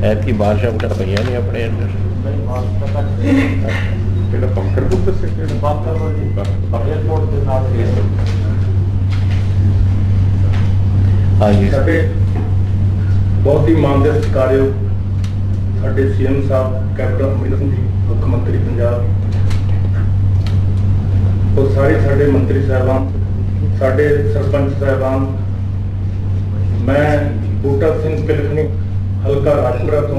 ऐतकी बारिशां बुरिशां पईयां नहीं अपने अंदर। हाँ जी बहुत ही मानदेय सत्कारयोग साडे सीएम साहब कैप्टन अमरिंदर सिंह जी मुख्यमंत्री पंजाब और सारे साडे मंत्री साहबान साडे सरपंच साहबान, मैं बूटा सिंह पिलखनी हल्का राजपुरा तो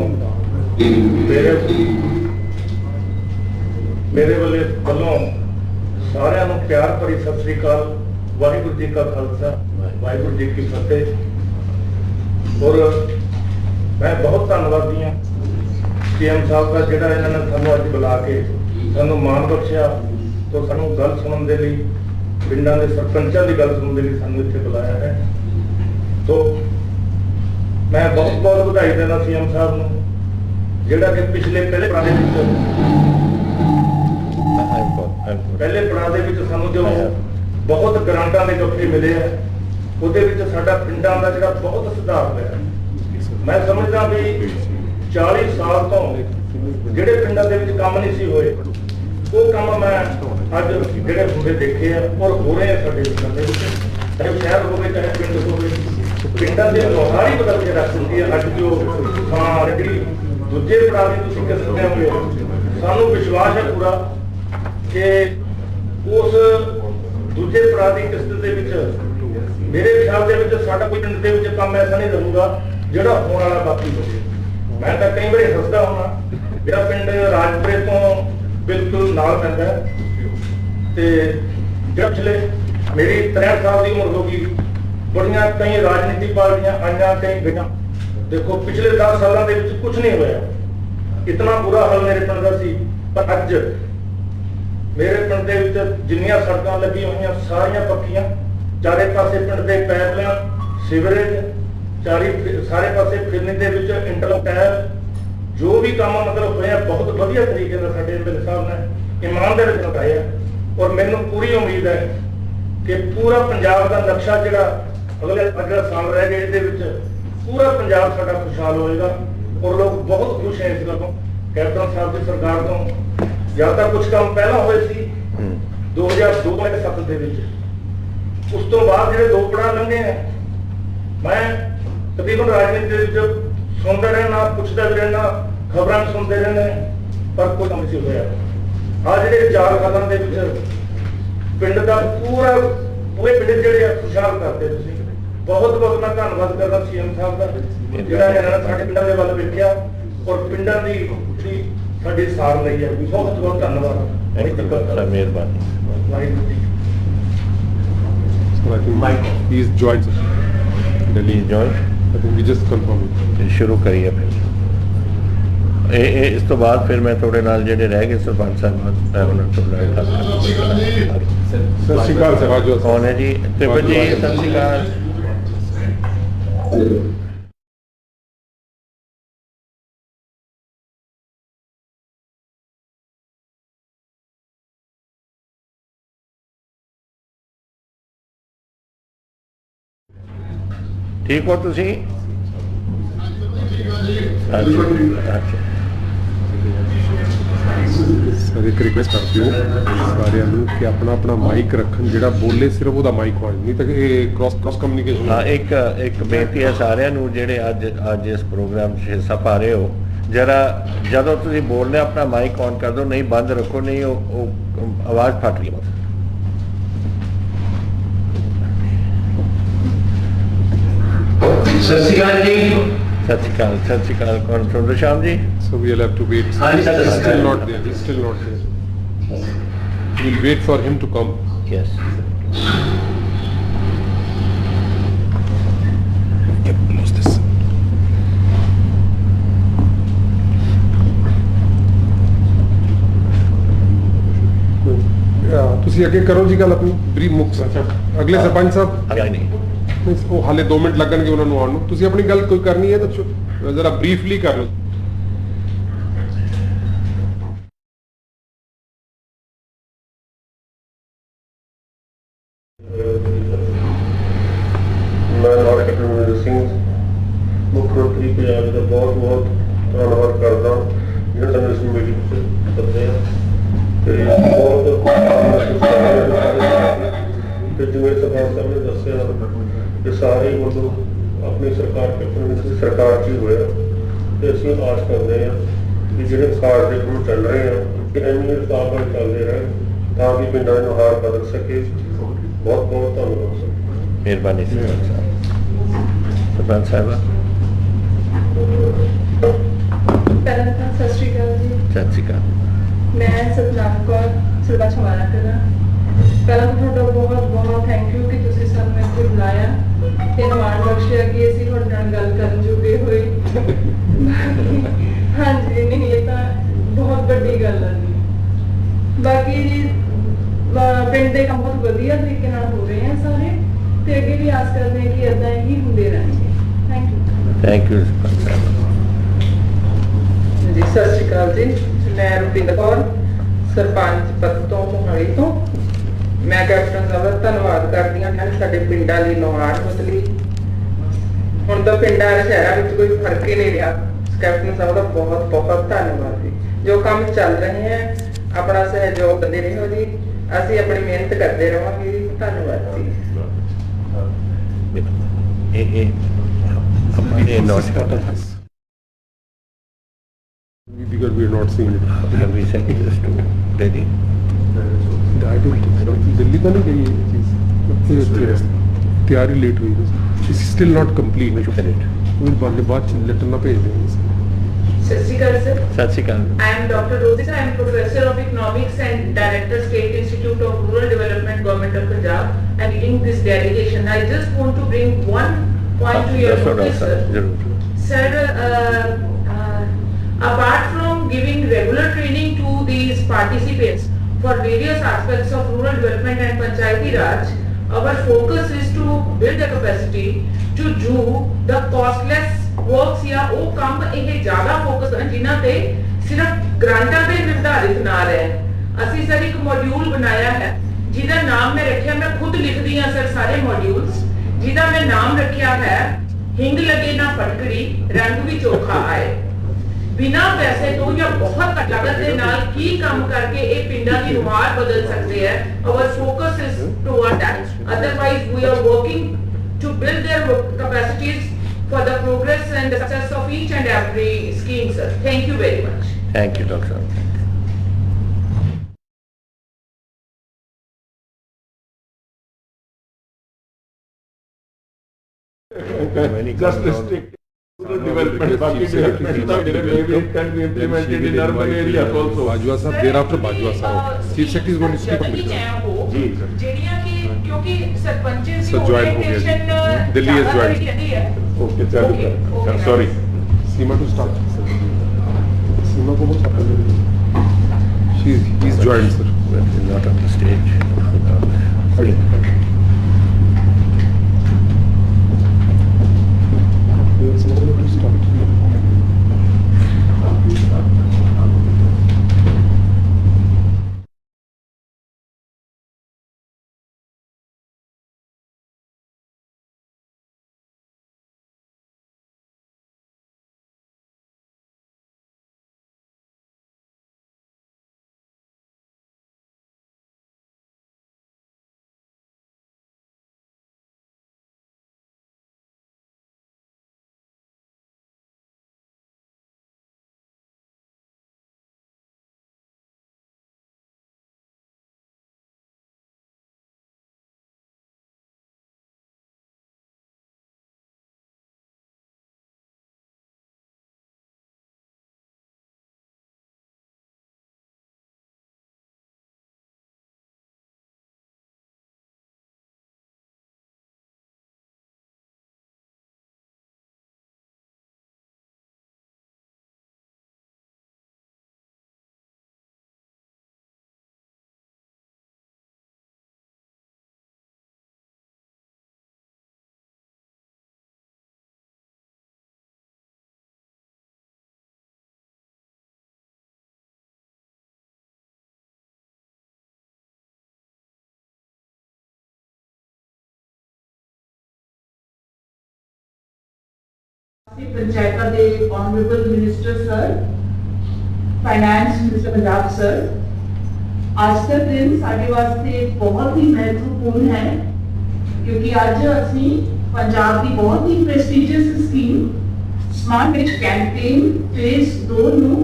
मेरे वालों सारिਆਂ ਨੂੰ प्यार भरी सत श्री अकाल। वाहिगुरू जी का खालसा वाहिगुरू जी की फतेह। और मैं बहुत धन्यवादी हाँ सीएम साहब का जिहड़ा इन्होंने सानू अज बुला के सानू मान बख्शिया, तो सानू गल सुनने के लिए पिंडां दे सरपंचां की गल सुनने के लिए सानू इत्थे बुलाया है। तो मैं बहुत बहुत बधाई देना सीएम साहब नूं, जिहड़ा कि पिछले पहले पड़ाव दे विच सानू जो बहुत ग्रांटां दे जफ्फे मिले है, ਉਹਦੇ ਵਿੱਚ ਸਾਡਾ ਪਿੰਡਾਂ ਦਾ ਜਿਹੜਾ ਬਹੁਤ ਸੁਧਾਰ ਹੋਇਆ। ਮੈਂ ਸਮਝਦਾ ਵੀ 40 ਸਾਲ ਤੋਂ ਜਿਹੜੇ ਪਿੰਡਾਂ ਦੇ ਵਿੱਚ ਕੰਮ ਨਹੀਂ ਸੀ ਹੋਏ, ਉਹ ਕੰਮ ਮੈਂ ਅੱਜ ਜਿਹੜੇ ਹੁੰਦੇ ਦੇਖੇ ਆ ਔਰ ਹੋ ਰਹੇ ਆ ਸਾਡੇ ਪਿੰਡਾਂ ਦੇ ਵਿੱਚ। ਚਾਹੇ ਸ਼ਹਿਰ ਹੋਵੇ ਚਾਹੇ ਪਿੰਡ ਹੋਵੇ, ਪਿੰਡਾਂ ਦੇ ਨੁਹਾਰ ਹੀ ਬਦਲ ਕੇ ਰੱਖ ਦਿੰਦੀ ਹੈ। ਅੱਜ ਜੋ ਜਿਹੜੀ ਦੂਜੇ ਪੜਾਅ ਦੀ ਤੁਸੀਂ ਕਿਸਤ ਦੇਵੋਗੇ, ਸਾਨੂੰ ਵਿਸ਼ਵਾਸ ਹੈ ਪੂਰਾ ਕਿ ਉਸ ਦੂਜੇ ਪੜਾਅ ਦੀ ਕਿਸਤ ਦੇ ਵਿੱਚ मेरे ख्याल के साडा कोई पिंड के काम ऐसा नहीं रहूगा जोड़ा होने वाला बाकी हो। मैं तो कई बार हसदा होना, मेरा पिंड राजपुरे तो बिल्कुल नाल पैंदा है ते पिछले मेरी 63 साल की उम्र होगी, बड़ियां कई राजनीतिक पार्टियां आईयां कई गईयां। देखो पिछले 10 सालों के कुछ नहीं होया, इतना बुरा हाल मेरे पिंड का सी। पर अज मेरे पिंड के जिन्नियां सड़कां लगी हुई सारियां पक्कियां, चारे पासे पिंड के पाइपलाइन सीवरेज सारे पासे फिरने के इंटरलॉक टायर जो भी काम मतलब होया बहुत वधिया तरीके से साडे एमएलए साहब ने ईमानदारी लगाया। और मैनूं पूरी उम्मीद है कि पूरा पंजाब का नक्शा जिहड़ा अगले साल रह गए इहदे विच पूरा पंजाब साडा खुशहाल होएगा। और लोग बहुत खुश हैं इस गल्लों कैप्टन साहब की सरकार तो। या तो कुछ काम पहला होए सी 2002-07 ਦੇ ਵਿੱਚ, उस तो बाद जो 2 पड़ाव लंघे हैं, मैं तकरीबन राजनीति सुनता रहना, पूछता भी रहना, खबर सुनते रहने, पर कोई काम नहीं होया। आज जो 4 सालों के पिंड का पूरे पिंड जो खुशहाल करते बहुत बहुत मैं धन्यवाद करता सीएम साहब का, जिहड़ा साडे पिंडां दे वल वेखिया और पिंडां दी जी साडी सार लई है। बहुत बहुत धन्यवाद, मेहरबानी। So I think he's joined. Delhi joined. I think we just confirmed it. शुरू करिए फिर इस तो बाद फिर मैं थोड़े नाल जेडे रह गए सरपंच साहब मैं उन्हें थोड़ा सत श्री अकाल सर। कौन है जी? त्रिपल जी सत श्री अकाल। ठीक हो तुसी? अच्छा सर एक रिक्वेस्ट करती हूँ सारिਆਂ ਨੂੰ कि अपना अपना माइक रखन, ਜਿਹੜਾ ਬੋਲੇ ਸਿਰਫ ਉਹਦਾ ਮਾਈਕ ਹੋਏ, ਨਹੀਂ ਤਾਂ ਇਹ ਕ੍ਰਾਸ ਕਮਿਊਨੀਕੇਸ਼ਨ। हाँ एक बेनती है सारिਆਂ ਨੂੰ ਜਿਹੜੇ ਅੱਜ इस प्रोग्राम 'ਚ ਹਿੱਸਾ ਪਾ ਰਹੇ ਹੋ, जरा ਜਦੋਂ ਤੁਸੀਂ ਬੋਲਨੇ अपना माइक ऑन कर दो, नहीं बंद रखो, नहीं वो आवाज़ फट रही है। सत श्री अकाल जी। सत श्री अकाल। कौन सुंदर Shyam ji? So we'll have to wait. हाँ जी sir. Still not there. He's still not there. We'll wait for him to come. Yes. Close this. ਤੁਸੀਂ ਅੱਗੇ ਕਰੋ ਜੀ ਗੱਲ ਆਪਣੀ ਬਰੀਫ ਮੁੱਖ ਅਗਲੇ ਸਰਪੰਚ ਸਾਹਿਬ अभी नहीं ਉਹ ਹਾਲੇ 2 ਮਿੰਟ ਲੱਗਣਗੇ ਉਹਨਾਂ ਨੂੰ ਆਉਣ ਨੂੰ। ਤੁਸੀਂ ਆਪਣੀ ਗੱਲ ਕੋਈ ਕਰਨੀ ਹੈ ਤਾਂ ਜ਼ਰਾ ਬਰੀਫਲੀ ਕਰ ਲਓ। मैं कैप्टन अमरिंदर सिंह मुख्यमंत्री पंजाब का बहुत बहुत ਧੰਨਵਾਦ ਕਰਦਾ ਜਿਹੜਾ ਸਾਨੂੰ ਇਸ ਮੀਟਿੰਗ 'ਚ ਸੱਦੇ ਆ ਤੇ ਬਹੁਤ ਮਹਿਸੂਸ ਕਰ ਰਿਹਾ ਤੇ ਜਿਵੇਂ ਸਰਪੰਚ ਸਾਹਿਬ ਨੇ ਦੱਸਿਆ ਕਿ ਸਾਰੇ ਵੱਲੋਂ ਆਪਣੀ ਸਰਕਾਰ ਕੈਪਟਨ ਸਰਕਾਰ 'ਚ ਹੀ ਹੋਇਆ ਤੇ ਅਸੀਂ ਆਸ ਕਰਦੇ ਹਾਂ ਕਿ ਜਿਹੜੇ ਕਾਰਜਕ੍ਰਮ ਚੱਲ ਰਹੇ ਆ ਕਿ ਐਵੇਂ ਹਿਸਾਬ ਨਾਲ ਚੱਲਦੇ ਰਹਿਣ ਤਾਂ ਕਿ ਪਿੰਡਾਂ ਦੀ ਨੁਹਾਰ ਬਦਲ ਸਕੇ। ਬਹੁਤ ਬਹੁਤ ਧੰਨਵਾਦ ਸਰ। ਮਿਹਰਬਾਨੀ ਸਰਪੰਚ ਸਾਹਿਬ। ਸਰਪੰਚ ਸਾਹਿਬਾ ਪਹਿਲਾਂ ਤਾਂ ਸਤਿ ਸ਼੍ਰੀ ਅਕਾਲ ਜੀ। ਸਤਿ ਸ਼੍ਰੀ ਅਕਾਲ। ਮੈਂ ਸਤਨਾਮ ਕੌਰ ਸਰਪੰਚ ਹਮਾਰਾ ਕਰਾਂ। ਪਹਿਲਾਂ ਤਾਂ ਤੁਹਾਡਾ ਬਹੁਤ ਬਹੁਤ ਥੈਂਕ ਯੂ ਕਿ ਤੁਸੀਂ ਸਾਨੂੰ ਇੱਥੇ ਬੁਲਾਇਆ ਤੇ ਨਿਮਾਣ ਬਖਸ਼ਿਆ ਕਿ ਅਸੀਂ ਤੁਹਾਡੇ ਨਾਲ ਗੱਲ ਕਰਨ ਜੋਗੇ ਹੋਏ। ਹਾਂਜੀ ਨਹੀਂ ਇਹ ਤਾਂ ਬਹੁਤ ਵੱਡੀ ਗੱਲ ਹੈ ਜੀ। ਬਾਕੀ ਜੀ ਪਿੰਡ ਦੇ ਕੰਮ ਬਹੁਤ ਵਧੀਆ ਤਰੀਕੇ ਨਾਲ ਹੋ ਰਹੇ ਆ ਸਾਰੇ ਤੇ ਅੱਗੇ ਵੀ ਆਸ ਕਰਦੇ ਹਾਂ ਕਿ ਇਦਾਂ ਹੀ ਹੁੰਦੇ ਰਹਿਣਗੇ। Thank you. Thank you sarpanch ਸਾਹਿਬ। ਜੀ ਸਤਿ ਸ਼੍ਰੀ ਅਕਾਲ ਜੀ। ਮੈਂ ਰੁਪਿੰਦਰ ਕੌਰ ਸਰਪੰਚ ਪਦ ਤੋਂ ਮੋਹਾਲੀ ਤੋਂ। ਮੈਂ ਕੈਪਟਨ ਸਾਹਿਬ ਦਾ ਧੰਨਵਾਦ ਕਰਦੀ ਹਾਂ ਕਿ ਸਾਡੇ ਪਿੰਡਾਂ ਦੀ ਨੁਹਾਰ ਬਦਲੀ। ਹੁਣ ਤਾਂ ਪਿੰਡਾਂ ਤੇ ਸ਼ਹਿਰਾਂ ਵਿੱਚ ਕੋਈ ਫਰਕ ਹੀ ਨਹੀਂ ਰਿਹਾ। ਕੈਪਟਨ ਸਾਹਿਬ ਦਾ ਬਹੁਤ ਬਹੁਤ ਧੰਨਵਾਦ ਜੀ। ਜੋ ਕੰਮ ਚੱਲ ਰਹੇ ਹੈ ਆਪਣਾ ਸਹਿਯੋਗ ਦਿੰਦੇ ਰਹੋ ਜੀ। ਅਸੀਂ ਆਪਣੀ ਮਿਹਨਤ ਕਰਦੇ ਰਹਾਂਗੇ ਜੀ। ਧੰਨਵਾਦ ਜੀ। ਇਹ note because we are not seeing it. we sent this to Delhi. I don't Delhi तो नहीं गई ये चीज तैयारी लेट हुई है। It's still not complete. वो बाद लेटर ना भेज देंगे। ਸਤਿ ਸ਼੍ਰੀ ਅਕਾਲ ਸਰ। ਸਤਿ ਸ਼੍ਰੀ ਅਕਾਲ। I am Dr. Rosita. I am Professor of Economics and Director State Institute of Rural Development, Government of Punjab. I am leading this delegation. I just want to bring one point to your notice, sir. ਜ਼ਰੂਰ। Sir, apart from giving regular training to these participants for various aspects of rural development and Panchayati Raj, our focus is to build the capacity to do the costless works या वो काम ਇਹ ਜ਼ਿਆਦਾ focus ਹਨ ਜਿਨ੍ਹਾਂ ਤੇ ਸਿਰਫ ਗ੍ਰਾਂਟਾਂ ਦੇ ਨਿਰਧਾਰਿਤ ਨਾ ਰਹਿਣ। ਅਸੀਂ ਸਰ ਇੱਕ ਮੋਡਿਊਲ ਬਣਾਇਆ ਹੈ ਜਿਹਦਾ ਨਾਮ ਮੈਂ ਰੱਖਿਆ, ਮੈਂ ਖੁਦ ਲਿਖਦੀ ਹਾਂ ਸਰ ਸਾਰੇ ਮੋਡਿਊਲਸ, ਜਿਹਦਾ ਮੈਂ ਨਾਮ ਰੱਖਿਆ ਹੈ ਹਿੰਗ ਲਗੇ ਨਾ ਫਟਕੜੀ ਰੰਗ ਵੀ ਚੋਖਾ ਆਏ। ਬਿਨਾਂ ਪੈਸੇ ਤੋਂ ਜਾਂ ਬਹੁਤ ਘੱਟ ਲਾਗਤ ਦੇ ਨਾਲ ਕੀ ਕੰਮ ਕਰਕੇ ਇਹ ਪਿੰਡਾਂ ਦੀ ਨੁਹਾਰ ਬਦਲ ਸਕਦੇ ਹੈ। our focus is toward that. Otherwise we are working to build their capacities for the progress and the success of each and every scheme, sir. Thank you very much. Thank you, Dr. Just restrict to development, बाकी development ਤਾਂ ਜਿਹੜੇ maybe it can be implemented in urban areas also. Bajwa sahab, thereafter Bajwa sahab. Chief Secretary is going to speak on this. जी ਜਿਹੜੀਆਂ ਕਿ ਕਿਉਂਕਿ ਸਰਪੰਚਸ ਦੀ Sir, joint ਹੋ ਗਿਆ ਜੀ। orientation Delhi is ਜ਼ਿਆਦਾ joint. ਰਹਿੰਦੀ ਹੈ। ओके चालू Okay, कर okay. Sorry Seema to start. Seema को बहुत अच्छा he's joined, sir. Not on the stage. Seema to start. Panchayat के honourable minister sir, finance minister Punjab sir, आज का दिन साडे वास्ते बहुत ही महत्वपूर्ण है क्योंकि आज असी पंजाब की बहुत ही prestigious scheme smart village campaign phase 2 ਨੂੰ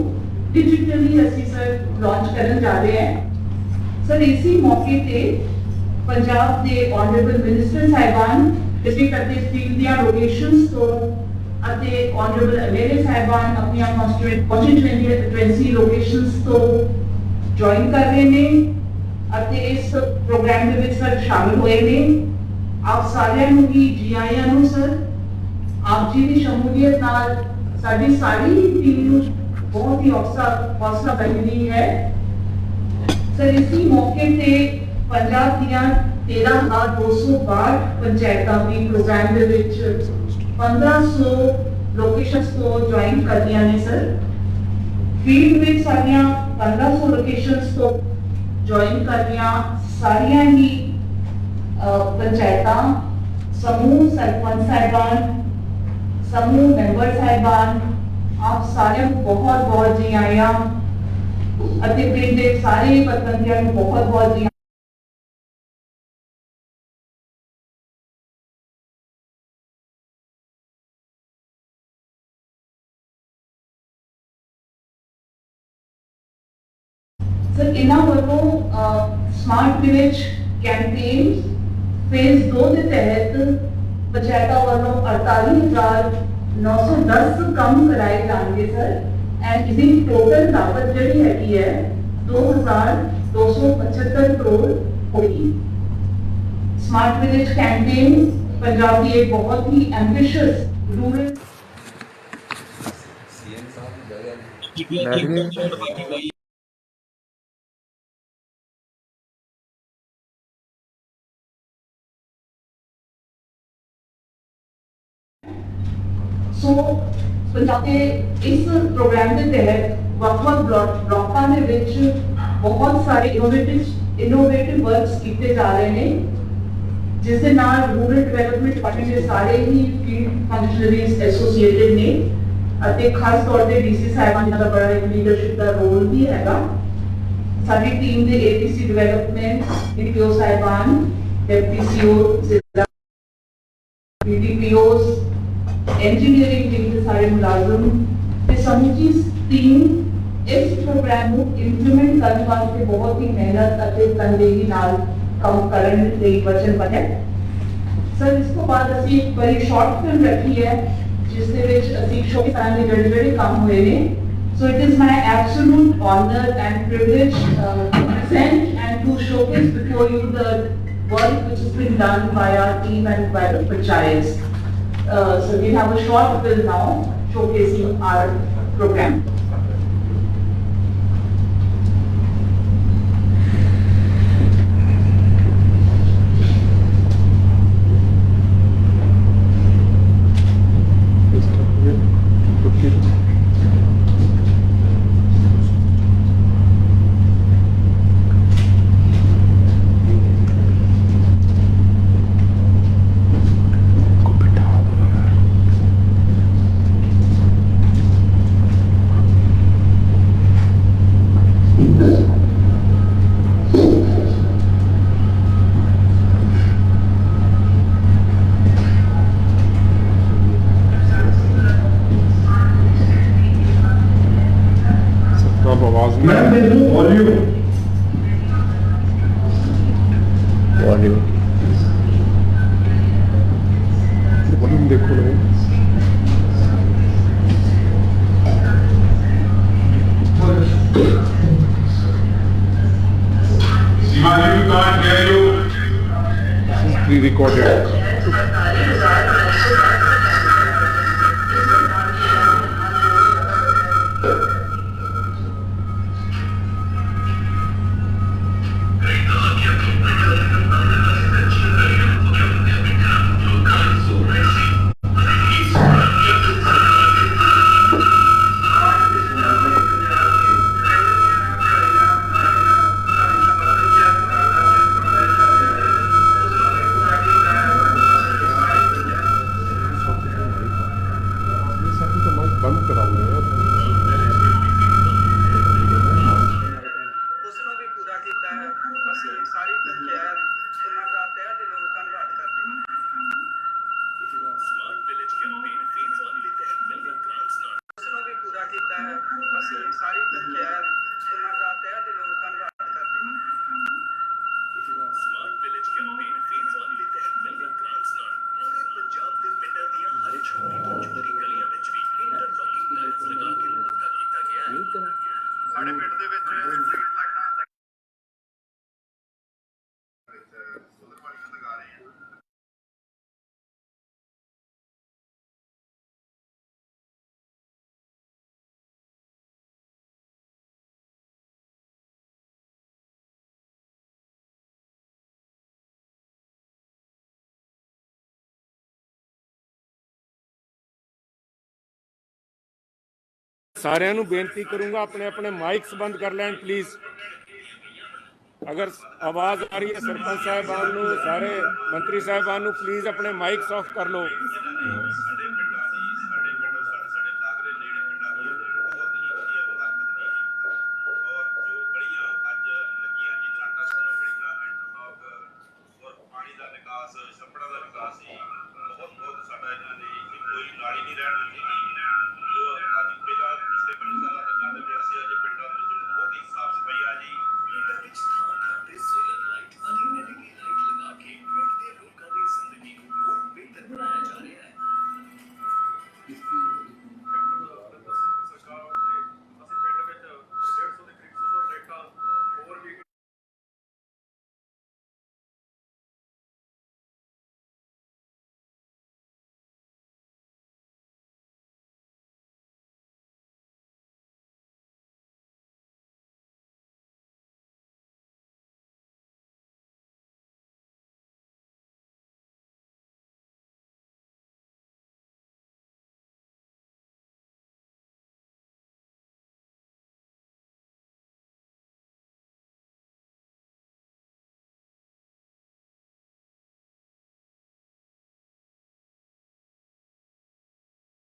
डिजिटली असी सर लॉन्च करने जा रहे हैं। सर इसी मौके पे पंजाब के ऑनरेबल मिनिस्टर साहिबान डिस्ट्रिक्ट ਅਤੇ फील्ड ਦੀਆਂ ਲੋਕੇਸ਼ਨਸ ਤੋਂ ਅਤੇ ऑनरेबल एमएलए साहिबान अपनी कॉन्स्टिट्यूएंसी ਲੋਕੇਸ਼ਨਸ ਤੋਂ ज्वाइन कर रहे ने ਅਤੇ ਇਸ ਪ੍ਰੋਗਰਾਮ ਦੇ ਵਿੱਚ ਸਰ ਸ਼ਾਮਿਲ ਹੋਏ ਨੇ। ਆਪ ਸਾਰਿਆਂ ਨੂੰ ਵੀ ਜੀ ਆਇਆਂ ਨੂੰ ਸਰ। ਆਪ ਜੀ ਦੀ ਸ਼ਮੂਲੀਅਤ ਨਾਲ ਸਾਡੀ ਸਾਰੀ ਟੀਮ ਨੂੰ बहुत ही हौसला बन रही है। सर इसी मौके पे पंजाब दियां 13,262 पंचायतां भी प्रोग्राम दे विच 1500 लोकेशंस तो ज्वाइन कर दियां ने सर। फील्ड विच सारियां 1500 लोकेशंस तो ज्वाइन कर दियां सारियां ही पंचायतां समूह सरपंच साहिबान, समूह मेंबर साहिबान, आप सारे बहुत बहुत जी आया अति पिंड दे सारे पतवंतियां ਨੂੰ बहुत बहुत जी। सर इन्हां ਵੱਲੋਂ स्मार्ट विलेज कैंपेन फेज 2 ਦੇ तहत पंचायतां ਵੱਲੋਂ 48,910 काम कराए जाएंगे सर। एंड इसकी टोटल लागत जड़ी हैगी है 2,275 करोड़ होगी। स्मार्ट विलेज कैंपेन पंजाब की एक बहुत ही एम्बिशियस रूरल सो पंजाब के इस प्रोग्राम के तहत ਵੱਖ-ਵੱਖ ब्लॉकों के विच बहुत सारे इनोवेटिव वर्क्स किए जा रहे हैं जिस दे नाल रूरल डेवलपमेंट डिपार्टमेंट के सारे ही फील्ड फंक्शनरीज एसोसिएटेड ने ਅਤੇ खास तौर पे डीसी साहिबान का बड़ा एक लीडरशिप का रोल भी हैगा। साडी टीम ਦੇ एपीसी डेवलपमेंट डीपीओ साहिबान, डिप्टी सीओ जिला, बीडीपीओस, इंजीनियरिंग टीम के सारे मुलाजिम ते समूची टीम इस प्रोग्राम को इंप्लीमेंट करने वास्ते बहुत ही मेहनत और तनदेही नाल काम करने लई वचनबद्ध है। सर इसको बाद असी एक बड़ी शॉर्ट फिल्म रखी है जिस दे विच असी शोके सारे ਜਿਹੜੇ काम हुए ने। So it is my absolute honor and privilege to present and to showcase before you the work which has been done by our team and by the panchayats. So we have a short film now showcasing our program. Volume देखो ना। Shivaji, we can't hear you. This is pre-recorded. ਕੰਮ ਕਰਾਉਂਦੇ ਆ। ਉਸ ਨੂੰ ਵੀ ਪੂਰਾ ਕੀਤਾ ਹੈ। ਅਸੀਂ ਸਾਰੀ ਪੰਚਾਇਤ ਉਹਨਾਂ ਦਾ ਤਹਿ ਦਿਲੋਂ ਧੰਨਵਾਦ ਕਰਦੇ ਹਾਂ। ਸਮਾਰਟ ਵਿਲੇਜ ਕੈਂਪੇਨ ਫੇਜ਼ 1 ਦੇ ਤਹਿਤ ਮਿਲਦੇ ਗ੍ਰਾਂਟਸ ਨਾਲ ਉਸ ਨੂੰ ਵੀ ਪੂਰਾ ਕੀਤਾ ਹੈ। ਅਸੀਂ ਸਾਰੀ ਪੰਚਾਇਤ ਉਹਨਾਂ ਦਾ ਤਹਿ ਦਿਲੋਂ ਧੰਨਵਾਦ ਕਰਦੇ ਹਾਂ। ਸਮਾਰਟ ਵਿਲੇਜ ਕੈਂਪੇਨ ਫੇਜ਼ 1 ਦੇ ਤਹਿਤ ਮਿਲਦੇ ਗ੍ਰਾਂਟਸ ਨਾਲ ਪੂਰੇ ਪੰਜਾਬ ਦੇ ਪਿੰਡਾਂ ਦੀਆਂ ਹਰ ਛੋਟੀ ਤੋਂ ਛੋਟੀ ਗਲੀਆਂ ਵਿੱਚ ਵੀ ਇੰਟਰਲੌਕਿੰਗ ਟਾਈਲਸ ਲਗਾ ਕੇ ਪੱਕਾ ਕੀਤਾ ਗਿਆ ਹੈ। ਸਾਡੇ ਪਿੰਡ ਦੇ ਵਿੱਚ ਸਟਰੀਟ ਲਾਈਟਾਂ ਸੋਲਰ ਵਾਲੀਆਂ ਲਗਾ ਰਹੇ ਆ। ਸਾਰਿਆਂ ਨੂੰ ਬੇਨਤੀ ਕਰੂੰਗਾ ਆਪਣੇ ਆਪਣੇ ਮਾਈਕਸ ਬੰਦ ਕਰ ਲੈਣ ਪਲੀਜ਼। ਅਗਰ ਆਵਾਜ਼ ਆ ਰਹੀ ਹੈ ਸਰਪੰਚ ਸਾਹਿਬਾਨ ਨੂੰ, ਸਾਰੇ ਮੰਤਰੀ ਸਾਹਿਬਾਨ ਨੂੰ ਪਲੀਜ਼ ਆਪਣੇ ਮਾਈਕਸ ਆਫ ਕਰ ਲਓ। ਸਾਡੇ ਪਿੰਡਾਂ ਦੀ ਸਾਡੇ ਪਿੰਡੋਂ ਸਾਡੇ ਲਾਗਲੇ ਨੇੜੇ ਪਿੰਡਾਂ ਦੀ ਬਹੁਤ ਹੀ ਵਧੀਆ ਮੁਲਾਕਾਤ ਨਹੀਂ ਔਰ ਜੋ ਗਲੀਆਂ ਅੱਜ ਲੱਗੀਆਂ ਜੀ ਗ੍ਰਾਂਟਾਂ ਸਾਨੂੰ ਮਿਲੀਆਂ ਇੰਟਰਲੌਕ ਔਰ ਪਾਣੀ ਦਾ ਨਿਕਾਸ ਛੱਪੜਾਂ ਦਾ ਨਿਕਾਸ ਸੀ ਬਹੁਤ ਸਾਡਾ ਇਹਨਾਂ ਨੇ ਕੋਈ ਨਾਲੀ ਨਹੀਂ ਰਹਿਣ ਦਿੱਤੀ ਜੋ ਅੱਜ ਪਹਿਲਾਂ ਪਿਛਲੇ 5 ਸਾਲਾਂ ਤੋਂ ਕਰਦੇ ਪਏ ਅਸੀਂ ਅੱਜ ਪਿੰਡਾਂ ਵਿੱਚ ਬਹੁਤ ਹੀ ਸਾਫ਼ ਸਫਾਈ ਆ ਜੀ। ਪਿੰਡਾਂ ਵਿੱਚ ਥਾਂ ਥਾਂ ਤੇ ਸੋਲਰ ਲਾਈਟ ਅਤੇ LED ਲਾਈਟ ਲਗਾ ਕੇ ਪਿੰਡ ਦੇ ਲੋਕਾਂ ਦੀ ਜ਼ਿੰਦਗੀ ਨੂੰ ਹੋਰ ਬਿਹਤਰ ਬਣਾਇਆ ਜਾ ਰਿਹਾ ਹੈ। ਸਰਕਾਰ ਤੇ ਅਸੀਂ ਪਿੰਡ ਵਿੱਚ 150 ਦੇ ਕਰੀਬ ਸੋਲਰ ਲਾਈਟਾਂ ਹੋਰ ਵੀ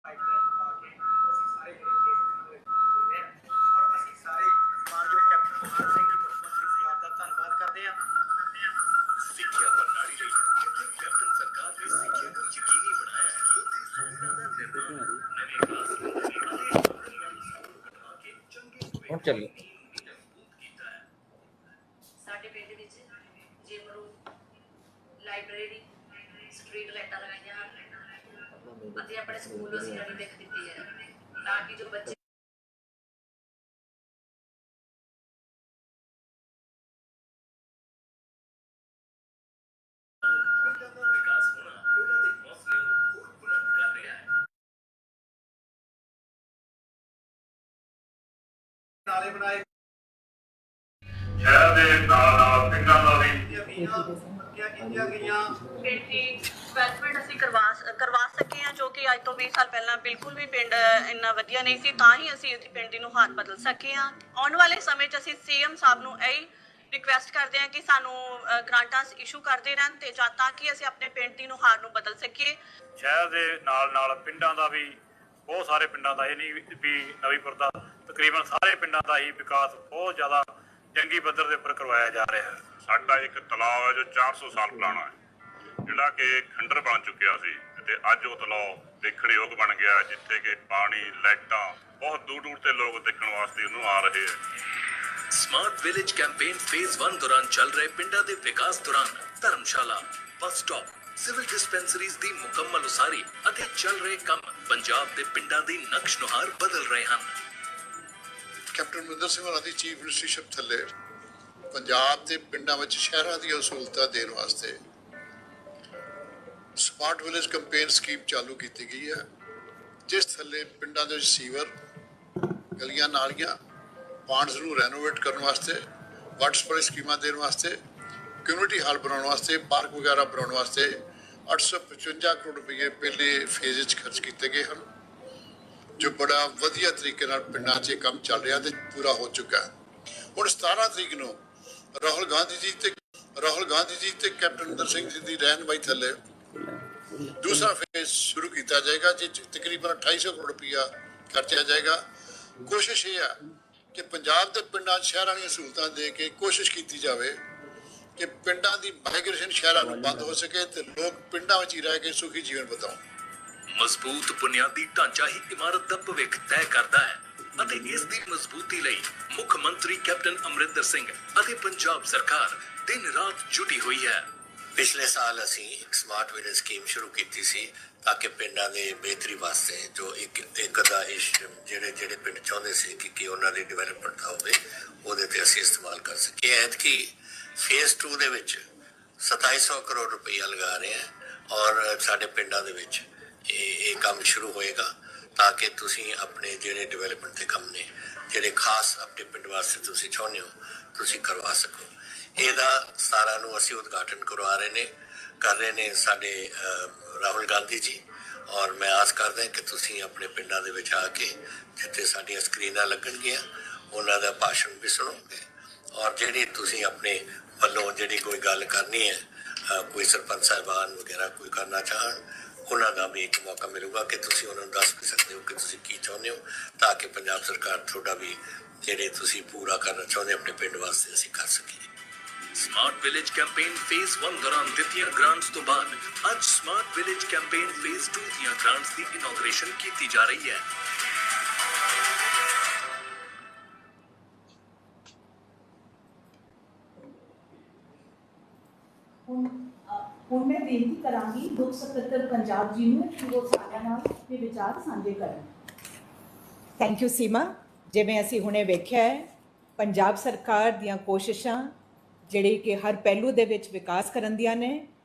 ਪਾਈਪਲਾਈਨ ਪਾ ਕੇ ਅਸੀਂ ਸਾਰੇ ਜਿਹੜੇ ਖੇਤ ਦੇ ਰਹੇ ਹਾਂ ਔਰ ਅਸੀਂ ਸਾਰੇ ਮਾਨਯੋਗ ਕੈਪਟਨ ਅਮਰਿੰਦਰ ਸਿੰਘ ਜੀ ਮੁੱਖ ਮੰਤਰੀ ਪੰਜਾਬ ਦਾ ਧੰਨਵਾਦ ਕਰਦੇ ਹਾਂ। ਸਿੱਖਿਆ ਪ੍ਰਣਾਲੀ ਲਈ ਜਿੱਥੇ ਕੈਪਟਨ ਸਰਕਾਰ ਨੇ ਸਿੱਖਿਆ ਨੂੰ ਯਕੀਨੀ ਬਣਾਇਆ ਹੈ, ਉੱਥੇ ਸਕੂਲਾਂ ਦਾ ਨਿਰਮਾਣ ਨਵੇਂ ਕਲਾਸਰੂਮ ਅਤੇ ਬਣਵਾ ਕੇ ਚੰਗੇ ਭਵਿੱਖ ਦੀ ਨੀਂਹ ਮਜ਼ਬੂਤ ਕੀਤਾ ਹੈ। ਸਾਡੇ ਪਿੰਡ ਵਿੱਚ ਜਿਮ ਰੂਮ, ਲਾਇਬ੍ਰੇਰੀ, ਸਟਰੀਟ ਲਾਈਟਾਂ ਲਗਾਈਆਂ ਹਨ ਅਤੇ ਆਪਣੇ ਸਕੂਲ ਨੂੰ ਅਸੀਂ ਨਵੀਂ ਦਿੱਖ ਦਿੱਤੀ ਹੈ ਤਾਂ ਕਿ ਜੋ ਬੱਚੇ ਪਿੰਡਾਂ ਦਾ ਵਿਕਾਸ ਹੋਣਾ ਉਹਨਾਂ ਦੇ ਹੌਸਲੇ ਨੂੰ ਹੋਰ ਬੁਲੰਦ ਕਰ ਰਿਹਾ ਹੈ। ਨਾਲੇ ਬਣਾਏ ਸ਼ਹਿਰ ਦੇ ਨਾਲ ਪਿੰਡਾਂ ਦਾ ਵੀ ਕੀਤੀਆਂ ਗਈਆਂ ਪਿੰਡ ਦੀ ਡਿਵੈਲਪਮੈਂਟ ਅਸੀਂ ਕਰਵਾ ਸਕੇ ਹਾਂ, ਜੋ ਕਿ ਅੱਜ ਤੋਂ 20 ਸਾਲ ਪਹਿਲਾਂ ਬਿਲਕੁਲ ਵੀ ਪਿੰਡ ਇੰਨਾ ਵਧੀਆ ਨਹੀਂ ਸੀ, ਤਾਂ ਹੀ ਅਸੀਂ ਇਸ ਪਿੰਡ ਦੀ ਨੁਹਾਰ ਬਦਲ ਸਕੇ ਹਾਂ। ਆਉਣ ਵਾਲੇ ਸਮੇਂ 'ਚ ਅਸੀਂ CM ਸਾਹਿਬ ਨੂੰ ਇਹੀ ਰਿਕੁਐਸਟ ਕਰਦੇ ਹਾਂ ਕਿ ਸਾਨੂੰ ਗ੍ਰਾਂਟਾਂ ਇਸ਼ੂ ਕਰਦੇ ਰਹਿਣ ਤੇ ਤਾਂ ਕਿ ਅਸੀਂ ਆਪਣੇ ਪਿੰਡ ਦੀ ਨੁਹਾਰ ਨੂੰ ਬਦਲ ਸਕੀਏ। ਸ਼ਹਿਰ ਦੇ ਨਾਲ ਪਿੰਡਾਂ ਦਾ ਵੀ ਬਹੁਤ ਸਾਰੇ ਪਿੰਡਾਂ ਦਾ, ਇਹ ਨਹੀਂ ਵੀ ਨਵੀਂਪੁਰ ਦਾ, ਤਕਰੀਬਨ ਸਾਰੇ ਪਿੰਡਾਂ ਦਾ ਹੀ ਵਿਕਾਸ ਬਹੁਤ ਜ਼ਿਆਦਾ ਜੰਗੀ ਪੱਧਰ ਦੇ ਉੱਪਰ ਕਰਵਾਇਆ ਜਾ ਰਿਹਾ ਹੈ। ਸਾਡਾ ਇੱਕ ਤਲਾਅ ਹੈ ਜੋ 400 ਸਾਲ ਪੁਰਾਣਾ ਹੈ, ਜਿਹੜਾ ਕਿ ਖੰਡਰ ਬਣ ਚੁੱਕਿਆ ਸੀ ਤੇ ਅੱਜ ਉਹ ਤਲਾਅ ਦੇਖਣ ਯੋਗ ਬਣ ਗਿਆ, ਜਿੱਥੇ ਕਿ ਪਾਣੀ, ਲਾਈਟਾਂ ਬਹੁਤ ਦੂਰ ਤੇ ਲੋਕ ਦੇਖਣ ਵਾਸਤੇ ਉਹਨੂੰ ਆ ਰਹੇ ਹੈ। ਸਮਾਰਟ ਵਿਲੇਜ ਕੈਂਪੇਨ ਫੇਜ਼ 1 ਦੌਰਾਨ ਚੱਲ ਰਹੇ ਪਿੰਡਾਂ ਦੇ ਵਿਕਾਸ ਦੌਰਾਨ ਧਰਮਸ਼ਾਲਾ, ਬੱਸ ਸਟਾਪ, ਸਿਵਲ ਡਿਸਪੈਂਸਰੀਜ਼ ਦੀ ਮੁਕੰਮਲ ਉਸਾਰੀ ਅਤੇ ਚੱਲ ਰਹੇ ਕੰਮ ਪੰਜਾਬ ਦੇ ਪਿੰਡਾਂ ਦੀ ਨਕਸ਼-ਨੁਹਾਰ ਬਦਲ ਰਹੇ ਹਨ। ਕੈਪਟਨ ਅਮਰਿੰਦਰ ਸਿੰਘ ਹੋਰਾਂ ਦੀ ਚੀਫ ਮਿਨਿਸਟਰਸ਼ਿਪ ਥੱਲੇ ਪੰਜਾਬ ਦੇ ਪਿੰਡਾਂ ਵਿੱਚ ਸ਼ਹਿਰਾਂ ਦੀਆਂ ਸਹੂਲਤਾਂ ਦੇਣ ਵਾਸਤੇ ਸਮਾਰਟ ਵਿਲੇਜ ਕੈਂਪੇਨ ਸਕੀਮ ਚਾਲੂ ਕੀਤੀ ਗਈ ਹੈ, ਜਿਸ ਥੱਲੇ ਪਿੰਡਾਂ ਦੇ ਵਿੱਚ ਸੀਵਰ, ਗਲੀਆਂ ਨਾਲੀਆਂ, ਪਾਂਡਸ ਨੂੰ ਰੈਨੋਵੇਟ ਕਰਨ ਵਾਸਤੇ, ਵਾਟਰ ਸਪਲਾਈ ਸਕੀਮਾਂ ਦੇਣ ਵਾਸਤੇ, ਕਮਿਊਨਿਟੀ ਹਾਲ ਬਣਾਉਣ ਵਾਸਤੇ, ਪਾਰਕ ਵਗੈਰਾ ਬਣਾਉਣ ਵਾਸਤੇ 855 ਕਰੋੜ ਰੁਪਏ ਪਹਿਲੇ ਫੇਜ਼ ਵਿੱਚ ਖਰਚ ਕੀਤੇ ਗਏ ਹਨ, ਜੋ ਬੜਾ ਵਧੀਆ ਤਰੀਕੇ ਨਾਲ ਪਿੰਡਾਂ 'ਚ ਇਹ ਕੰਮ ਚੱਲ ਰਿਹਾ ਤੇ ਪੂਰਾ ਹੋ ਚੁੱਕਾ ਹੈ। ਹੁਣ 17 ਤਰੀਕ ਨੂੰ ਰਾਹੁਲ ਗਾਂਧੀ ਜੀ ਤੇ ਕੈਪਟਨ ਅਮਰਿੰਦਰ ਸਿੰਘ ਜੀ ਦੀ ਰਹਿਨੁਮਾਈ ਥੱਲੇ ਦੂਸਰਾ ਫੇਜ਼ ਸ਼ੁਰੂ ਕੀਤਾ ਜਾਏਗਾ, ਜਿਸ 'ਚ ਤਕਰੀਬਨ 2800 ਕਰੋੜ ਰੁਪਇਆ ਖਰਚਿਆ ਜਾਏਗਾ। ਕੋਸ਼ਿਸ਼ ਇਹ ਆ ਕਿ ਪੰਜਾਬ ਦੇ ਪਿੰਡਾਂ 'ਚ ਸ਼ਹਿਰਾਂ ਦੀਆਂ ਸਹੂਲਤਾਂ ਦੇ ਕੇ ਕੋਸ਼ਿਸ਼ ਕੀਤੀ ਜਾਵੇ ਕਿ ਪਿੰਡਾਂ ਦੀ ਮਾਈਗ੍ਰੇਸ਼ਨ ਸ਼ਹਿਰਾਂ ਨੂੰ ਬੰਦ ਹੋ ਸਕੇ ਤੇ ਲੋਕ ਪਿੰਡਾਂ ਵਿੱਚ ਹੀ ਰਹਿ ਕੇ ਸੁਖੀ ਜੀਵਨ ਬਿਤਾਉਣ। ਮਜ਼ਬੂਤ ਬੁਨਿਆਦੀ ਢਾਂਚਾ ਹੀ ਇਮਾਰਤ ਦਾ ਭਵਿੱਖ ਤੈਅ ਕਰਦਾ ਹੈ ਅਤੇ ਇਸ ਦੀ ਮਜ਼ਬੂਤੀ ਲਈ ਮੁੱਖ ਮੰਤਰੀ ਕੈਪਟਨ ਅਮਰਿੰਦਰ ਸਿੰਘ ਅਤੇ ਪੰਜਾਬ ਸਰਕਾਰ ਦਿਨ ਰਾਤ ਜੁਟੀ ਹੋਈ ਹੈ। ਪਿਛਲੇ ਸਾਲ ਅਸੀਂ ਇੱਕ ਸਮਾਰਟ ਵਿਲੇਜ ਸਕੀਮ ਸ਼ੁਰੂ ਕੀਤੀ ਸੀ ਤਾਂ ਕਿ ਪਿੰਡਾਂ ਦੇ ਬਿਹਤਰੀ ਵਾਸਤੇ ਜੋ ਇੱਕ ਦਾ ਜਿਹੜੇ ਪਿੰਡ ਚਾਹੁੰਦੇ ਸੀ ਕਿ ਉਹਨਾਂ ਦੀ ਡਿਵੈਲਪਮੈਂਟ ਹੋਵੇ ਉਹਦੇ ਤੇ ਅਸੀਂ ਇਸਤੇਮਾਲ ਕਰ ਸਕੀਏ। ਐਤਕੀ ਫੇਜ਼ 2 ਦੇ ਵਿੱਚ 2700 ਕਰੋੜ ਰੁਪਈਆ ਲਗਾ ਰਹੇ ਹਾਂ ਔਰ ਸਾਡੇ ਪਿੰਡਾਂ ਦੇ ਵਿੱਚ ਇਹ ਕੰਮ ਸ਼ੁਰੂ ਹੋਏਗਾ ਤਾਂ ਕਿ ਤੁਸੀਂ ਆਪਣੇ ਜਿਹੜੇ ਡਿਵੈਲਪਮੈਂਟ ਦੇ ਕੰਮ ਨੇ ਜਿਹੜੇ ਖਾਸ ਆਪਣੇ ਪਿੰਡ ਵਾਸਤੇ ਤੁਸੀਂ ਚਾਹੁੰਦੇ ਹੋ ਤੁਸੀਂ ਕਰਵਾ ਸਕੋ। ਇਹਦਾ ਸਾਰਾ ਨੂੰ ਅਸੀਂ ਉਦਘਾਟਨ ਕਰਵਾ ਕਰ ਰਹੇ ਨੇ ਸਾਡੇ ਰਾਹੁਲ ਗਾਂਧੀ ਜੀ ਔਰ ਮੈਂ ਆਸ ਕਰਦਾ ਕਿ ਤੁਸੀਂ ਆਪਣੇ ਪਿੰਡਾਂ ਦੇ ਵਿੱਚ ਆ ਕੇ ਜਿੱਥੇ ਸਾਡੀਆਂ ਸਕਰੀਨਾਂ ਲੱਗਣਗੀਆਂ ਉਹਨਾਂ ਦਾ ਭਾਸ਼ਣ ਵੀ ਸੁਣੋਗੇ ਔਰ ਜਿਹੜੀ ਤੁਸੀਂ ਆਪਣੇ ਵੱਲੋਂ ਜਿਹੜੀ ਕੋਈ ਗੱਲ ਕਰਨੀ ਹੈ ਕੋਈ ਸਰਪੰਚ ਸਾਹਿਬਾਨ ਵਗੈਰਾ ਕੋਈ ਕਰਨਾ ਚਾਹਣ ਉਹਨਾਂ ਦਾ ਵੀ ਇੱਕ ਮੌਕਾ ਮਿਲੂਗਾ ਕਿ ਤੁਸੀਂ ਉਹਨਾਂ ਨੂੰ ਦੱਸ ਵੀ ਸਕਦੇ ਹੋ ਕਿ ਤੁਸੀਂ ਕੀ ਚਾਹੁੰਦੇ ਹੋ ਤਾਂ ਕਿ ਪੰਜਾਬ ਸਰਕਾਰ ਤੁਹਾਡਾ ਵੀ ਜਿਹੜੇ ਤੁਸੀਂ ਪੂਰਾ ਕਰਨਾ ਚਾਹੁੰਦੇ ਆਪਣੇ ਪਿੰਡ ਵਾਸਤੇ ਅਸੀਂ ਕਰ ਸਕੀਏ। ਸਮਾਰਟ ਵਿਲੇਜ ਕੈਂਪੇਨ ਫੇਜ਼ 1 ਦੌਰਾਨ ਦਿੱਤੀਆਂ ਗ੍ਰਾਂਟਸ ਤੋਂ ਬਾਅਦ ਅੱਜ ਸਮਾਰਟ ਵਿਲੇਜ ਕੈਂਪੇਨ ਫੇਜ਼ 2 ਦੀਆਂ ਗ੍ਰਾਂਟਸ ਦੀ ਇਨੋਗ੍ਰੇਸ਼ਨ ਕੀਤੀ ਜਾ ਰਹੀ ਹੈ। ਹੁਣ ਮੈਂ ਬੇਨਤੀ ਕਰਾਂਗੀ ਮੁੱਖ ਸਕੱਤਰ ਪੰਜਾਬ ਜੀ ਨੂੰ ਕਿ ਉਹ ਸਾਰਿਆਂ ਨਾਲ ਆਪਣੇ ਵਿਚਾਰ ਸਾਂਝੇ ਕਰਨ। ਥੈਂਕ ਯੂ ਸੀਮਾ। ਜਿਵੇਂ ਅਸੀਂ ਹੁਣੇ ਵੇਖਿਆ ਹੈ ਪੰਜਾਬ ਸਰਕਾਰ ਦੀਆਂ ਕੋਸ਼ਿਸ਼ਾਂ ਜਿਹੜੀ ਕਿ ਹਰ ਪਹਿਲੂ ਦੇ ਵਿੱਚ ਵਿਕਾਸ ਕਰਨ ਦੀਆਂ ਨੇ।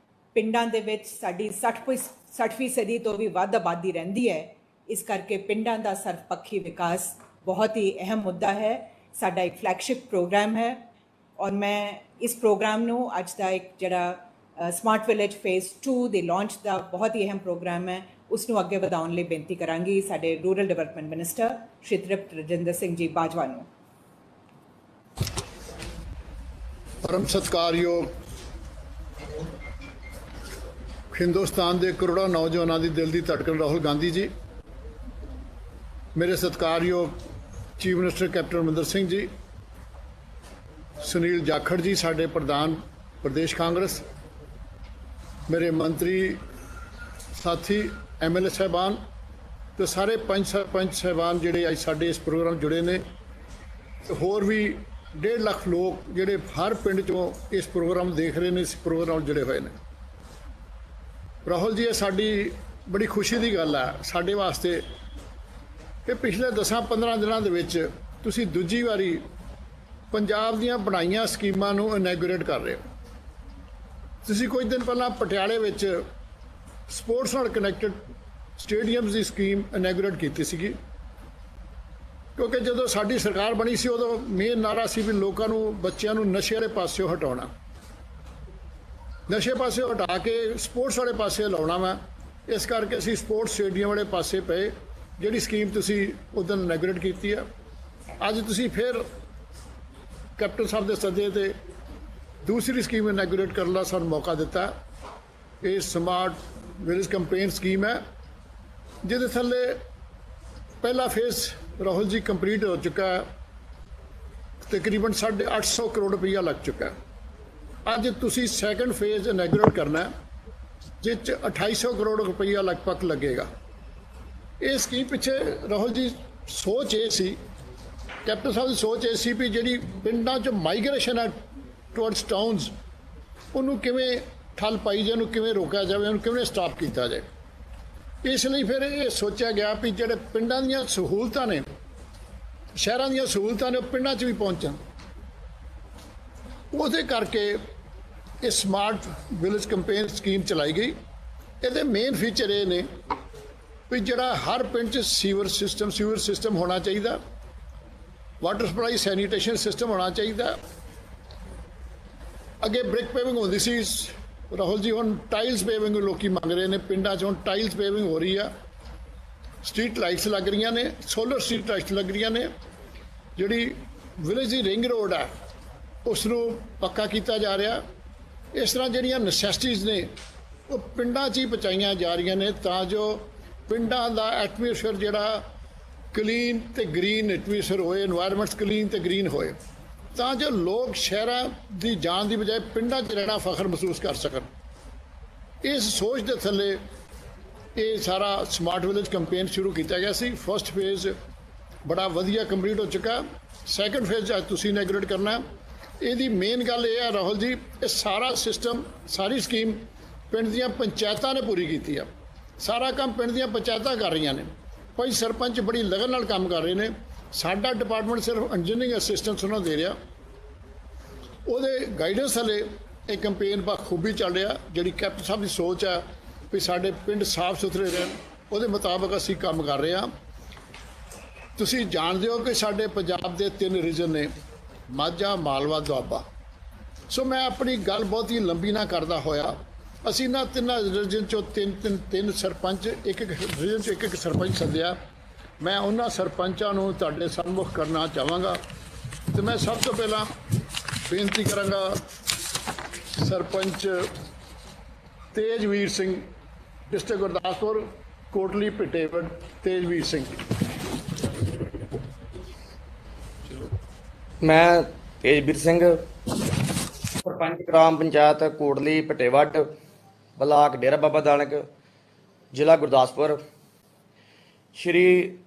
ਪਿੰਡਾਂ ਦੇ ਵਿੱਚ ਸਾਡੀ 60% ਤੋਂ ਵੀ ਵੱਧ ਆਬਾਦੀ ਰਹਿੰਦੀ ਹੈ, ਇਸ ਕਰਕੇ ਪਿੰਡਾਂ ਦਾ ਸਰਵਪੱਖੀ ਵਿਕਾਸ ਬਹੁਤ ਹੀ ਅਹਿਮ ਮੁੱਦਾ ਹੈ। ਸਾਡਾ ਇੱਕ ਫਲੈਗਸ਼ਿਪ ਪ੍ਰੋਗਰਾਮ ਹੈ ਔਰ ਮੈਂ ਇਸ ਪ੍ਰੋਗਰਾਮ ਨੂੰ ਅੱਜ ਦਾ ਇੱਕ ਜਿਹੜਾ ਸਮਾਰਟ ਵਿਲੇਜ ਫੇਜ਼ 2 ਦੇ ਲਾਂਚ ਦਾ ਬਹੁਤ ਹੀ ਅਹਿਮ ਪ੍ਰੋਗਰਾਮ ਹੈ ਉਸ ਨੂੰ ਅੱਗੇ ਵਧਾਉਣ ਲਈ ਬੇਨਤੀ ਕਰਾਂਗੀ ਸਾਡੇ ਰੂਰਲ ਡਿਵੈਲਪਮੈਂਟ ਮਿਨਿਸਟਰ ਸ਼੍ਰੀ ਤ੍ਰਿਪਤ ਰਜਿੰਦਰ ਸਿੰਘ ਜੀ ਬਾਜਵਾ ਨੂੰ। परम सत्कारयोग हिंदुस्तान के करोड़ों नौजवानों की दिल की धड़कन राहुल गांधी जी, मेरे सत्कारयोग chief minister captain Amarinder Singh ji, Sunil Jakhar ji साडे प्रधान प्रदेश कांग्रेस, मेरे मंत्री साथी MLA साहबान तो सारे पंच सरपंच साहबान जिहड़े अज साडे इस प्रोग्राम जुड़े ने, होर भी 1.5 ਲੱਖ लोग ਜਿਹੜੇ हर पिंड चों इस प्रोग्राम देख रहे हैं, इस प्रोग्राम जुड़े हुए हैं। राहुल जी, ये साड़ी बड़ी खुशी की गल है साडे वास्ते कि पिछले 10-15 दिनों के विच तुसीं दूजी वारी पंजाब दीयां बनाईयां स्कीमां नूं इनैगूरेट कर रहे हो। तुसीं कुछ दिन पहलां पटियाले विच स्पोर्ट्स नाल कनैक्टेड स्टेडियम्स की स्कीम इनैगूरेट कीती सीगी क्योंकि जो साडी सरकार बनी सी उदों मेन नारा सी भी लोगों को बच्चों को नशे वाले पासों हटाना, नशे पासों हटा के स्पोर्ट्स वाले पासे लाना वा। इस करके असीं स्पोर्ट्स स्टेडियम वाले पासे पे जिहड़ी स्कीम तुसीं उदों इनैगूरेट कीती है, अज तुसीं फिर कैप्टन साहब के सदे ते दूसरी स्कीम इनैगूरेट करने का सानूं मौका दिता। ये स्मार्ट विलेज कैंपेन स्कीम है जिहदे थल्ले पहला फेस राहुल जी कंप्लीट हो चुका है, तकरीबन 850 करोड़ रुपया लग चुका है। अज तुसी सैकेंड फेज इनैगूरेट करना है जिस 2800 करोड़ रुपया लगभग लगेगा। ये स्कीम पिछे राहुल जी सोच ये सी, कैप्टन साहब की सोच ये सी भी जी पिंडा च माइग्रेशन है टुवर्ड्स टाउनस उन्होंने किवें ठल पाई जाए, उन्होंने किवें रोका जाए, उन्होंने किवें स्टॉप किया जाए। इसलिए फिर ये सोचा गया भी जो पिंडां दीयां सहूलतां ने शहरां दीयां सहूलतां ने पिंडां च भी पहुँचन, उहदे करके ये स्मार्ट विलेज कैंपेन स्कीम चलाई गई। ये मेन फीचर ये ने भी जिहड़ा हर पिंड च सीवर सिस्टम होना चाहिए, वाटर सप्लाई सैनीटेशन सिस्टम होना चाहिए। अगे ब्रिक पेविंग होती सी, राहुल जी हुण टाइल्स पेविंग लोग मंग रहे हैं, पिंडा च हुण टाइल्स पेविंग हो रही है, स्ट्रीट लाइट्स लग रही ने, सोलर स्ट्रीट लाइट्स लग रही ने, जिहड़ी विलेज की रिंग रोड है उसनूं पक्का किया जा रहा। इस तरह जिहड़ियां नसैसिटीज़ ने वो पिंडां च ही पहुँचाईयां जा रही ने तां जो पिंडां दा एटमोसफेयर जिहड़ा ਕਲੀਨ ਤੇ ਗ੍ਰੀਨ ਐਟਮੋਸਫੇਅਰ ਹੋਏ, এনवायरमेंट्स ਕਲੀਨ ਤੇ ਗ੍ਰੀਨ ਹੋਏ, ਤਾਂ ਜੋ ਲੋਕ ਸ਼ਹਿਰਾਂ ਦੀ ਜਾਣ ਦੀ ਬਜਾਏ ਪਿੰਡਾਂ 'ਚ ਰਹਿਣਾ ਫਖਰ ਮਹਿਸੂਸ ਕਰ ਸਕਣ। ਇਸ ਸੋਚ ਦੇ ਥੱਲੇ ਇਹ ਸਾਰਾ ਸਮਾਰਟ ਵਿਲੇਜ ਕੰਪੇਨ ਸ਼ੁਰੂ ਕੀਤਾ ਗਿਆ ਸੀ। ਫਸਟ ਫੇਜ਼ ਬੜਾ ਵਧੀਆ ਕੰਪਲੀਟ ਹੋ ਚੁੱਕਾ, ਸੈਕੰਡ ਫੇਜ਼ ਅੱਜ ਤੁਸੀਂ ਇਨੈਗਰੇਟ ਕਰਨਾ। ਇਹਦੀ ਮੇਨ ਗੱਲ ਇਹ ਹੈ ਰਾਹੁਲ ਜੀ, ਇਹ ਸਾਰਾ ਸਿਸਟਮ, ਸਾਰੀ ਸਕੀਮ ਪਿੰਡ ਦੀਆਂ ਪੰਚਾਇਤਾਂ ਨੇ ਪੂਰੀ ਕੀਤੀ ਆ। ਸਾਰਾ ਕੰਮ ਪਿੰਡ ਦੀਆਂ ਪੰਚਾਇਤਾਂ ਕਰ ਰਹੀਆਂ ਨੇ। ਭਾਈ ਸਰਪੰਚ ਬੜੀ ਲਗਨ ਨਾਲ ਕੰਮ ਕਰ ਰਹੇ ਨੇ। ਸਾਡਾ ਡਿਪਾਰਟਮੈਂਟ ਸਿਰਫ ਇੰਜੀਨੀਅਰਿੰਗ ਅਸਿਸਟੈਂਸ ਉਹਨਾਂ ਦੇ ਰਿਹਾ। ਉਹਦੇ ਗਾਈਡੈਂਸ ਥੱਲੇ ਇਹ ਕੰਪੇਨ ਬਖੂਬੀ ਚੱਲ ਰਿਹਾ। ਜਿਹੜੀ ਕੈਪਟਨ ਸਾਹਿਬ ਦੀ ਸੋਚ ਹੈ ਵੀ ਸਾਡੇ ਪਿੰਡ ਸਾਫ਼ ਸੁਥਰੇ ਰਹਿਣ, ਉਹਦੇ ਮੁਤਾਬਕ ਅਸੀਂ ਕੰਮ ਕਰ ਰਹੇ ਹਾਂ। ਤੁਸੀਂ ਜਾਣਦੇ ਹੋ ਕਿ ਸਾਡੇ ਪੰਜਾਬ ਦੇ 3 ਰੀਜਨ ਨੇ, ਮਾਝਾ, ਮਾਲਵਾ, ਦੁਆਬਾ। ਸੋ ਮੈਂ ਆਪਣੀ ਗੱਲ ਬਹੁਤ ਹੀ ਲੰਬੀ ਨਾ ਕਰਦਾ ਹੋਇਆ, ਅਸੀਂ ਨਾ ਤਿੰਨਾਂ ਰੀਜਨ 'ਚੋਂ ਤਿੰਨ ਸਰਪੰਚ, ਇੱਕ ਰੀਜਨ 'ਚ ਇੱਕ ਸਰਪੰਚ ਸੱਦਿਆ। ਮੈਂ ਉਹਨਾਂ ਸਰਪੰਚਾਂ ਨੂੰ ਤੁਹਾਡੇ ਸਨਮੁਖ ਕਰਨਾ ਚਾਹਾਂਗਾ। ਤੇ ਮੈਂ ਸਭ ਤੋਂ ਪਹਿਲਾਂ ਬੇਨਤੀ ਕਰਾਂਗਾ ਸਰਪੰਚ ਤੇਜਵੀਰ ਸਿੰਘ, ਡਿਸਟ੍ਰਿਕਟ ਗੁਰਦਾਸਪੁਰ, ਕੋਟਲੀ ਭਿੱਟੇਵੜ, ਤੇਜਵੀਰ ਸਿੰਘ। ਮੈਂ ਤੇਜਵੀਰ ਸਿੰਘ, ਸਰਪੰਚ ਗ੍ਰਾਮ ਪੰਚਾਇਤ ਕੋਟਲੀ ਭਿੱਟੇਵੜ, ਬਲਾਕ ਡੇਰਾ ਬਾਬਾ ਨਾਨਕ, ਜ਼ਿਲ੍ਹਾ ਗੁਰਦਾਸਪੁਰ। ਸ਼੍ਰੀ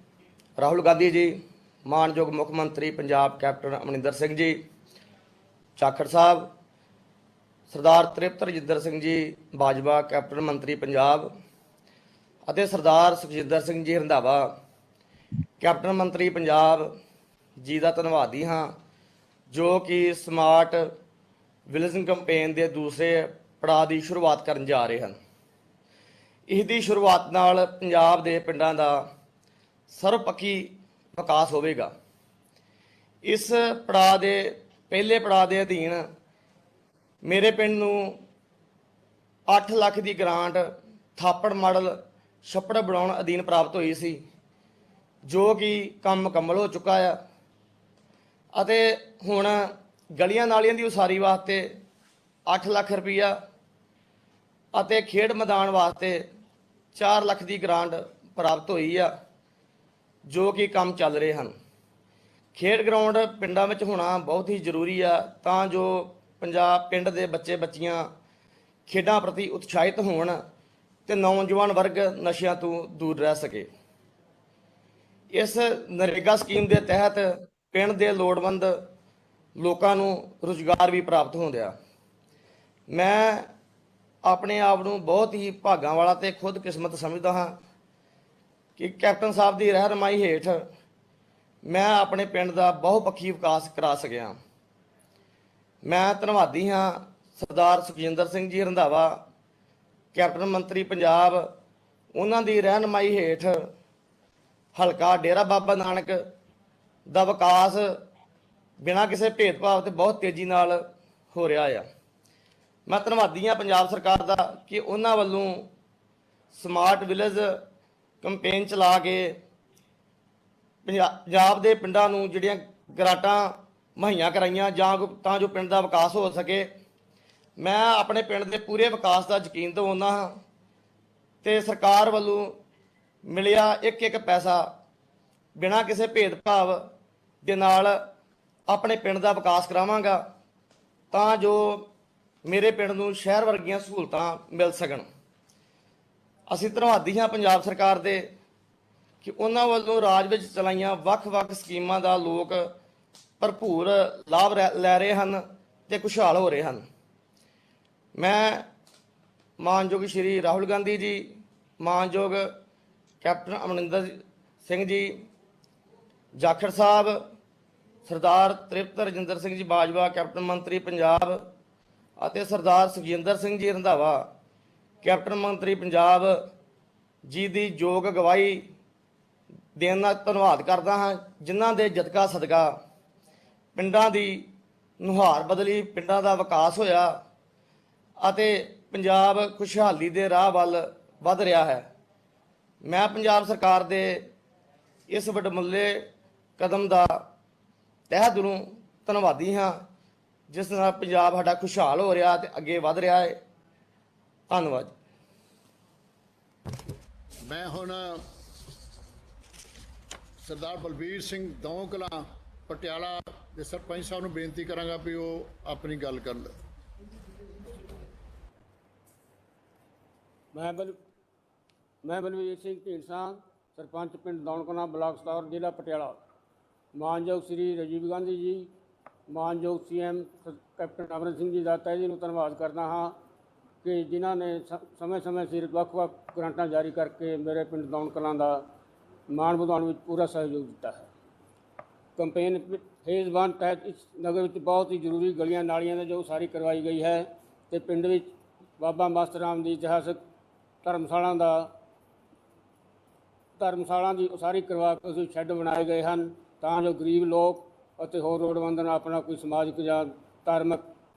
ਰਾਹੁਲ ਗਾਂਧੀ ਜੀ, ਮਾਨਯੋਗ ਮੁੱਖ ਮੰਤਰੀ ਪੰਜਾਬ ਕੈਪਟਨ ਅਮਰਿੰਦਰ ਸਿੰਘ ਜੀ, ਜਾਖੜ ਸਾਹਿਬ, ਸਰਦਾਰ ਤ੍ਰਿਪਤ ਰਜਿੰਦਰ ਸਿੰਘ ਜੀ ਬਾਜਵਾ ਕੈਪਟਨ ਮੰਤਰੀ ਪੰਜਾਬ, ਅਤੇ ਸਰਦਾਰ ਸੁਖਜਿੰਦਰ ਸਿੰਘ ਜੀ ਰੰਧਾਵਾ ਕੈਪਟਨ ਮੰਤਰੀ ਪੰਜਾਬ ਜੀ ਦਾ ਧੰਨਵਾਦੀ ਹਾਂ, ਜੋ ਕਿ ਸਮਾਰਟ ਵਿਲੇਜ ਕੰਪੇਨ ਦੇ ਦੂਸਰੇ ਪੜਾਅ ਦੀ ਸ਼ੁਰੂਆਤ ਕਰਨ ਜਾ ਰਹੇ ਹਨ। ਇਸ ਦੀ ਸ਼ੁਰੂਆਤ ਨਾਲ ਪੰਜਾਬ ਦੇ ਪਿੰਡਾਂ ਦਾ ਸਰਵਪੱਖੀ ਵਿਕਾਸ ਹੋਵੇਗਾ। ਇਸ ਪੜਾਅ ਦੇ ਪਹਿਲੇ ਪੜਾਅ ਦੇ ਅਧੀਨ ਮੇਰੇ ਪਿੰਡ ਨੂੰ 8 ਲੱਖ ਦੀ ਗ੍ਰਾਂਟ ਥਾਪੜ ਮਾਡਲ ਛੱਪੜ ਬਣਾਉਣ ਅਧੀਨ ਪ੍ਰਾਪਤ ਹੋਈ ਸੀ, ਜੋ ਕਿ ਕੰਮ ਮੁਕੰਮਲ ਹੋ ਚੁੱਕਾ ਆ। ਅਤੇ ਹੁਣ ਗਲੀਆਂ ਨਾਲੀਆਂ ਦੀ ਉਸਾਰੀ ਵਾਸਤੇ 8 ਲੱਖ ਰੁਪਈਆ ਅਤੇ ਖੇਡ ਮੈਦਾਨ ਵਾਸਤੇ 4 ਲੱਖ ਦੀ ਗ੍ਰਾਂਟ ਪ੍ਰਾਪਤ ਹੋਈ ਆ, ਜੋ ਕਿ ਕੰਮ ਚੱਲ ਰਹੇ ਹਨ। ਖੇਡ ਗਰਾਊਂਡ ਪਿੰਡਾਂ ਵਿੱਚ ਹੋਣਾ ਬਹੁਤ ਹੀ ਜ਼ਰੂਰੀ ਆ, ਤਾਂ ਜੋ ਪਿੰਡ ਦੇ ਬੱਚੇ ਬੱਚੀਆਂ ਖੇਡਾਂ ਪ੍ਰਤੀ ਉਤਸ਼ਾਹਿਤ ਹੋਣ ਤੇ ਨੌਜਵਾਨ ਵਰਗ ਨਸ਼ਿਆਂ ਤੋਂ ਦੂਰ ਰਹਿ ਸਕੇ। ਇਸ ਨਰੇਗਾ ਸਕੀਮ ਦੇ ਤਹਿਤ ਪਿੰਡ ਦੇ ਲੋੜਵੰਦ ਲੋਕਾਂ ਨੂੰ ਰੁਜ਼ਗਾਰ ਵੀ ਪ੍ਰਾਪਤ ਹੁੰਦਿਆ। ਮੈਂ ਆਪਣੇ ਆਪ ਨੂੰ ਬਹੁਤ ਹੀ ਭਾਗਾਂ ਵਾਲਾ ਤੇ ਖੁਦਕਿਸਮਤ ਸਮਝਦਾ ਹਾਂ ਕਿ ਕੈਪਟਨ ਸਾਹਿਬ ਦੀ ਰਹਿਨੁਮਾਈ ਹੇਠ ਮੈਂ ਆਪਣੇ ਪਿੰਡ ਦਾ ਬਹੁਪੱਖੀ ਵਿਕਾਸ ਕਰਾ ਸਕਿਆ। ਮੈਂ ਧੰਨਵਾਦੀ ਹਾਂ ਸਰਦਾਰ ਸੁਖਜਿੰਦਰ ਸਿੰਘ ਜੀ ਰੰਧਾਵਾ ਕੈਪਟਨ ਮੰਤਰੀ ਪੰਜਾਬ, ਉਹਨਾਂ ਦੀ ਰਹਿਨੁਮਾਈ ਹੇਠ ਹਲਕਾ ਡੇਰਾ ਬਾਬਾ ਨਾਨਕ ਦਾ ਵਿਕਾਸ ਬਿਨਾਂ ਕਿਸੇ ਭੇਦਭਾਵ ਤੇ ਬਹੁਤ ਤੇਜ਼ੀ ਨਾਲ ਹੋ ਰਿਹਾ ਆ। ਮੈਂ ਧੰਨਵਾਦੀ ਹਾਂ ਪੰਜਾਬ ਸਰਕਾਰ ਦਾ ਕਿ ਉਹਨਾਂ ਵੱਲੋਂ ਸਮਾਰਟ ਵਿਲੇਜ ਕੰਪੇਨ ਚਲਾ ਕੇ ਪੰਜਾਬ ਦੇ ਪਿੰਡਾਂ ਨੂੰ ਜਿਹੜੀਆਂ ਗ੍ਰਾਂਟਾਂ ਮੁਹੱਈਆ ਕਰਾਈਆਂ ਤਾਂ ਜੋ ਪਿੰਡ ਦਾ ਵਿਕਾਸ ਹੋ ਸਕੇ। ਮੈਂ ਆਪਣੇ ਪਿੰਡ ਦੇ ਪੂਰੇ ਵਿਕਾਸ ਦਾ ਯਕੀਨ ਦਿਵਾਉਂਦਾ ਹਾਂ ਤੇ ਸਰਕਾਰ ਵੱਲੋਂ ਮਿਲਿਆ ਇੱਕ ਪੈਸਾ ਬਿਨਾਂ ਕਿਸੇ ਭੇਦਭਾਵ ਦੇ ਨਾਲ ਆਪਣੇ ਪਿੰਡ ਦਾ ਵਿਕਾਸ ਕਰਾਵਾਂਗਾ, ਤਾਂ ਜੋ ਮੇਰੇ ਪਿੰਡ ਨੂੰ ਸ਼ਹਿਰ ਵਰਗੀਆਂ ਸਹੂਲਤਾਂ ਮਿਲ ਸਕਣ। ਅਸੀਂ ਧੰਨਵਾਦੀ ਹਾਂ ਪੰਜਾਬ ਸਰਕਾਰ ਦੇ ਕਿ ਉਹਨਾਂ ਵੱਲੋਂ ਰਾਜ ਵਿੱਚ ਚਲਾਈਆਂ ਵੱਖ-ਵੱਖ ਸਕੀਮਾਂ ਦਾ ਲੋਕ ਭਰਪੂਰ ਲਾਭ ਲੈ ਰਹੇ ਹਨ ਤੇ ਖੁਸ਼ਹਾਲ ਹੋ ਰਹੇ ਹਨ। ਮੈਂ ਮਾਨਯੋਗ ਸ਼੍ਰੀ ਰਾਹੁਲ ਗਾਂਧੀ ਜੀ, ਮਾਨਯੋਗ ਕੈਪਟਨ ਅਮਰਿੰਦਰ ਸਿੰਘ ਜੀ, ਜਾਖੜ ਸਾਹਿਬ, ਸਰਦਾਰ ਤ੍ਰਿਪਤ ਰਜਿੰਦਰ ਸਿੰਘ ਜੀ ਬਾਜਵਾ ਕੈਪਟਨ ਮੰਤਰੀ ਪੰਜਾਬ ਅਤੇ ਸਰਦਾਰ ਸੁਖਜਿੰਦਰ ਸਿੰਘ ਜੀ ਰੰਧਾਵਾ ਕੈਪਟਨ ਮੰਤਰੀ ਪੰਜਾਬ ਜੀ ਦੀ ਯੋਗ ਅਗਵਾਈ ਦੇਣ ਦਾ ਧੰਨਵਾਦ ਕਰਦਾ ਹਾਂ, ਜਿਨ੍ਹਾਂ ਦੇ ਜਤਕਾ ਸਦਕਾ ਪਿੰਡਾਂ ਦੀ ਨੁਹਾਰ ਬਦਲੀ, ਪਿੰਡਾਂ ਦਾ ਵਿਕਾਸ ਹੋਇਆ ਅਤੇ ਪੰਜਾਬ ਖੁਸ਼ਹਾਲੀ ਦੇ ਰਾਹ ਵੱਲ ਵੱਧ ਰਿਹਾ ਹੈ। ਮੈਂ ਪੰਜਾਬ ਸਰਕਾਰ ਦੇ ਇਸ ਵੱਡਮੁੱਲੇ ਕਦਮ ਦਾ ਤਹਿ ਦਿਲੋਂ ਧੰਨਵਾਦੀ ਹਾਂ, ਜਿਸ ਨਾਲ ਪੰਜਾਬ ਸਾਡਾ ਖੁਸ਼ਹਾਲ ਹੋ ਰਿਹਾ ਤੇ ਅੱਗੇ ਵਧ ਰਿਹਾ ਹੈ। ਧੰਨਵਾਦ। ਮੈਂ ਹੁਣ ਸਰਦਾਰ ਬਲਬੀਰ ਸਿੰਘ ਦੌਂ ਕਲਾਂ ਪਟਿਆਲਾ ਦੇ ਸਰਪੰਚ ਸਾਹਿਬ ਨੂੰ ਬੇਨਤੀ ਕਰਾਂਗਾ ਵੀ ਉਹ ਆਪਣੀ ਗੱਲ ਕਰਨ। ਮੈਂ ਬਲਬੀਰ ਸਿੰਘ ਢੀਂਡਸਾ ਸਰਪੰਚ ਪਿੰਡ ਦੌਣ ਕਲਾਂ ਬਲਾਕ ਸਤੌਰ ਜ਼ਿਲ੍ਹਾ ਪਟਿਆਲਾ। ਮਾਨਯੋਗ ਸ੍ਰੀ ਰਾਜੀਵ ਗਾਂਧੀ ਜੀ, ਮਾਨਯੋਗ CM ਕੈਪਟਨ ਅਮਰਿੰਦਰ ਸਿੰਘ ਜੀ ਦਾ ਤਹਿ ਦਿਲੋਂ ਧੰਨਵਾਦ ਕਰਦਾ ਹਾਂ ਕਿ ਜਿਨ੍ਹਾਂ ਨੇ ਸਮੇਂ-ਸਮੇਂ ਸਿਰ ਵੱਖ-ਵੱਖ ਗ੍ਰਾਂਟਾਂ ਜਾਰੀ ਕਰਕੇ ਮੇਰੇ ਪਿੰਡ ਦੌਣ ਕਲਾਂ ਦਾ ਮਾਣ ਵਧਾਉਣ ਵਿੱਚ ਪੂਰਾ ਸਹਿਯੋਗ ਦਿੱਤਾ ਹੈ। ਕੰਪੇਨ ਫੇਜ਼ 1 ਤਹਿਤ ਇਸ ਨਗਰ ਵਿੱਚ ਬਹੁਤ ਹੀ ਜ਼ਰੂਰੀ ਗਲੀਆਂ ਨਾਲੀਆਂ ਦੀ ਜੋ ਉਸਾਰੀ ਕਰਵਾਈ ਗਈ ਹੈ ਅਤੇ ਪਿੰਡ ਵਿੱਚ ਬਾਬਾ ਮਸਤ ਰਾਮ ਦੀ ਇਤਿਹਾਸਕ ਧਰਮਸ਼ਾਲਾ ਦੀ ਉਸਾਰੀ ਕਰਵਾ ਕੇ ਉਸ ਸ਼ੈੱਡ ਬਣਾਏ ਗਏ ਹਨ ਤਾਂ ਜੋ ਗਰੀਬ ਲੋਕ ਅਤੇ ਹੋਰ ਲੋੜਵੰਦ ਨਾਲ ਆਪਣਾ ਕੋਈ ਸਮਾਜਿਕ ਜਾਂ ਧਾਰਮਿਕ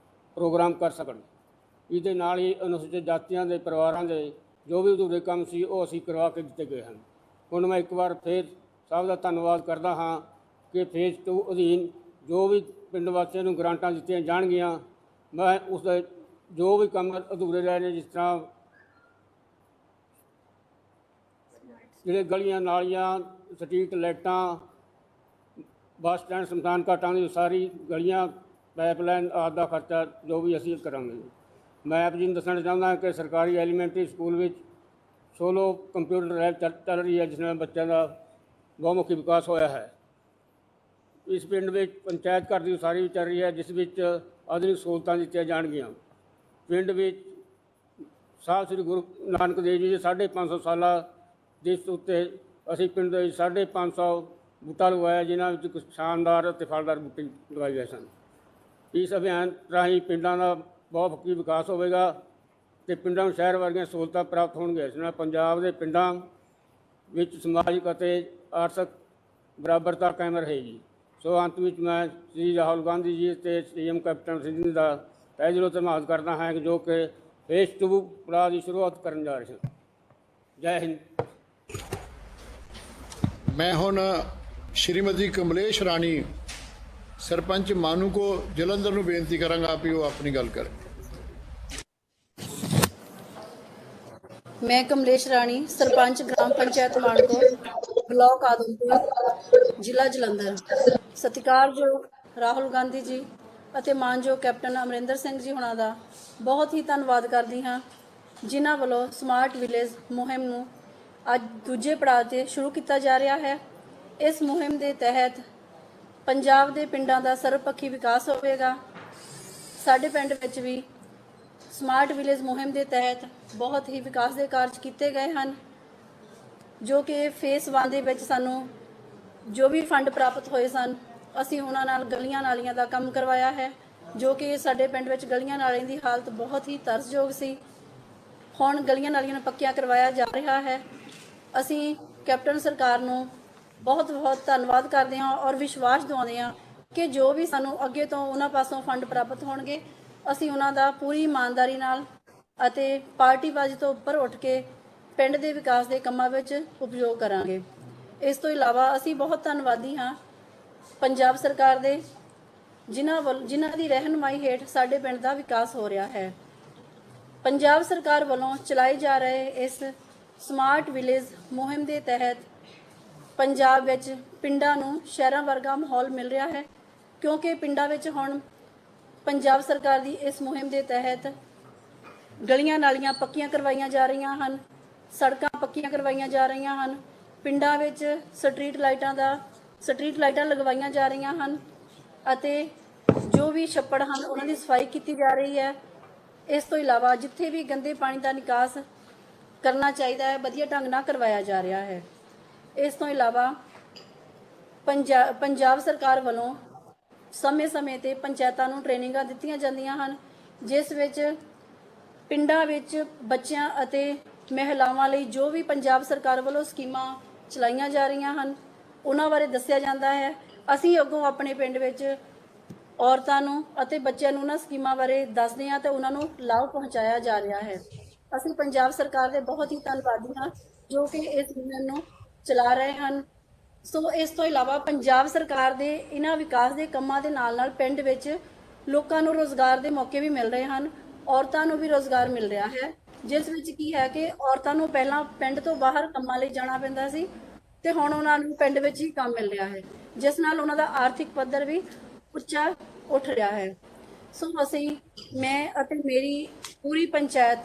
ਪ੍ਰੋਗਰਾਮ ਕਰ ਸਕਣ। ਇਹਦੇ ਨਾਲ ਹੀ ਅਨੁਸੂਚਿਤ ਜਾਤੀਆਂ ਦੇ ਪਰਿਵਾਰਾਂ ਦੇ ਜੋ ਵੀ ਅਧੂਰੇ ਕੰਮ ਸੀ ਉਹ ਅਸੀਂ ਕਰਵਾ ਕੇ ਦਿੱਤੇ ਗਏ ਹਨ। ਹੁਣ ਮੈਂ ਇੱਕ ਵਾਰ ਫਿਰ ਸਭ ਦਾ ਧੰਨਵਾਦ ਕਰਦਾ ਹਾਂ ਕਿ ਫੇਜ਼ 2 ਅਧੀਨ ਜੋ ਵੀ ਪਿੰਡ ਵਾਸੀਆਂ ਨੂੰ ਗ੍ਰਾਂਟਾਂ ਦਿੱਤੀਆਂ ਜਾਣਗੀਆਂ, ਮੈਂ ਉਸ ਦੇ ਜੋ ਵੀ ਕੰਮ ਅਧੂਰੇ ਰਹਿ ਨੇ, ਜਿਸ ਤਰ੍ਹਾਂ ਜਿਹੜੇ ਗਲੀਆਂ ਨਾਲੀਆਂ, ਸਟਰੀਟ ਲਾਈਟਾਂ, ਬੱਸ ਸਟੈਂਡ, ਸ਼ਮਸ਼ਾਨ ਘਾਟਾਂ ਦੀ ਉਸਾਰੀ, ਗਲੀਆਂ, ਪਾਈਪਲਾਈਨ ਆਦਿ ਦਾ ਖਰਚਾ ਜੋ ਵੀ ਅਸੀਂ ਕਰਾਂਗੇ। ਮੈਂ ਆਪ ਜੀ ਨੂੰ ਦੱਸਣਾ ਚਾਹੁੰਦਾ ਕਿ ਸਰਕਾਰੀ ਐਲੀਮੈਂਟਰੀ ਸਕੂਲ ਵਿੱਚ ਸੋਲੋ ਕੰਪਿਊਟਰ ਲੈਬ ਚੱਲ ਰਹੀ ਹੈ, ਜਿਸ ਨਾਲ ਬੱਚਿਆਂ ਦਾ ਬਹੁਮੁਖੀ ਵਿਕਾਸ ਹੋਇਆ ਹੈ। ਇਸ ਪਿੰਡ ਵਿੱਚ ਪੰਚਾਇਤ ਘਰ ਦੀ ਉਸਾਰੀ ਵੀ ਚੱਲ ਰਹੀ ਹੈ, ਜਿਸ ਵਿੱਚ ਆਧੁਨਿਕ ਸਹੂਲਤਾਂ ਦਿੱਤੀਆਂ ਜਾਣਗੀਆਂ। ਪਿੰਡ ਵਿੱਚ ਸਾਹਿਬ ਸ੍ਰੀ ਗੁਰੂ ਨਾਨਕ ਦੇਵ ਜੀ ਦੇ 550 ਸਾਲਾ ਦਿਵਸ ਉੱਤੇ ਅਸੀਂ ਪਿੰਡ ਦੇ 550 ਬੂਟਾ ਲਗਵਾਇਆ, ਜਿਨ੍ਹਾਂ ਵਿੱਚ ਕੁਝ ਸ਼ਾਨਦਾਰ ਅਤੇ ਫਲਦਾਰ ਬੂਟੇ ਲਗਾਏ ਗਏ ਸਨ। ਇਸ ਅਭਿਆਨ ਰਾਹੀਂ ਪਿੰਡਾਂ ਦਾ ਬਹੁਪੱਖੀ ਵਿਕਾਸ ਹੋਵੇਗਾ ਅਤੇ ਪਿੰਡਾਂ ਨੂੰ ਸ਼ਹਿਰ ਵਰਗੀਆਂ ਸਹੂਲਤਾਂ ਪ੍ਰਾਪਤ ਹੋਣਗੀਆਂ। ਇਸ ਨਾਲ ਪੰਜਾਬ ਦੇ ਪਿੰਡਾਂ ਵਿੱਚ ਸਮਾਜਿਕ ਅਤੇ ਆਰਥਿਕ ਬਰਾਬਰਤਾ ਕਾਇਮ ਰਹੇਗੀ। ਸੋ ਅੰਤ ਵਿੱਚ ਮੈਂ ਸ਼੍ਰੀ ਰਾਹੁਲ ਗਾਂਧੀ ਜੀ ਅਤੇ CM ਕੈਪਟਨ ਸਿੰਘ ਜੀ ਦਾ ਤਹਿ ਦਿਲੋਂ ਧੰਨਵਾਦ ਕਰਦਾ ਹਾਂ ਕਿ ਜੋ ਕਿ ਫੇਜ਼ 2 ਪੜਾਅ ਦੀ ਸ਼ੁਰੂਆਤ ਕਰਨ ਜਾ ਰਹੇ ਹਨ। ਜੈ ਹਿੰਦ। ਮੈਂ ਹੁਣ ਸ਼੍ਰੀਮਤੀ ਕਮਲੇਸ਼ ਰਾਣੀ ਸਰਪੰਚ ਮਾਨੂਕੋ ਜਲੰਧਰ ਨੂੰ ਬੇਨਤੀ ਕਰਾਂਗਾ ਵੀ ਉਹ ਆਪਣੀ ਗੱਲ ਕਰੇ। ਮੈਂ ਕਮਲੇਸ਼ ਰਾਣੀ ਸਰਪੰਚ ਗ੍ਰਾਮ ਪੰਚਾਇਤ ਮਾਨੂਕੋ ਬਲਾਕ ਆਦਮਪੁਰ ਜ਼ਿਲ੍ਹਾ ਜਲੰਧਰ। ਸਤਿਕਾਰਯੋਗ ਰਾਹੁਲ ਗਾਂਧੀ ਜੀ ਅਤੇ ਮਾਨਯੋਗ ਕੈਪਟਨ ਅਮਰਿੰਦਰ ਸਿੰਘ ਜੀ ਹੁਣਾਂ ਦਾ ਬਹੁਤ ਹੀ ਧੰਨਵਾਦ ਕਰਦੀ ਹਾਂ, ਜਿਨ੍ਹਾਂ ਵੱਲੋਂ ਸਮਾਰਟ ਵਿਲੇਜ ਮੁਹਿੰਮ ਨੂੰ ਅੱਜ ਦੂਜੇ ਪੜਾਅ 'ਤੇ ਸ਼ੁਰੂ ਕੀਤਾ ਜਾ ਰਿਹਾ ਹੈ। ਇਸ ਮੁਹਿੰਮ ਦੇ ਤਹਿਤ ਪੰਜਾਬ ਦੇ ਪਿੰਡਾਂ ਦਾ ਸਰਬਪੱਖੀ ਵਿਕਾਸ ਹੋਵੇਗਾ। ਸਾਡੇ ਪਿੰਡ ਵਿੱਚ ਵੀ ਸਮਾਰਟ ਵਿਲੇਜ ਮੁਹਿੰਮ ਦੇ ਤਹਿਤ ਬਹੁਤ ਹੀ ਵਿਕਾਸ ਦੇ ਕਾਰਜ ਕੀਤੇ ਗਏ ਹਨ, ਜੋ ਕਿ ਫੇਜ਼ 1 ਦੇ ਵਿੱਚ ਸਾਨੂੰ ਜੋ ਵੀ ਫੰਡ ਪ੍ਰਾਪਤ ਹੋਏ ਸਨ, ਅਸੀਂ ਉਹਨਾਂ ਨਾਲ ਗਲੀਆਂ ਨਾਲੀਆਂ ਦਾ ਕੰਮ ਕਰਵਾਇਆ ਹੈ, ਜੋ ਕਿ ਸਾਡੇ ਪਿੰਡ ਵਿੱਚ ਗਲੀਆਂ ਨਾਲੀਆਂ ਦੀ ਹਾਲਤ ਬਹੁਤ ਹੀ ਤਰਸਯੋਗ ਸੀ। ਹੁਣ ਗਲੀਆਂ ਨਾਲੀਆਂ ਨੂੰ ਪੱਕੀਆਂ ਕਰਵਾਇਆ ਜਾ ਰਿਹਾ ਹੈ। ਅਸੀਂ ਕੈਪਟਨ ਸਰਕਾਰ ਨੂੰ ਬਹੁਤ ਧੰਨਵਾਦ ਕਰਦੇ ਹਾਂ ਔਰ ਵਿਸ਼ਵਾਸ ਦਿਵਾਉਂਦੇ ਹਾਂ ਕਿ ਜੋ ਵੀ ਸਾਨੂੰ ਅੱਗੇ ਤੋਂ ਉਹਨਾਂ ਪਾਸੋਂ ਫੰਡ ਪ੍ਰਾਪਤ ਹੋਣਗੇ, ਅਸੀਂ ਉਹਨਾਂ ਦਾ ਪੂਰੀ ਇਮਾਨਦਾਰੀ ਨਾਲ ਅਤੇ ਪਾਰਟੀਬਾਜ਼ੀ ਤੋਂ ਉੱਪਰ ਉੱਠ ਕੇ ਪਿੰਡ ਦੇ ਵਿਕਾਸ ਦੇ ਕੰਮਾਂ ਵਿੱਚ ਉਪਯੋਗ ਕਰਾਂਗੇ। ਇਸ ਤੋਂ ਇਲਾਵਾ ਅਸੀਂ ਬਹੁਤ ਧੰਨਵਾਦੀ ਹਾਂ ਪੰਜਾਬ ਸਰਕਾਰ ਦੇ, ਜਿਨ੍ਹਾਂ ਦੀ ਰਹਿਨੁਮਾਈ ਹੇਠ ਸਾਡੇ ਪਿੰਡ ਦਾ ਵਿਕਾਸ ਹੋ ਰਿਹਾ ਹੈ। ਪੰਜਾਬ ਸਰਕਾਰ ਵੱਲੋਂ ਚਲਾਏ ਜਾ ਰਹੇ ਇਸ ਸਮਾਰਟ ਵਿਲੇਜ ਮੁਹਿੰਮ ਦੇ ਤਹਿਤ ਪੰਜਾਬ ਵਿੱਚ ਪਿੰਡਾਂ ਨੂੰ ਸ਼ਹਿਰਾਂ ਵਰਗਾ ਮਾਹੌਲ ਮਿਲ ਰਿਹਾ ਹੈ, ਕਿਉਂਕਿ ਪਿੰਡਾਂ ਵਿੱਚ ਹੁਣ ਪੰਜਾਬ ਸਰਕਾਰ ਦੀ ਇਸ ਮੁਹਿੰਮ ਦੇ ਤਹਿਤ ਗਲੀਆਂ ਨਾਲੀਆਂ ਪੱਕੀਆਂ ਕਰਵਾਈਆਂ ਜਾ ਰਹੀਆਂ ਹਨ, ਸੜਕਾਂ ਪੱਕੀਆਂ ਕਰਵਾਈਆਂ ਜਾ ਰਹੀਆਂ ਹਨ, ਪਿੰਡਾਂ ਵਿੱਚ ਸਟਰੀਟ ਲਾਈਟਾਂ ਲਗਵਾਈਆਂ ਜਾ ਰਹੀਆਂ ਹਨ ਅਤੇ ਜੋ ਵੀ ਛੱਪੜ ਹਨ ਉਹਨਾਂ ਦੀ ਸਫਾਈ ਕੀਤੀ ਜਾ ਰਹੀ ਹੈ। ਇਸ ਤੋਂ ਇਲਾਵਾ ਜਿੱਥੇ ਵੀ ਗੰਦੇ ਪਾਣੀ ਦਾ ਨਿਕਾਸ ਕਰਨਾ ਚਾਹੀਦਾ ਹੈ, ਵਧੀਆ ਢੰਗ ਨਾਲ ਕਰਵਾਇਆ ਜਾ ਰਿਹਾ ਹੈ। ਇਸ ਤੋਂ ਇਲਾਵਾ ਪੰਜਾਬ ਸਰਕਾਰ ਵੱਲੋਂ ਸਮੇਂ-ਸਮੇਂ 'ਤੇ ਪੰਚਾਇਤਾਂ ਨੂੰ ਟ੍ਰੇਨਿੰਗਾਂ ਦਿੱਤੀਆਂ ਜਾਂਦੀਆਂ ਹਨ, ਜਿਸ ਵਿੱਚ ਪਿੰਡਾਂ ਵਿੱਚ ਬੱਚਿਆਂ ਅਤੇ ਮਹਿਲਾਵਾਂ ਲਈ ਜੋ ਵੀ ਪੰਜਾਬ ਸਰਕਾਰ ਵੱਲੋਂ ਸਕੀਮਾਂ ਚਲਾਈਆਂ ਜਾ ਰਹੀਆਂ ਹਨ, ਉਹਨਾਂ ਬਾਰੇ ਦੱਸਿਆ ਜਾਂਦਾ ਹੈ। ਅਸੀਂ ਅੱਗੋਂ ਆਪਣੇ ਪਿੰਡ ਵਿੱਚ ਔਰਤਾਂ ਨੂੰ ਅਤੇ ਬੱਚਿਆਂ ਨੂੰ ਉਹਨਾਂ ਸਕੀਮਾਂ ਬਾਰੇ ਦੱਸਦੇ ਹਾਂ ਤੇ ਉਹਨਾਂ ਨੂੰ ਲਾਭ ਪਹੁੰਚਾਇਆ ਜਾ ਰਿਹਾ ਹੈ। ਅਸੀਂ ਪੰਜਾਬ ਸਰਕਾਰ ਦੇ ਬਹੁਤ ਹੀ ਧੰਨਵਾਦੀ ਹਾਂ ਜੋ ਕਿ ਇਸ ਮੁਹਿੰਮ ਨੂੰ ਚਲਾ ਰਹੇ ਹਨ। ਸੋ ਇਸ ਤੋਂ ਇਲਾਵਾ ਪੰਜਾਬ ਸਰਕਾਰ ਦੇ ਇਹਨਾਂ ਵਿਕਾਸ ਦੇ ਕੰਮਾਂ ਦੇ ਨਾਲ ਪਿੰਡ ਵਿੱਚ ਲੋਕਾਂ ਨੂੰ ਰੋਜ਼ਗਾਰ ਦੇ ਮੌਕੇ ਵੀ ਮਿਲ ਰਹੇ ਹਨ, ਔਰਤਾਂ ਨੂੰ ਵੀ ਰੋਜ਼ਗਾਰ ਮਿਲ ਰਿਹਾ ਹੈ, ਜਿਸ ਵਿੱਚ ਕੀ ਹੈ ਕਿ ਔਰਤਾਂ ਨੂੰ ਪਹਿਲਾਂ ਪਿੰਡ ਤੋਂ ਬਾਹਰ ਕੰਮਾਂ ਲਈ ਜਾਣਾ ਪੈਂਦਾ ਸੀ, ਤੇ ਹੁਣ ਉਹਨਾਂ ਨੂੰ ਪਿੰਡ ਵਿੱਚ ਹੀ ਕੰਮ ਮਿਲ ਰਿਹਾ ਹੈ, ਜਿਸ ਨਾਲ ਉਹਨਾਂ ਦਾ ਆਰਥਿਕ ਪੱਧਰ ਵੀ ਉੱਚਾ ਉੱਠ ਰਿਹਾ ਹੈ। ਸੋ ਅਸੀਂ, ਮੈਂ ਅਤੇ ਮੇਰੀ ਪੂਰੀ ਪੰਚਾਇਤ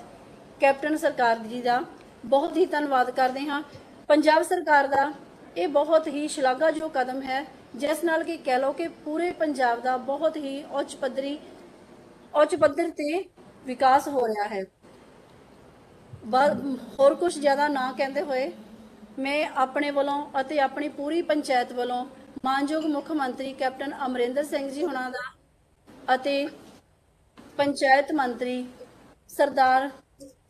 ਕੈਪਟਨ ਸਰਕਾਰ ਜੀ ਦਾ ਬਹੁਤ ਹੀ ਧੰਨਵਾਦ ਕਰਦੇ ਹਾਂ। ਪੰਜਾਬ ਸਰਕਾਰ ਦਾ ਇਹ ਬਹੁਤ ਹੀ ਸ਼ਲਾਘਾਯੋਗ ਕਦਮ ਹੈ, ਜਿਸ ਨਾਲ ਕਿ ਕਹਿ ਲਓ ਕਿ ਪੂਰੇ ਪੰਜਾਬ ਦਾ ਬਹੁਤ ਹੀ ਉੱਚ ਪੱਧਰ ਤੇ ਵਿਕਾਸ ਹੋ ਰਿਹਾ ਹੈ। ਹੋਰ ਕੁਝ ਜ਼ਿਆਦਾ ਨਾ ਕਹਿੰਦੇ ਹੋਏ, ਮੈਂ ਆਪਣੇ ਵੱਲੋਂ ਅਤੇ ਆਪਣੀ ਪੂਰੀ ਪੰਚਾਇਤ ਵੱਲੋਂ ਮਾਨਯੋਗ ਮੁੱਖ ਮੰਤਰੀ ਕੈਪਟਨ ਅਮਰਿੰਦਰ ਸਿੰਘ ਜੀ ਹੁਣਾਂ ਦਾ ਅਤੇ ਪੰਚਾਇਤ ਮੰਤਰੀ ਸਰਦਾਰ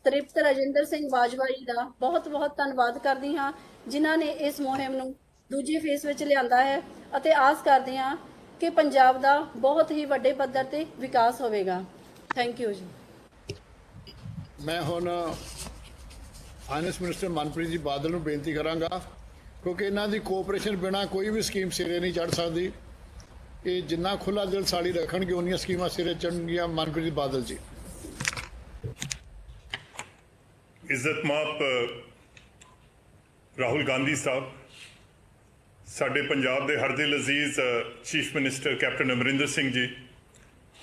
ਤ੍ਰਿਪਤ ਰਜਿੰਦਰ ਸਿੰਘ ਬਾਜਵਾ ਜੀ ਦਾ ਬਹੁਤ ਬਹੁਤ ਧੰਨਵਾਦ ਕਰਦੀ ਹਾਂ, ਜਿਨ੍ਹਾਂ ਨੇ ਇਸ ਮੁਹਿੰਮ ਨੂੰ ਦੂਜੇ ਫੇਸ ਵਿੱਚ ਲਿਆਂਦਾ ਹੈ ਅਤੇ ਆਸ ਕਰਦੇ ਹਾਂ ਕਿ ਪੰਜਾਬ ਦਾ ਬਹੁਤ ਹੀ ਵੱਡੇ ਪੱਧਰ ਤੇ ਵਿਕਾਸ ਹੋਵੇਗਾ। ਥੈਂਕ ਯੂ ਜੀ। ਮੈਂ ਹੁਣ ਫਾਈਨੈਂਸ ਮਿਨਿਸਟਰ ਮਨਪ੍ਰੀਤ ਜੀ ਬਾਦਲ ਨੂੰ ਬੇਨਤੀ ਕਰਾਂਗਾ, ਕਿਉਂਕਿ ਇਹਨਾਂ ਦੀ ਕੋਆਪਰੇਸ਼ਨ ਬਿਨਾਂ ਕੋਈ ਵੀ ਸਕੀਮ ਸਿਰੇ ਨਹੀਂ ਚੜ੍ਹ ਸਕਦੀ। ਇਹ ਜਿੰਨਾ ਖੁੱਲ੍ਹਾ ਦਿਲ ਸਾੜੀ ਰੱਖਣਗੇ ਉਨੀਆਂ ਸਕੀਮਾਂ ਸਿਰੇ ਚੜ੍ਹਨਗੀਆਂ। ਮਨਪ੍ਰੀਤ ਬਾਦਲ ਜੀ। ਇੱਜ਼ਤ ਮਾਪ ਰਾਹੁਲ ਗਾਂਧੀ ਸਾਹਿਬ, ਸਾਡੇ ਪੰਜਾਬ ਦੇ ਹਰਦਿਲ ਅਜ਼ੀਜ਼ chief minister captain Amarinder Singh ji,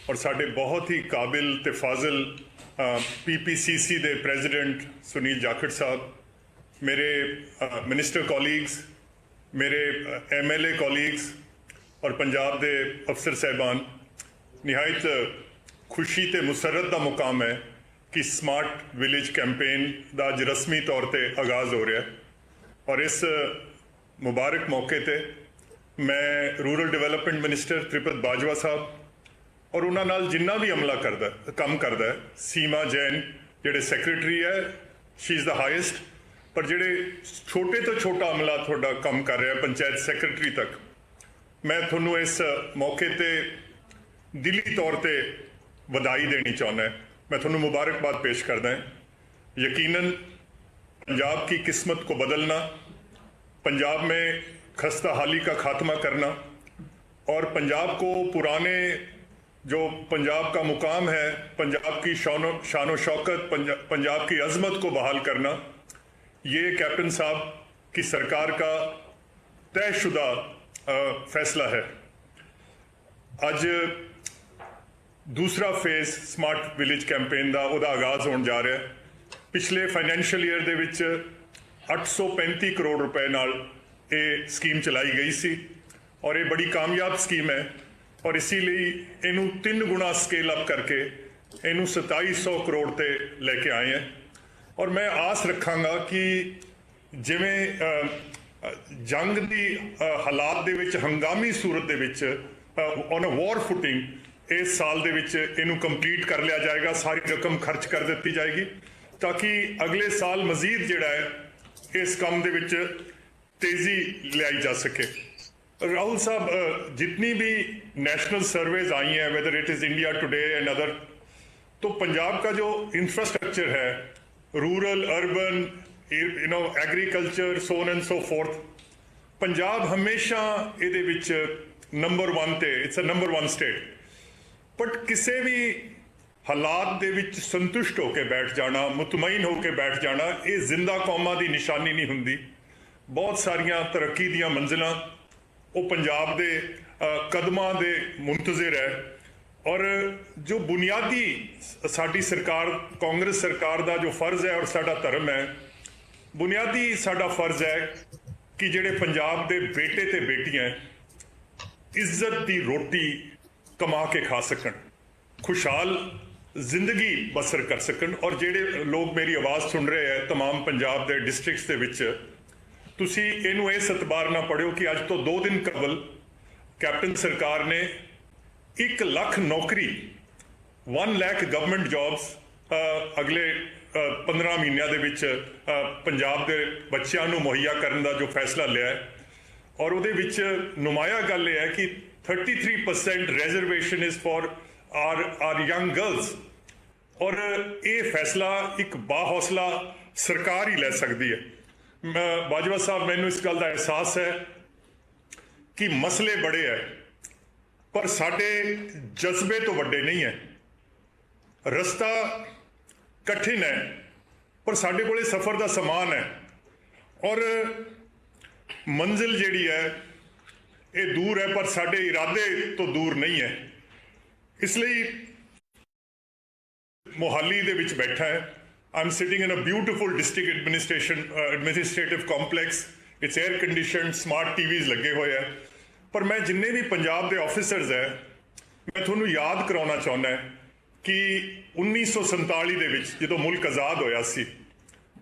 ਔਰ ਸਾਡੇ ਬਹੁਤ ਹੀ ਕਾਬਿਲ ਤੇ ਫਾਜ਼ਿਲ PPCC ਦੇ ਪ੍ਰੈਜ਼ੀਡੈਂਟ ਸੁਨੀਲ ਜਾਖੜ ਸਾਹਿਬ, ਮੇਰੇ ਮਿਨਿਸਟਰ ਕੋਲੀਗਸ, ਮੇਰੇ MLA ਕੋਲੀਗਸ ਔਰ ਪੰਜਾਬ ਦੇ ਅਫਸਰ ਸਾਹਿਬਾਨ, ਨਿਹਾਇਤ ਖੁਸ਼ੀ ਤੇ ਮੁਸਰਤ ਦਾ ਮੁਕਾਮ ਹੈ ਕਿ ਸਮਾਰਟ ਵਿਲੇਜ ਕੈਂਪੇਨ ਦਾ ਅੱਜ ਰਸਮੀ ਤੌਰ ਤੇ ਆਗਾਜ਼ ਹੋ ਰਿਹਾ, ਔਰ ਇਸ ਮੁਬਾਰਕ ਮੌਕੇ ਤੇ ਮੈਂ ਰੂਰਲ ਡਿਵੈਲਪਮੈਂਟ ਮਿਨਿਸਟਰ ਤ੍ਰਿਪਤ ਬਾਜਵਾ ਸਾਹਿਬ ਔਰ ਉਹਨਾਂ ਨਾਲ ਜਿੰਨਾ ਵੀ ਅਮਲਾ ਕੰਮ ਕਰਦਾ, ਸੀਮਾ ਜੈਨ ਜਿਹੜੇ ਸੈਕਟਰੀ ਹੈ, ਸ਼ੀ ਇਜ਼ ਦਾ ਹਾਈਐਸਟ, ਪਰ ਜਿਹੜੇ ਛੋਟੇ ਤੋਂ ਛੋਟਾ ਅਮਲਾ ਤੁਹਾਡਾ ਕੰਮ ਕਰ ਰਿਹਾ ਪੰਚਾਇਤ ਸੈਕਟਰੀ ਤੱਕ, ਮੈਂ ਤੁਹਾਨੂੰ ਇਸ ਮੌਕੇ ਤੇ ਦਿਲੀ ਤੌਰ ਤੇ ਵਧਾਈ ਦੇਣੀ ਚਾਹੁੰਦਾ। मैं ਤੁਹਾਨੂੰ मुबारकबाद पेश करता है। यकीनन पंजाब की किस्मत को बदलना, पंजाब में खस्ता हाली का खात्मा करना और पंजाब को पुराने जो पंजाब का मुकाम है, पंजाब की शान शौकत, पंजाब की अजमत को बहाल करना, ये कैप्टन साहब की सरकार का तयशुदा फैसला है। आज दूसरा फेज स्मार्ट विलेज कैंपेन का ਉਹਦਾ ਆਗਾਜ਼ ਹੋਣ ਜਾ ਰਿਹਾ ਹੈ। ਪਿਛਲੇ ਫਾਈਨੈਂਸ਼ੀਅਲ ਈਅਰ ਦੇ ਵਿੱਚ 835 ਕਰੋੜ ਰੁਪਏ ਨਾਲ ਇਹ ਸਕੀਮ ਚਲਾਈ ਗਈ ਸੀ ਔਰ ਇਹ ਬੜੀ ਕਾਮਯਾਬ ਸਕੀਮ ਹੈ ਔਰ ਇਸੇ ਲਈ ਇਹਨੂੰ 3 ਗੁਣਾ ਸਕੇਲ ਅਪ ਕਰਕੇ ਇਹਨੂੰ 2700 ਕਰੋੜ ਤੇ ਲੈ ਕੇ ਆਏ ਹਾਂ ਔਰ ਮੈਂ ਆਸ ਰੱਖਾਂਗਾ ਕਿ ਜਿਵੇਂ ਜੰਗ ਦੀ ਹਾਲਾਤ ਦੇ ਵਿੱਚ ਹੰਗਾਮੀ ਸੂਰਤ ਦੇ ਵਿੱਚ ਔਨ ਅ ਵਾਰ ਫੁਟਿੰਗ इस साल ਦੇ ਵਿੱਚ ਇਹਨੂੰ ਕੰਪਲੀਟ ਕਰ ਲਿਆ ਜਾਏਗਾ, ਸਾਰੀ ਰਕਮ ਖਰਚ ਕਰ ਦਿੱਤੀ ਜਾਏਗੀ ਤਾਂ ਕਿ ਅਗਲੇ ਸਾਲ ਮਜ਼ੀਦ ਜਿਹੜਾ ਹੈ ਇਸ ਕੰਮ ਦੇ ਵਿੱਚ तेजी लाई जा सके। राहुल साहब, जितनी भी नेशनल सर्वेज आई हैं, whether it is India today and other, तो पंजाब का जो इंफ्रास्ट्रक्चर है, rural, urban, agriculture, so on and so forth, Punjab हमेशा ਇਹਦੇ ਵਿੱਚ नंबर 1 ਤੇ it's a number 1 state. But किसी भी हालात ਦੇ ਵਿੱਚ संतुष्ट होकर बैठ जाना, मुतमईन होकर बैठ जाना, ये जिंदा कौमां ਦੀ निशानी नहीं ਹੁੰਦੀ। बहुत सारिया तरक्की ਦੀਆਂ मंजिलां ਉਹ पंजाब ਦੇ कदमां ਦੇ मुंतज़िर है। और जो बुनियादी साडी सरकार, कांग्रेस सरकार का जो फर्ज है और साडा धर्म है, बुनियादी साडा फर्ज है कि जिहड़े पंजाब के बेटे ते बेटियां इज्जत की रोटी कमा के खा सकन, खुशहाल जिंदगी बसर कर सकन। और जिहड़े लोग मेरी आवाज़ सुन रहे हैं तमाम पंजाब के डिस्ट्रिक्ट्स दे विच, तुसी इहनूं इह सतबार ना पढ़ियो कि अज तो 2 दिन कबल कैप्टन सरकार ने 1 लाख नौकरी, 1 लाख गवर्नमेंट जॉब्स अगले 15 ਮਹੀਨਿਆਂ ਦੇ ਵਿੱਚ पंजाब के बच्चों ਨੂੰ ਮੁਹੱਈਆ ਕਰਨ ਦਾ जो फैसला लिया है। और ਉਹਦੇ ਵਿੱਚ ਨੁਮਾਇਆ ਗੱਲ ਇਹ ਹੈ कि 33% reservation is for our young girls. और ये फैसला एक बाहौसला सरकार ही ले सकती है। बाजवा साहब, मैनू इस गल का एहसास है कि मसले बड़े है पर साडे जज्बे तो वड्डे नहीं है। रस्ता कठिन है पर साडे कोले सफ़र का समान है। और ਮੰਜ਼ਿਲ ਜਿਹੜੀ ਹੈ ਇਹ ਦੂਰ ਹੈ, ਪਰ ਸਾਡੇ ਇਰਾਦੇ ਤੋਂ ਦੂਰ ਨਹੀਂ ਹੈ। ਇਸ ਲਈ ਮੋਹਾਲੀ ਦੇ ਵਿੱਚ ਬੈਠਾ ਹੈ। I'm sitting in a beautiful district administrative complex. It's air conditioned, smart TVs ਲੱਗੇ ਹੋਏ ਹੈ। ਪਰ ਮੈਂ ਜਿੰਨੇ ਵੀ ਪੰਜਾਬ ਦੇ ਆਫੀਸਰਸ ਹੈ, ਮੈਂ ਤੁਹਾਨੂੰ ਯਾਦ ਕਰਾਉਣਾ ਚਾਹੁੰਦਾ ਕਿ 1947 ਦੇ ਵਿੱਚ ਜਦੋਂ ਮੁਲਕ ਆਜ਼ਾਦ ਹੋਇਆ ਸੀ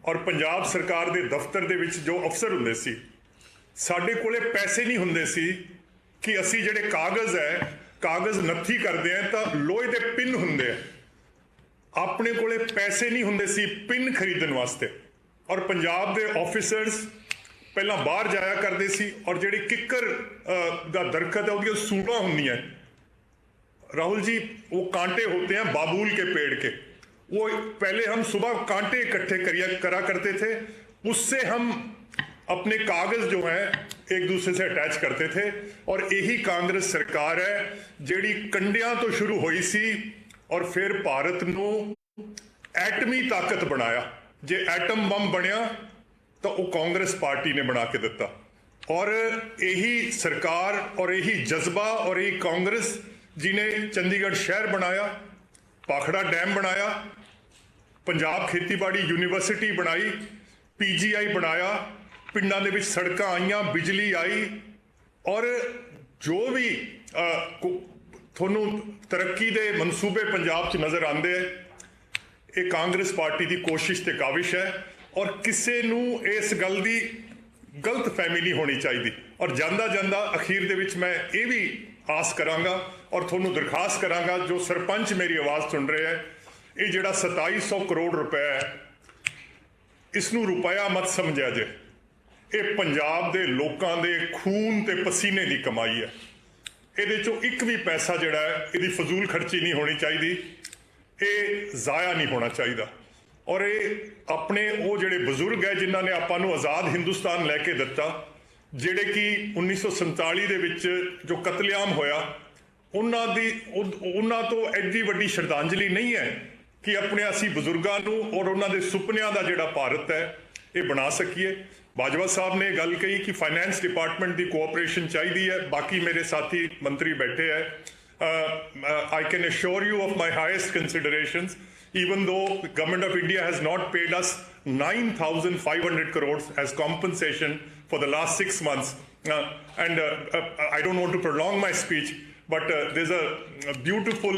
ਔਰ ਪੰਜਾਬ ਸਰਕਾਰ ਦੇ ਦਫ਼ਤਰ ਦੇ ਵਿੱਚ ਜੋ ਅਫਸਰ ਹੁੰਦੇ ਸੀ, ਸਾਡੇ ਕੋਲੇ ਪੈਸੇ ਨਹੀਂ ਹੁੰਦੇ ਸੀ ਕਿ ਅਸੀਂ ਜਿਹੜੇ ਕਾਗਜ਼ ਨੱਥੀ ਕਰਦੇ ਆ ਤਾਂ ਲੋਹੇ ਦੇ ਪਿੰਨ ਹੁੰਦੇ ਆ, ਆਪਣੇ ਕੋਲੇ ਪੈਸੇ ਨਹੀਂ ਹੁੰਦੇ ਸੀ ਪਿੰਨ ਖਰੀਦਣ ਵਾਸਤੇ। ਔਰ ਪੰਜਾਬ ਦੇ ਆਫੀਸਰਸ ਪਹਿਲਾਂ ਬਾਹਰ ਜਾਇਆ ਕਰਦੇ ਸੀ ਔਰ ਜਿਹੜੀ ਕਿੱਕਰ ਦਾ ਦਰਖਤ ਹੈ ਉਹਦੀਆਂ ਸੂੜਾਂ ਹੁੰਦੀਆਂ, राहुल जी वो कांटे होते हैं बाबूल के पेड़ के, वो पहले हम सुबह कांटे इकट्ठे करा करते थे, उससे हम अपने कागज जो हैं एक दूसरे से अटैच करते थे। और यही कांग्रेस सरकार है ਜਿਹੜੀ ਕੰਡਿਆਂ ਤੋਂ ਸ਼ੁਰੂ ਹੋਈ ਸੀ ਔਰ ਫਿਰ ਭਾਰਤ ਨੂੰ ਐਟਮੀ ਤਾਕਤ ਬਣਾਇਆ। ਜੇ ਐਟਮ ਬੰਬ ਬਣਿਆ ਤਾਂ ਉਹ ਕਾਂਗਰਸ ਪਾਰਟੀ ਨੇ ਬਣਾ ਕੇ ਦਿੱਤਾ। ਔਰ ਇਹੀ ਸਰਕਾਰ ਔਰ ਇਹੀ ਜਜ਼ਬਾ ਔਰ ਇਹੀ ਕਾਂਗਰਸ ਜਿਹਨੇ ਚੰਡੀਗੜ੍ਹ ਸ਼ਹਿਰ ਬਣਾਇਆ, ਭਾਖੜਾ ਡੈਮ ਬਣਾਇਆ, ਪੰਜਾਬ ਖੇਤੀਬਾੜੀ ਯੂਨੀਵਰਸਿਟੀ ਬਣਾਈ, PGI ਬਣਾਇਆ, ਪਿੰਡਾਂ ਦੇ ਵਿੱਚ ਸੜਕਾਂ ਆਈਆਂ, ਬਿਜਲੀ ਆਈ। ਔਰ ਜੋ ਵੀ ਤੁਹਾਨੂੰ ਤਰੱਕੀ ਦੇ ਮਨਸੂਬੇ ਪੰਜਾਬ 'ਚ ਨਜ਼ਰ ਆਉਂਦੇ ਹੈ, ਇਹ ਕਾਂਗਰਸ ਪਾਰਟੀ ਦੀ ਕੋਸ਼ਿਸ਼ ਤੇ ਕਾਵਿਸ਼ ਹੈ। ਔਰ ਕਿਸੇ ਨੂੰ ਇਸ ਗੱਲ ਦੀ ਗਲਤ ਫਹਿਮੀ ਨਹੀਂ ਹੋਣੀ ਚਾਹੀਦੀ। ਔਰ ਜਾਂਦਾ ਅਖੀਰ ਦੇ ਵਿੱਚ ਮੈਂ ਇਹ ਵੀ ਆਸ ਕਰਾਂਗਾ ਔਰ ਤੁਹਾਨੂੰ ਦਰਖਾਸਤ ਕਰਾਂਗਾ, ਜੋ ਸਰਪੰਚ ਮੇਰੀ ਆਵਾਜ਼ ਸੁਣ ਰਹੇ ਹੈ, ਇਹ ਜਿਹੜਾ 2700 ਕਰੋੜ ਰੁਪਏ ਹੈ, ਇਸ ਨੂੰ ਰੁਪਇਆ ਮਤ ਸਮਝਿਆ ਜੇ। ਇਹ ਪੰਜਾਬ ਦੇ ਲੋਕਾਂ ਦੇ ਖੂਨ ਤੇ ਪਸੀਨੇ ਦੀ ਕਮਾਈ ਹੈ। ਇਹਦੇ ਚੋਂ ਇੱਕ ਵੀ ਪੈਸਾ ਜਿਹੜਾ ਹੈ ਇਹਦੀ ਫਜ਼ੂਲ ਖਰਚੀ ਨਹੀਂ ਹੋਣੀ ਚਾਹੀਦੀ, ਇਹ ਜ਼ਾਇਆ ਨਹੀਂ ਹੋਣਾ ਚਾਹੀਦਾ। ਔਰ ਇਹ ਆਪਣੇ ਉਹ ਜਿਹੜੇ ਬਜ਼ੁਰਗ ਹੈ ਜਿਨ੍ਹਾਂ ਨੇ ਆਪਾਂ ਨੂੰ ਆਜ਼ਾਦ ਹਿੰਦੁਸਤਾਨ ਲੈ ਕੇ ਦਿੱਤਾ, ਜਿਹੜੇ ਕਿ 1947 ਦੇ ਵਿੱਚ ਜੋ ਕਤਲੇਆਮ ਹੋਇਆ, ਉਹਨਾਂ ਤੋਂ ਐਡੀ ਵੱਡੀ ਸ਼ਰਧਾਂਜਲੀ ਨਹੀਂ ਹੈ ਕਿ ਆਪਣੇ ਅਸੀਂ ਬਜ਼ੁਰਗਾਂ ਨੂੰ ਔਰ ਉਹਨਾਂ ਦੇ ਸੁਪਨਿਆਂ ਦਾ ਜਿਹੜਾ ਭਾਰਤ ਹੈ ਇਹ ਬਣਾ ਸਕੀਏ। ਬਾਜਵਾ ਸਾਹਿਬ ਨੇ ਗੱਲ ਕਹੀ ਕਿ ਫਾਈਨੈਂਸ ਡਿਪਾਰਟਮੈਂਟ ਦੀ ਕੋਆਪਰੇਸ਼ਨ ਚਾਹੀਦੀ ਹੈ, ਬਾਕੀ ਮੇਰੇ ਸਾਥੀ ਮੰਤਰੀ ਬੈਠੇ ਹੈ। I can assure you of my highest considerations, even though the government of India has not paid us 9,500 crores as compensation for the last 6 months. I don't want to prolong my speech, but there's a beautiful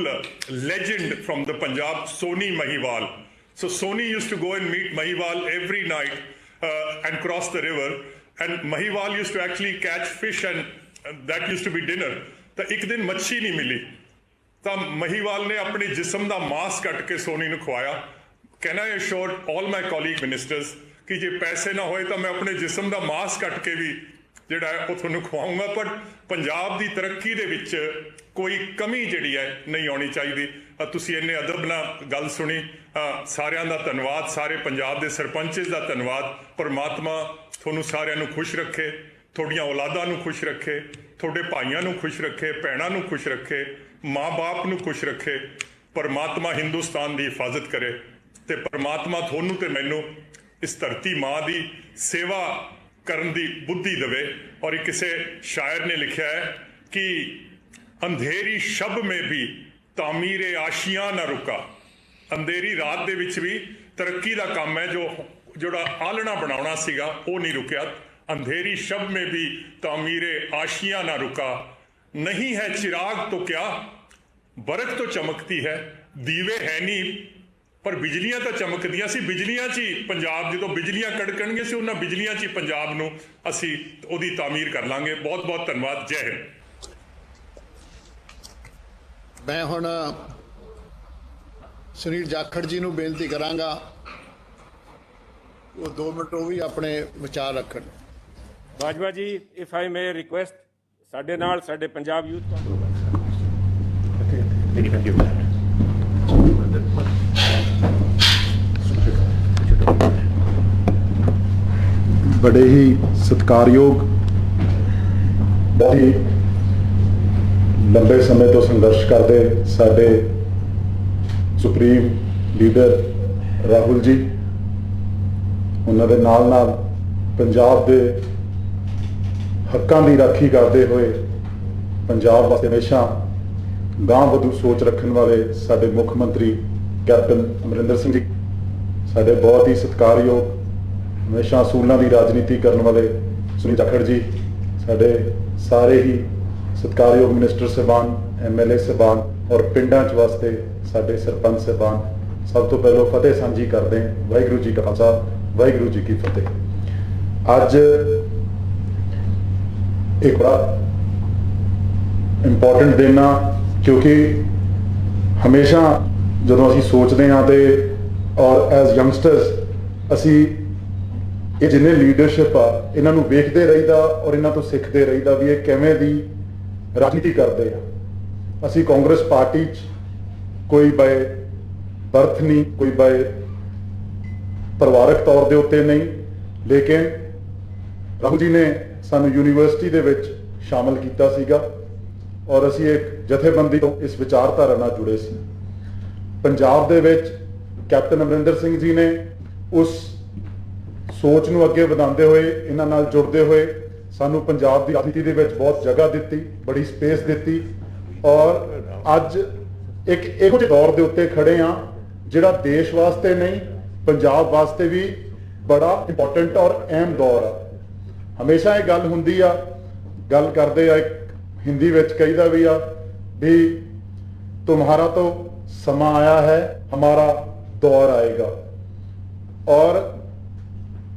legend from the Punjab, Soni Mahiwal. So Soni used to go and meet Mahiwal every night and cross the river, and Mahiwal used to actually catch fish, and that used to be dinner. ਤਾਂ ਇੱਕ ਦਿਨ ਮੱਛੀ ਨਹੀਂ ਮਿਲੀ ਤਾਂ ਮਹੀਵਾਲ ਨੇ ਆਪਣੇ ਜਿਸਮ ਦਾ ਮਾਸ ਕੱਟ ਕੇ ਸੋਨੀ ਨੂੰ ਖਵਾਇਆ। Can I assure all my colleague ministers ਕਿ ਜੇ ਪੈਸੇ ਨਾ ਹੋਏ ਤਾਂ ਮੈਂ ਆਪਣੇ ਜਿਸਮ ਦਾ ਮਾਸ ਕੱਟ ਕੇ ਵੀ ਜਿਹੜਾ ਹੈ ਉਹ ਤੁਹਾਨੂੰ ਖਵਾਉਂਗਾ। ਪਰ ਪੰਜਾਬ ਦੀ ਤਰੱਕੀ ਦੇ ਵਿੱਚ ਕੋਈ ਕਮੀ ਜਿਹੜੀ ਹੈ ਨਹੀਂ ਆਉਣੀ ਚਾਹੀਦੀ। ਤੁਸੀਂ ਇੰਨੇ ਅਦਬ ਨਾਲ ਗੱਲ ਸੁਣੀ, ਸਾਰਿਆਂ ਦਾ ਧੰਨਵਾਦ, ਸਾਰੇ ਪੰਜਾਬ ਦੇ ਸਰਪੰਚਸ ਦਾ ਧੰਨਵਾਦ। ਪਰਮਾਤਮਾ ਤੁਹਾਨੂੰ ਸਾਰਿਆਂ ਨੂੰ ਖੁਸ਼ ਰੱਖੇ, ਤੁਹਾਡੀਆਂ ਔਲਾਦਾਂ ਨੂੰ ਖੁਸ਼ ਰੱਖੇ, ਤੁਹਾਡੇ ਭਾਈਆਂ ਨੂੰ ਖੁਸ਼ ਰੱਖੇ, ਭੈਣਾਂ ਨੂੰ ਖੁਸ਼ ਰੱਖੇ, ਮਾਂ-ਬਾਪ ਨੂੰ ਖੁਸ਼ ਰੱਖੇ। ਪਰਮਾਤਮਾ ਹਿੰਦੁਸਤਾਨ ਦੀ ਹਿਫਾਜ਼ਤ ਕਰੇ ਤੇ ਪਰਮਾਤਮਾ ਤੁਹਾਨੂੰ ਤੇ ਮੈਨੂੰ ਇਸ ਧਰਤੀ ਮਾਂ ਦੀ ਸੇਵਾ ਕਰਨ ਦੀ ਬੁੱਧੀ ਦੇਵੇ। ਔਰ ਕਿਸੇ ਸ਼ਾਇਰ ਨੇ ਲਿਖਿਆ ਹੈ ਕਿ ਅੰਧੇਰੀ ਸ਼ਬ ਮੇਂ ਵੀ ਤਾਮੀਰੇ ਆਸ਼ੀਆਂ ਨਾ ਰੁਕਾ। ਅੰਧੇਰੀ ਰਾਤ ਦੇ ਵਿੱਚ ਵੀ ਤਰੱਕੀ ਦਾ ਕੰਮ ਹੈ, ਜਿਹੜਾ ਆਲਣਾ ਬਣਾਉਣਾ ਸੀਗਾ ਉਹ ਨਹੀਂ ਰੁਕਿਆ। अंधेरी शब में भी तामीरे आशियां ना रुका, नहीं है चिराग तो क्या बरक तो चमकती है, दीवे है नहीं पर बिजलियां तो चमकदियां सी। बिजलियां च ही पंजाब जो बिजलियां कड़कणगे सी उन्हां बिजलियां च ही पंजाब नूं असी ओदी तामीर कर लांगे। बहुत बहुत धन्यवाद। जय हिंद। मैं हुण सुनील जाखड़ जी नूं बेनती करांगा वो 2 मिनट वो भी अपने विचार रखण। ਬਾਜਵਾ ਜੀ, ਇਫ ਆਈ ਮੇ ਰਿਕੁਐਸਟ, ਸਾਡੇ ਨਾਲ ਸਾਡੇ ਪੰਜਾਬ ਯੂਥ बड़े ही सत्कारयोग, बहुत ही लंबे समय तो संघर्ष करते साडे सुप्रीम लीडर राहुल जी, उन्होंने नाल पंजाब के ਹੱਕਾਂ ਦੀ ਰਾਖੀ ਕਰਦੇ ਹੋਏ ਪੰਜਾਬ ਵਾਸਤੇ ਹਮੇਸ਼ਾ ਗਾਂਹ ਵਧੂ ਸੋਚ ਰੱਖਣ ਵਾਲੇ ਸਾਡੇ ਮੁੱਖ ਮੰਤਰੀ ਕੈਪਟਨ ਅਮਰਿੰਦਰ ਸਿੰਘ ਜੀ, ਸਾਡੇ ਬਹੁਤ ਹੀ ਸਤਿਕਾਰਯੋਗ ਹਮੇਸ਼ਾ ਅਸੂਲਾਂ ਦੀ ਰਾਜਨੀਤੀ ਕਰਨ ਵਾਲੇ ਸੁਨੀਲ ਜਾਖੜ ਜੀ, ਸਾਡੇ ਸਾਰੇ ਹੀ ਸਤਿਕਾਰਯੋਗ ਮਿਨਿਸਟਰ ਸਾਹਿਬਾਨ, MLA ਸਾਹਿਬਾਨ ਔਰ ਪਿੰਡਾਂ 'ਚ ਵਾਸਤੇ ਸਾਡੇ ਸਰਪੰਚ ਸਾਹਿਬਾਨ, ਸਭ ਤੋਂ ਪਹਿਲਾਂ ਫਤਿਹ ਸਾਂਝੀ ਕਰਦੇ ਹਾਂ। ਵਾਹਿਗੁਰੂ ਜੀ ਕਾ ਖਾਲਸਾ, ਵਾਹਿਗੁਰੂ ਜੀ ਕੀ ਫਤਿਹ। ਅੱਜ ਇੱਕ ਬੜਾ ਇੰਪੋਰਟੈਂਟ ਦਿਨ ਆ, ਕਿਉਂਕਿ ਹਮੇਸ਼ਾ ਜਦੋਂ ਅਸੀਂ ਸੋਚਦੇ ਹਾਂ ਤੇ ਔਰ ਐਜ਼ ਯੰਗਸਟਰਸ ਅਸੀਂ ਇਹ ਜਿੰਨੇ ਲੀਡਰਸ਼ਿਪ ਆ ਇਹਨਾਂ ਨੂੰ ਵੇਖਦੇ ਰਹੀਦਾ ਔਰ ਇਹਨਾਂ ਤੋਂ ਸਿੱਖਦੇ ਰਹੀਦਾ ਵੀ ਇਹ ਕਿਵੇਂ ਦੀ ਰਾਜਨੀਤੀ ਕਰਦੇ ਆ। ਅਸੀਂ ਕਾਂਗਰਸ ਪਾਰਟੀ 'ਚ ਕੋਈ ਬਾਏ ਬਰਥ ਨਹੀਂ, ਕੋਈ ਬਾਏ ਪਰਿਵਾਰਕ ਤੌਰ ਦੇ ਉੱਤੇ ਨਹੀਂ, ਲੇਕਿਨ ਰਾਹੁਲ ਜੀ ਨੇ ਸਾਨੂੰ ਯੂਨੀਵਰਸਿਟੀ ਦੇ ਵਿੱਚ ਸ਼ਾਮਲ ਕੀਤਾ ਸੀਗਾ ਔਰ ਅਸੀਂ ਇੱਕ ਜਥੇਬੰਦੀ ਤੋਂ ਇਸ ਵਿਚਾਰਧਾਰਾ ਨਾਲ ਜੁੜੇ ਸੀ। ਪੰਜਾਬ ਦੇ ਵਿੱਚ ਕੈਪਟਨ ਅਮਰਿੰਦਰ ਸਿੰਘ ਜੀ ਨੇ ਉਸ ਸੋਚ ਨੂੰ ਅੱਗੇ ਵਧਾਉਂਦੇ ਹੋਏ, ਇਹਨਾਂ ਨਾਲ ਜੁੜਦੇ ਹੋਏ ਸਾਨੂੰ ਪੰਜਾਬ ਦੀ ਰਾਜਨੀਤੀ ਦੇ ਵਿੱਚ ਬਹੁਤ ਜਗ੍ਹਾ ਦਿੱਤੀ, ਬੜੀ ਸਪੇਸ ਦਿੱਤੀ ਔਰ ਅੱਜ ਇੱਕ ਇਹੋ ਜਿਹੇ ਦੌਰ ਦੇ ਉੱਤੇ ਖੜੇ ਆ ਜਿਹੜਾ ਦੇਸ਼ ਵਾਸਤੇ ਨਹੀਂ, ਪੰਜਾਬ ਵਾਸਤੇ ਵੀ ਬੜਾ ਇੰਪੋਰਟੈਂਟ ਔਰ ਅਹਿਮ ਦੌਰ ਆ। ਹਮੇਸ਼ਾ ਇਹ ਗੱਲ ਹੁੰਦੀ ਆ, ਗੱਲ ਕਰਦੇ ਆ, ਇੱਕ ਹਿੰਦੀ ਵਿੱਚ ਕਹੀਦਾ ਵੀ ਆ ਵੀ ਤੁਮਹਾਰਾ ਤੋਂ ਸਮਾਂ ਆਇਆ ਹੈ, ਹਮਾਰਾ ਦੌਰ ਆਏਗਾ। ਔਰ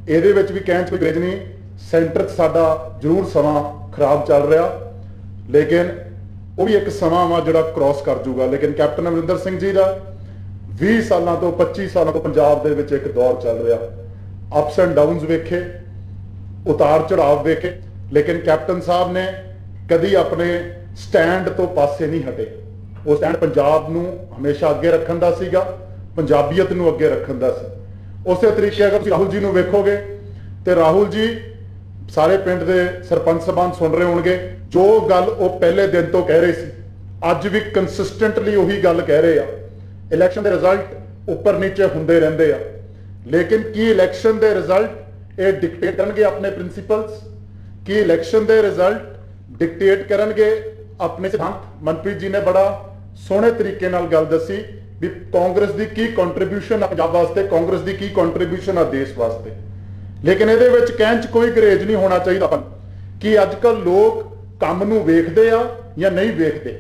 ਇਹਦੇ ਵਿੱਚ ਵੀ ਕਹਿਣ 'ਚ ਕੋਈ ਗਰੇਜ ਨਹੀਂ, ਸੈਂਟਰ 'ਚ ਸਾਡਾ ਜ਼ਰੂਰ ਸਮਾਂ ਖਰਾਬ ਚੱਲ ਰਿਹਾ, ਲੇਕਿਨ ਉਹ ਵੀ ਇੱਕ ਸਮਾਂ ਵਾ ਜਿਹੜਾ ਕ੍ਰਾਸ ਕਰ ਜੂਗਾ। ਲੇਕਿਨ ਕੈਪਟਨ ਅਮਰਿੰਦਰ ਸਿੰਘ ਜੀ ਦਾ 20 ਸਾਲਾਂ ਤੋਂ 25 ਸਾਲਾਂ ਤੋਂ ਪੰਜਾਬ ਦੇ ਵਿੱਚ ਇੱਕ ਦੌਰ ਚੱਲ ਰਿਹਾ, ਅਪਸ ਐਂਡ ਡਾਊਨਸ ਵੇਖੇ, ਉਤਾਰ ਚੜਾਵ ਵੇਖੇ, ਲੇਕਿਨ ਕੈਪਟਨ ਸਾਹਿਬ ਨੇ ਕਦੀ ਆਪਣੇ ਸਟੈਂਡ ਤੋਂ ਪਾਸੇ ਨਹੀਂ ਹਟੇ। ਉਹ ਸਟੈਂਡ ਪੰਜਾਬ ਨੂੰ ਹਮੇਸ਼ਾ ਅੱਗੇ ਰੱਖਣ ਦਾ ਸੀਗਾ, ਪੰਜਾਬੀਅਤ ਨੂੰ ਅੱਗੇ ਰੱਖਣ ਦਾ ਸੀ। ਉਸੇ ਤਰੀਕੇ ਅਗਰ ਤੁਸੀਂ ਰਾਹੁਲ ਜੀ ਨੂੰ ਵੇਖੋਗੇ ਤੇ ਰਾਹੁਲ ਜੀ ਸਾਰੇ ਪਿੰਡ ਦੇ ਸਰਪੰਚ ਸਾਹਿਬਾਨ ਸੁਣ ਰਹੇ ਹੋਣਗੇ, ਜੋ ਗੱਲ ਉਹ ਪਹਿਲੇ ਦਿਨ ਤੋਂ ਕਹਿ ਰਹੇ ਸੀ ਅੱਜ ਵੀ ਕੰਸਿਸਟੈਂਟਲੀ ਉਹੀ ਗੱਲ ਕਹਿ ਰਹੇ ਆ। ਇਲੈਕਸ਼ਨ ਦੇ ਰਿਜ਼ਲਟ ਉੱਪਰ ਨੀਚੇ ਹੁੰਦੇ ਰਹਿੰਦੇ ਆ, ਲੇਕਿਨ ਕੀ ਇਲੈਕਸ਼ਨ ਦੇ ਰਿਜ਼ਲਟ ਇਹ ਡਿਕਟੇਟ ਕਰਨਗੇ ਆਪਣੇ ਪ੍ਰਿੰਸੀਪਲਸ? ਕੀ ਇਲੈਕਸ਼ਨ ਦੇ ਰਿਜ਼ਲਟ ਡਿਕਟੇਟ ਕਰਨਗੇ ਆਪਣੇ ਸਿਧਾਂਤ? ਮਨਪ੍ਰੀਤ ਜੀ ਨੇ ਬੜਾ ਸੋਹਣੇ ਤਰੀਕੇ ਨਾਲ ਗੱਲ ਦੱਸੀ ਵੀ ਕਾਂਗਰਸ ਦੀ ਕੀ ਕੰਟਰੀਬਿਊਸ਼ਨ ਆ ਪੰਜਾਬ ਵਾਸਤੇ, ਕਾਂਗਰਸ ਦੀ ਕੀ ਕੰਟਰੀਬਿਊਸ਼ਨ ਆ ਦੇਸ਼ ਵਾਸਤੇ। ਲੇਕਿਨ ਇਹਦੇ ਵਿੱਚ ਕਹਿਣ 'ਚ ਕੋਈ ਗਰੇਜ ਨਹੀਂ ਹੋਣਾ ਚਾਹੀਦਾ ਕਿ ਅੱਜ ਕੱਲ੍ਹ ਲੋਕ ਕੰਮ ਨੂੰ ਵੇਖਦੇ ਆ ਜਾਂ ਨਹੀਂ ਵੇਖਦੇ।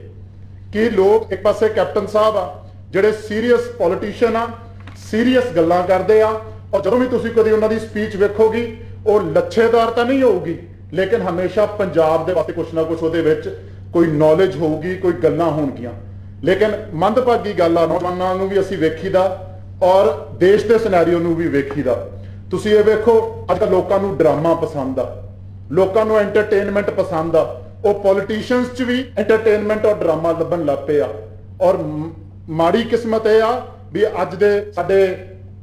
ਕਿ ਲੋਕ ਇੱਕ ਪਾਸੇ ਕੈਪਟਨ ਸਾਹਿਬ ਆ ਜਿਹੜੇ ਸੀਰੀਅਸ ਪੋਲੀਟੀਸ਼ੀਅਨ ਆ, ਸੀਰੀਅਸ ਗੱਲਾਂ ਕਰਦੇ ਆ, ਔਰ ਜਦੋਂ ਵੀ ਤੁਸੀਂ ਕਦੀ ਉਹਨਾਂ ਦੀ ਸਪੀਚ ਵੇਖੋਗੀ ਉਹ ਲੱਛੇਦਾਰ ਤਾਂ ਨਹੀਂ ਹੋਊਗੀ, ਲੇਕਿਨ ਹਮੇਸ਼ਾ ਪੰਜਾਬ ਦੇ ਵਾਸਤੇ ਕੁਛ ਨਾ ਕੁਛ ਉਹਦੇ ਵਿੱਚ ਕੋਈ ਨੌਲੇਜ ਹੋਊਗੀ, ਕੋਈ ਗੱਲਾਂ ਹੋਣਗੀਆਂ। ਲੇਕਿਨ ਮੰਦਭਾਗੀ ਗੱਲ ਆ, ਨੌਜਵਾਨਾਂ ਨੂੰ ਵੀ ਅਸੀਂ ਵੇਖੀਦਾ ਔਰ ਦੇਸ਼ ਦੇ ਸਿਨੈਰੀਓ ਨੂੰ ਵੀ ਵੇਖੀਦਾ। ਤੁਸੀਂ ਇਹ ਵੇਖੋ ਅੱਜ ਕੱਲ੍ਹ ਲੋਕਾਂ ਨੂੰ ਡਰਾਮਾ ਪਸੰਦ ਆ, ਲੋਕਾਂ ਨੂੰ ਐਂਟਰਟੇਨਮੈਂਟ ਪਸੰਦ ਆ, ਉਹ ਪੋਲੀਟੀਸ਼ੀਅਨਸ 'ਚ ਵੀ ਐਂਟਰਟੇਨਮੈਂਟ ਔਰ ਡਰਾਮਾ ਲੱਭਣ ਲੱਗ ਪਏ ਆ। ਔਰ ਮਾੜੀ ਕਿਸਮਤ ਇਹ ਆ ਵੀ ਅੱਜ ਦੇ ਸਾਡੇ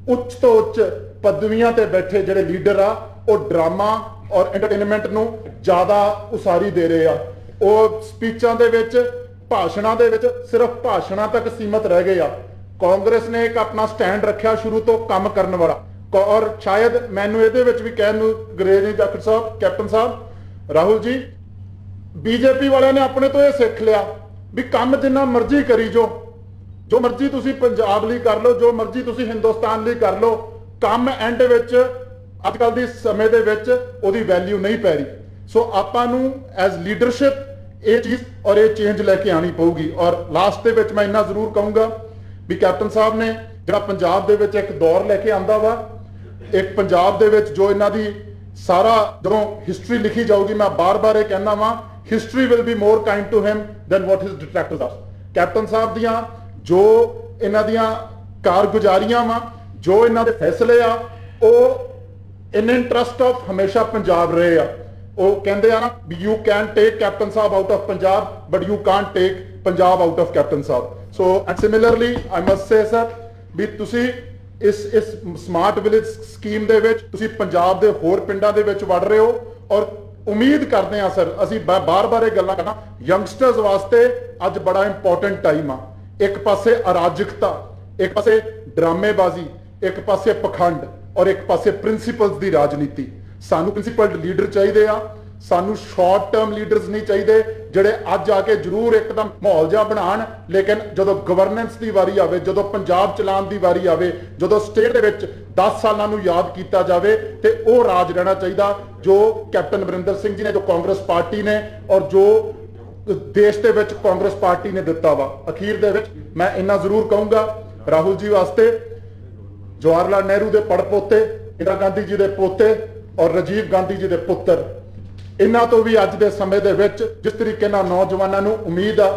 ਉੱਚ ਤੋਂ ਉੱਚ ਪਦਵੀਆਂ ਤੇ ਬੈਠੇ ਜਿਹੜੇ ਲੀਡਰ ਆ ਉਹ ਡਰਾਮਾ ਔਰ ਐਂਟਰਟੇਨਮੈਂਟ ਨੂੰ ਜ਼ਿਆਦਾ ਉਸਾਰੀ ਦੇ ਰਹੇ ਆ। ਉਹ ਸਪੀਚਾਂ ਦੇ ਵਿੱਚ, ਭਾਸ਼ਣਾਂ ਦੇ ਵਿੱਚ ਸਿਰਫ ਭਾਸ਼ਣਾਂ ਤੱਕ ਸੀਮਤ ਰਹਿ ਗਏ ਆ। ਕਾਂਗਰਸ ਨੇ ਇੱਕ ਆਪਣਾ ਸਟੈਂਡ ਰੱਖਿਆ ਸ਼ੁਰੂ ਤੋਂ ਕੰਮ ਕਰਨ ਵਾਲਾ, ਔਰ ਸ਼ਾਇਦ ਮੈਨੂੰ ਇਹਦੇ ਵਿੱਚ ਵੀ ਕਹਿਣ ਨੂੰ ਗਰੇਜ ਨਹੀਂ ਜਾਖੜ ਸਾਹਿਬ, ਕੈਪਟਨ ਸਾਹਿਬ, ਰਾਹੁਲ ਜੀ, ਬੀਜੇਪੀ ਵਾਲਿਆਂ ਨੇ ਆਪਣੇ ਤੋਂ ਇਹ ਸਿੱਖ ਲਿਆ ਵੀ ਕੰਮ ਜਿੰਨਾ ਮਰਜ਼ੀ ਕਰੀ ਜੋ ਮਰਜ਼ੀ ਤੁਸੀਂ ਪੰਜਾਬ ਲਈ ਕਰ ਲਓ, ਜੋ ਮਰਜ਼ੀ ਤੁਸੀਂ ਹਿੰਦੁਸਤਾਨ ਲਈ ਕਰ ਲਓ, ਕੰਮ ਐਂਡ ਵਿੱਚ ਅੱਜ ਕੱਲ੍ਹ ਦੀ ਸਮੇਂ ਦੇ ਵਿੱਚ ਉਹਦੀ ਵੈਲਿਊ ਨਹੀਂ ਪੈ ਰਹੀ। ਸੋ ਆਪਾਂ ਨੂੰ ਐਜ਼ ਲੀਡਰਸ਼ਿਪ ਇਹ ਚੀਜ਼ ਔਰ ਇਹ ਚੇਂਜ ਲੈ ਕੇ ਆਣੀ ਪਊਗੀ। ਔਰ ਲਾਸਟ ਦੇ ਵਿੱਚ ਮੈਂ ਇੰਨਾ ਜ਼ਰੂਰ ਕਹੂੰਗਾ ਵੀ ਕੈਪਟਨ ਸਾਹਿਬ ਨੇ ਜਿਹੜਾ ਪੰਜਾਬ ਦੇ ਵਿੱਚ ਇੱਕ ਦੌਰ ਲੈ ਕੇ ਆਂਦਾ ਵਾ, ਇੱਕ ਪੰਜਾਬ ਦੇ ਵਿੱਚ ਜੋ ਇਹਨਾਂ ਦੀ ਸਾਰਾ ਜਦੋਂ ਹਿਸਟਰੀ ਲਿਖੀ ਜਾਊਗੀ, ਮੈਂ ਬਾਰ-ਬਾਰ ਇਹ ਕਹਿੰਦਾ ਵਾਂ, history will be more kind to him than what his detractors are. Captain ਸਾਹਿਬ ਦੀਆਂ ਜੋ ਇਹਨਾਂ ਦੀਆਂ ਕਾਰਗੁਜ਼ਾਰੀਆਂ ਵਾ, ਜੋ ਇਹਨਾਂ ਦੇ ਫੈਸਲੇ ਆ, ਉਹ ਇਨ ਇੰਟਰਸਟ ਆਫ ਹਮੇਸ਼ਾ ਪੰਜਾਬ ਰਹੇ ਆ। ਉਹ ਕਹਿੰਦੇ ਆ ਨਾ we you can take captain ਸਾਹਿਬ out of Punjab but you can't take Punjab out of captain ਸਾਹਿਬ। So and similarly I must say sir ਵੀ ਤੁਸੀਂ ਇਸ ਸਮਾਰਟ ਵਿਲੇਜ ਸਕੀਮ ਦੇ ਵਿੱਚ ਤੁਸੀਂ ਪੰਜਾਬ ਦੇ ਹੋਰ ਪਿੰਡਾਂ ਦੇ ਵਿੱਚ ਵੜ ਰਹੇ ਹੋ ਔਰ ਉਮੀਦ ਕਰਦੇ ਆ ਸਰ, ਅਸੀਂ ਬਾਰ-ਬਾਰ ਇਹ ਗੱਲਾਂ ਕਰਨਾ, ਯੰਗਸਟਰਸ ਵਾਸਤੇ ਅੱਜ ਬੜਾ ਇੰਪੋਰਟੈਂਟ ਟਾਈਮ ਆ। ਇੱਕ ਪਾਸੇ ਅਰਾਜਕਤਾ, ਇੱਕ ਪਾਸੇ ਡਰਾਮੇਬਾਜ਼ੀ, ਇੱਕ ਪਾਸੇ ਪਖੰਡ ਔਰ ਇੱਕ ਪਾਸੇ ਪ੍ਰਿੰਸੀਪਲਸ ਦੀ ਰਾਜਨੀਤੀ। ਸਾਨੂੰ ਪ੍ਰਿੰਸੀਪਲਡ ਲੀਡਰ ਚਾਹੀਦੇ ਆ, ਸਾਨੂੰ ਸ਼ਾਰਟ ਟਰਮ ਲੀਡਰਸ ਨਹੀਂ ਚਾਹੀਦੇ ਜਿਹੜੇ ਅੱਜ ਆ ਕੇ ਜ਼ਰੂਰ ਇੱਕਦਮ ਮਾਹੌਲ ਜਿਹਾ ਬਣਾਉਣ, ਲੇਕਿਨ ਜਦੋਂ ਗਵਰਨੈਂਸ ਦੀ ਵਾਰੀ ਆਵੇ, ਜਦੋਂ ਪੰਜਾਬ ਚਲਾਉਣ ਦੀ ਵਾਰੀ ਆਵੇ, ਜਦੋਂ ਸਟੇਟ ਦੇ ਵਿੱਚ 10 ਸਾਲਾਂ ਨੂੰ ਯਾਦ ਕੀਤਾ ਜਾਵੇ ਤੇ ਉਹ ਰਾਜ ਰਹਿਣਾ ਚਾਹੀਦਾ ਜੋ ਕੈਪਟਨ ਅਮਰਿੰਦਰ ਸਿੰਘ ਜੀ ਨੇ, ਜੋ ਕਾਂਗਰਸ ਪਾਰਟੀ ਨੇ ਔਰ ਜੋ ਦੇਸ਼ ਦੇ ਵਿੱਚ ਕਾਂਗਰਸ ਪਾਰਟੀ ਨੇ ਦਿੱਤਾ ਵਾ। ਅਖੀਰ ਦੇ ਵਿੱਚ ਮੈਂ ਇੰਨਾ ਜ਼ਰੂਰ ਕਹੂੰਗਾ ਰਾਹੁਲ ਜੀ ਵਾਸਤੇ, ਜਵਾਹਰ ਲਾਲ ਨਹਿਰੂ ਦੇ ਪੜਪੋਤੇ, ਇੰਦਰਾ ਗਾਂਧੀ ਜੀ ਦੇ ਪੋਤੇ ਔਰ ਰਾਜੀਵ ਗਾਂਧੀ ਜੀ ਦੇ ਪੁੱਤਰ, ਇਹਨਾਂ ਤੋਂ ਵੀ ਅੱਜ ਦੇ ਸਮੇਂ ਦੇ ਵਿੱਚ ਜਿਸ ਤਰੀਕੇ ਨਾਲ ਨੌਜਵਾਨਾਂ ਨੂੰ ਉਮੀਦ ਆ,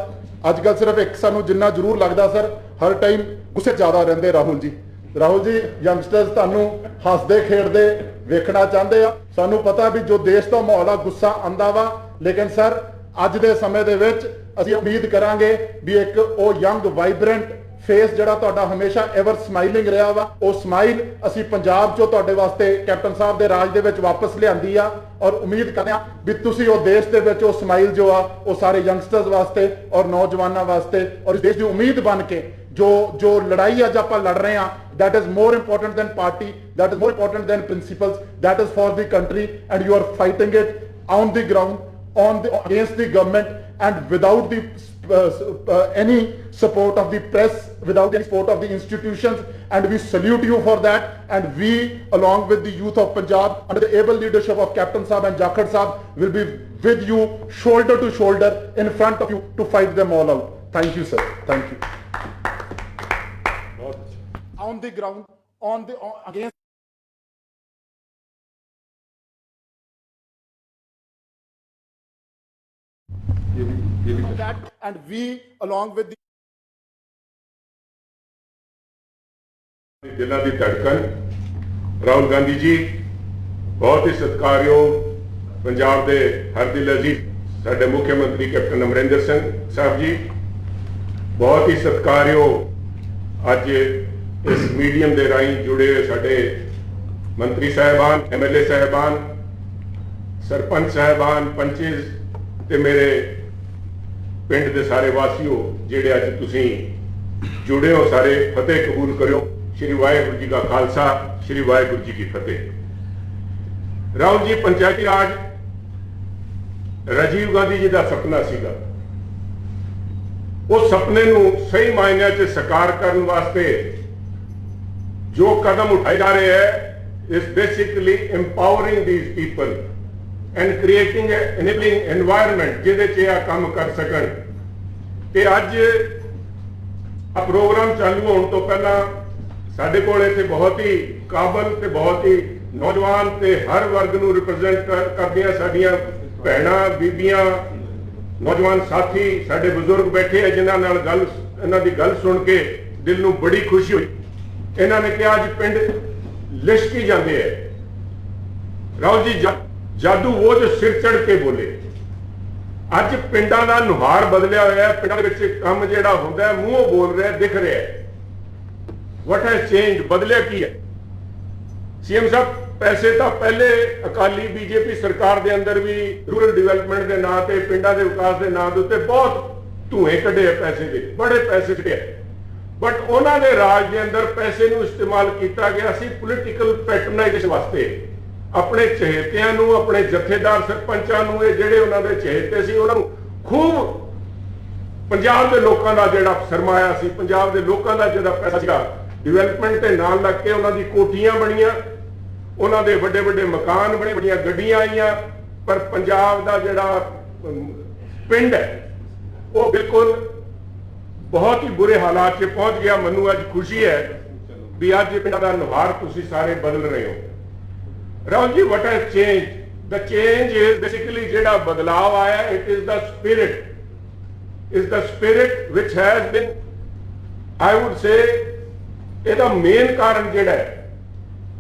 ਅੱਜ ਕੱਲ੍ਹ ਸਿਰਫ ਇੱਕ ਸਾਨੂੰ ਜਿੰਨਾ ਜ਼ਰੂਰ ਲੱਗਦਾ ਸਰ, ਹਰ ਟਾਈਮ ਗੁੱਸੇ ਜ਼ਿਆਦਾ ਰਹਿੰਦੇ ਰਾਹੁਲ ਜੀ। ਰਾਹੁਲ ਜੀ, ਯੰਗਸਟਰਸ ਤੁਹਾਨੂੰ ਹੱਸਦੇ ਖੇਡਦੇ ਵੇਖਣਾ ਚਾਹੁੰਦੇ ਆ। ਸਾਨੂੰ ਪਤਾ ਵੀ ਜੋ ਦੇਸ਼ ਦਾ ਮਾਹੌਲ ਆ, ਗੁੱਸਾ ਆਂਦਾ ਵਾ, ਲੇਕਿਨ ਸਰ ਅੱਜ ਦੇ ਸਮੇਂ ਦੇ ਵਿੱਚ ਅਸੀਂ ਉਮੀਦ ਕਰਾਂਗੇ ਵੀ ਇੱਕ ਉਹ ਯੰਗ ਵਾਈਬ੍ਰੈਂਟ ਫੇਸ ਜਿਹੜਾ ਤੁਹਾਡਾ ਹਮੇਸ਼ਾ ਐਵਰ ਸਮਾਈਲਿੰਗ ਰਿਹਾ ਵਾ, ਉਹ ਸਮਾਈਲ ਅਸੀਂ ਪੰਜਾਬ 'ਚੋਂ ਤੁਹਾਡੇ ਵਾਸਤੇ ਕੈਪਟਨ ਸਾਹਿਬ ਦੇ ਰਾਜ ਦੇ ਵਿੱਚ ਵਾਪਸ ਲਿਆਂਦੀ ਆ ਔਰ ਉਮੀਦ ਕਰਦੇ ਆ ਵੀ ਤੁਸੀਂ ਉਹ ਦੇਸ਼ ਦੇ ਵਿੱਚ ਉਹ ਸਮਾਈਲ ਜੋ ਆ ਉਹ ਸਾਰੇ ਯੰਗਸਟਰਸ ਵਾਸਤੇ ਔਰ ਨੌਜਵਾਨਾਂ ਵਾਸਤੇ ਔਰ ਇਸ ਦੇਸ਼ ਦੀ ਉਮੀਦ ਬਣ ਕੇ ਜੋ ਲੜਾਈ ਅੱਜ ਆਪਾਂ ਲੜ ਰਹੇ ਆ, that is more important than party, that is more important than principles, that is for the country and you are fighting it on the ground, against the government and without the any support of the press, without any support of the institutions, and we salute you for that. And we, along with the youth of Punjab, under the able leadership of Captain Saab and Jakhar Saab, will be with you shoulder to shoulder in front of you to fight them all out. Thank you, sir. Thank you. On the ground, against. That and we, along with the ਦਿਲਾਂ ਦੀ ਧੜਕਣ ਰਾਹੁਲ ਗਾਂਧੀ ਜੀ, ਬਹੁਤ ਹੀ ਸਤਿਕਾਰਯੋਗ ਪੰਜਾਬ ਦੇ ਹਰ ਦਿਲ ਅਜ਼ੀਜ਼ ਸਾਡੇ ਮੁੱਖ ਮੰਤਰੀ captain Amarinder Singh Sahib ji, ਬਹੁਤ ਹੀ ਸਤਿਕਾਰਯੋਗ ਅੱਜ ਇਸ ਮੀਡੀਅਮ ਦੇ ਰਾਹੀਂ ਜੁੜੇ ਹੋਏ ਸਾਡੇ ਮੰਤਰੀ ਸਾਹਿਬਾਨ, MLA ਸਾਹਿਬਾਨ, ਸਰਪੰਚ ਸਾਹਿਬਾਨ, ਪੰਚਜ਼ ਤੇ ਮੇਰੇ ਪਿੰਡ ਦੇ ਸਾਰੇ ਵਾਸੀਓ ਜਿਹੜੇ ਅੱਜ ਤੁਸੀਂ ਜੁੜੇ ਹੋ, ਸਾਰੇ ਫਤਿਹ ਕਬੂਲ ਕਰਿਓ। ਸ਼੍ਰੀ ਵਾਹਿਗੁਰੂ ਜੀ ਕਾ ਖਾਲਸਾ, ਸ਼੍ਰੀ ਵਾਹਿਗੁਰੂ ਜੀ ਕੀ ਫਤਿਹ। ਰਾਹੁਲ ਜੀ, ਪੰਚਾਇਤੀ ਰਾਜ ਰਾਜੀਵ ਗਾਂਧੀ ਜੀ ਦਾ ਸੁਪਨਾ ਸੀਗਾ। ਉਸ ਸੁਪਨੇ ਨੂੰ ਸਹੀ ਮਾਇਨਿਆਂ 'ਚ ਸਾਕਾਰ ਕਰਨ ਵਾਸਤੇ ਜੋ ਕਦਮ ਉਠਾਏ ਜਾ ਰਹੇ ਹੈ, is basically empowering these people and creating an enabling environment ਜਿਹਦੇ 'ਚ ਇਹ ਕੰਮ ਕਰ ਸਕਣ। ਤੇ ਅੱਜ ਆ ਪ੍ਰੋਗਰਾਮ ਚਾਲੂ ਹੋਣ ਤੋਂ ਪਹਿਲਾਂ ਸਾਡੇ ਕੋਲ ਇੱਥੇ ਬਹੁਤ ਹੀ ਕਾਬਲ ਤੇ ਬਹੁਤ ਹੀ ਨੌਜਵਾਨ ਤੇ ਹਰ ਵਰਗ ਨੂੰ ਰਿਪਰੈਜ਼ੈਂਟ ਕਰਦੀਆਂ ਸਾਡੀਆਂ ਭੈਣਾਂ, ਬੀਬੀਆਂ, ਨੌਜਵਾਨ ਸਾਥੀ, ਸਾਡੇ ਬਜ਼ੁਰਗ ਬੈਠੇ ਆ ਜਿਨ੍ਹਾਂ ਨਾਲ ਇਹਨਾਂ ਦੀ ਗੱਲ ਸੁਣ ਕੇ ਦਿਲ ਨੂੰ ਬੜੀ ਖੁਸ਼ੀ ਹੋਈ। ਇਹਨਾਂ ਨੇ ਕਿਹਾ ਅੱਜ ਪਿੰਡ ਲਿਸ਼ਕੀ ਜਾਂਦੇ ਹੈ। ਰਾਹੁਲ ਜੀ, ਜਾਦੂ ਉਹ ਜੋ ਸਿਰ ਚੜ ਕੇ ਬੋਲੇ। ਅੱਜ ਪਿੰਡਾਂ ਦਾ ਨੁਹਾਰ ਬਦਲਿਆ ਹੋਇਆ, ਪਿੰਡਾਂ ਦੇ ਵਿੱਚ ਕੰਮ ਜਿਹੜਾ ਹੁੰਦਾ ਮੂੰਹੋਂ ਬੋਲ ਰਿਹਾ, ਦਿਖ ਰਿਹਾ ਹੈ। What has changed? ਬਦਲਿਆ ਕੀ ਹੈ? CM ਸਾਹਿਬ, ਪੈਸੇ ਤਾਂ ਪਹਿਲੇ ਅਕਾਲੀ BJP ਸਰਕਾਰ ਦੇ ਅੰਦਰ ਵੀ ਰੂਰਲ ਡਿਵੈਲਪਮੈਂਟ ਦੇ ਨਾਂ ਤੇ, ਪਿੰਡਾਂ ਦੇ ਵਿਕਾਸ ਦੇ ਨਾਂ ਦੇ ਉੱਤੇ ਬਹੁਤ ਧੂਏ ਕੱਢੇ ਪੈਸੇ ਦੇ, ਬੜੇ ਪੈਸੇ ਕੱਢੇ, ਬਟ ਉਹਨਾਂ ਦੇ ਰਾਜ ਦੇ ਅੰਦਰ ਪੈਸੇ ਨੂੰ ਇਸਤੇਮਾਲ ਕੀਤਾ ਗਿਆ ਸੀ ਪੋਲੀਟੀਕਲ ਪੈਟਰਨਾਈਜ਼ੇਸ਼ਨ ਵਾਸਤੇ। ਆਪਣੇ ਚਹੇਤਿਆਂ ਨੂੰ, ਆਪਣੇ ਜਥੇਦਾਰ ਸਰਪੰਚਾਂ ਨੂੰ, ਇਹ ਜਿਹੜੇ ਉਹਨਾਂ ਦੇ ਚਹੇਤੇ ਸੀ, ਉਹਨਾਂ ਨੂੰ ਖੂਬ ਪੰਜਾਬ ਦੇ ਲੋਕਾਂ ਦਾ ਜਿਹੜਾ ਸਰਮਾਇਆ ਸੀ, ਪੰਜਾਬ ਦੇ ਲੋਕਾਂ ਦਾ ਜਿਹੜਾ ਪੈਸਾ ਸੀਗਾ, ਡਿਵੈਲਪਮੈਂਟ ਦੇ ਨਾਲ ਲੱਗ ਕੇ ਉਹਨਾਂ ਦੀ ਕੋਠੀਆਂ ਬਣੀਆਂ, ਉਹਨਾਂ ਦੇ ਵੱਡੇ ਵੱਡੇ ਮਕਾਨ ਬਣੇ, ਵੱਡੀਆਂ ਗੱਡੀਆਂ ਆਈਆਂ, ਪਰ ਪੰਜਾਬ ਦਾ ਜਿਹੜਾ ਪਿੰਡ ਹੈ ਉਹ ਬਿਲਕੁਲ ਬਹੁਤ ਹੀ ਬੁਰੇ ਹਾਲਾਤ 'ਚ ਪਹੁੰਚ ਗਿਆ। ਮੈਨੂੰ ਅੱਜ ਖੁਸ਼ੀ ਹੈ ਵੀ ਅੱਜ ਪਿੰਡਾਂ ਦਾ ਨੁਹਾਰ ਤੁਸੀਂ ਸਾਰੇ ਬਦਲ ਰਹੇ ਹੋ। Rahul ji, what has changed? The change is basically ਜਿਹੜਾ ਬਦਲਾਵ ਆਇਆ, it is the spirit, is the spirit which has been, I would say, ਇਹਦਾ ਮੇਨ ਕਾਰਨ ਜਿਹੜਾ ਹੈ,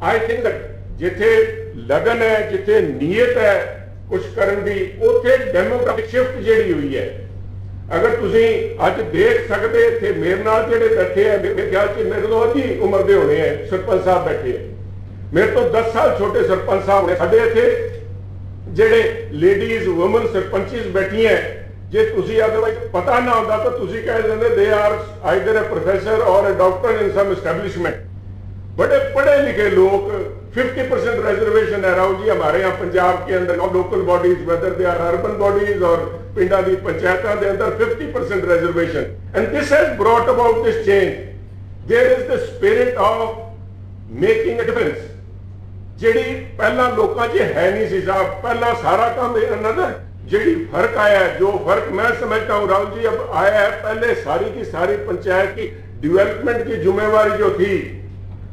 I think that ਜਿੱਥੇ ਲਗਨ ਹੈ, ਜਿੱਥੇ ਨੀਅਤ ਹੈ ਕੁਝ ਕਰਨ ਦੀ, ਉੱਥੇ ਡੈਮੋਗ੍ਰਾਫਿਕ ਸ਼ਿਫਟ ਜਿਹੜੀ ਹੋਈ ਹੈ। ਅਗਰ ਤੁਸੀਂ ਅੱਜ ਦੇਖ ਸਕਦੇ ਇੱਥੇ ਮੇਰੇ ਨਾਲ ਜਿਹੜੇ ਬੈਠੇ ਆ, ਮੇਰੇ ਖਿਆਲ 'ਚ ਮੇਰੇ ਤੋਂ ਅੱਧੀ ਉਮਰ ਦੇ ਹੋਣੇ ਆ ਸਰਪੰਚ ਸਾਹਿਬ ਬੈਠੇ ਆ, ਮੇਰੇ ਤੋਂ 10 ਸਾਲ ਛੋਟੇ ਸਰਪੰਚ ਸਾਹਿਬ ਨੇ ਸਾਡੇ ਇੱਥੇ, ਜਿਹੜੇ ਲੇਡੀਜ਼ ਵੂਮਨ ਸਰਪੰਚਿਸ ਬੈਠੀਆਂ। ਜੇ ਤੁਸੀਂ ਅਦਰਵਾਈਜ਼ ਪਤਾ ਨਾ ਹੁੰਦਾ ਤਾਂ ਤੁਸੀਂ ਕਹਿ ਦਿੰਦੇ they are either a professor ਔਰ ਅ ਡਾਕਟਰ ਇਨ ਸਮ ਐਸਟੈਬਲਿਸ਼ਮੈਂਟ। बड़े पढ़े लिखे लोग 50% रिजर्वेशन है राहुल जी हमारे यहाँ पंजाब के अंदर local bodies whether they are urban bodies और पिंडा दी पंचायतों के अंदर 50% reservation and this has brought about this change there is the spirit of making a difference ਜਿਹੜੀ ਪਹਿਲਾਂ ਲੋਕਾਂ 'ਚ है नहीं सी साहब पहला सारा काम अनदर ਜਿਹੜੀ फर्क आया है जो फर्क मैं समझता हूँ राहुल जी अब आया है पहले सारी की सारी पंचायत की डेवलपमेंट की जिम्मेवारी जो थी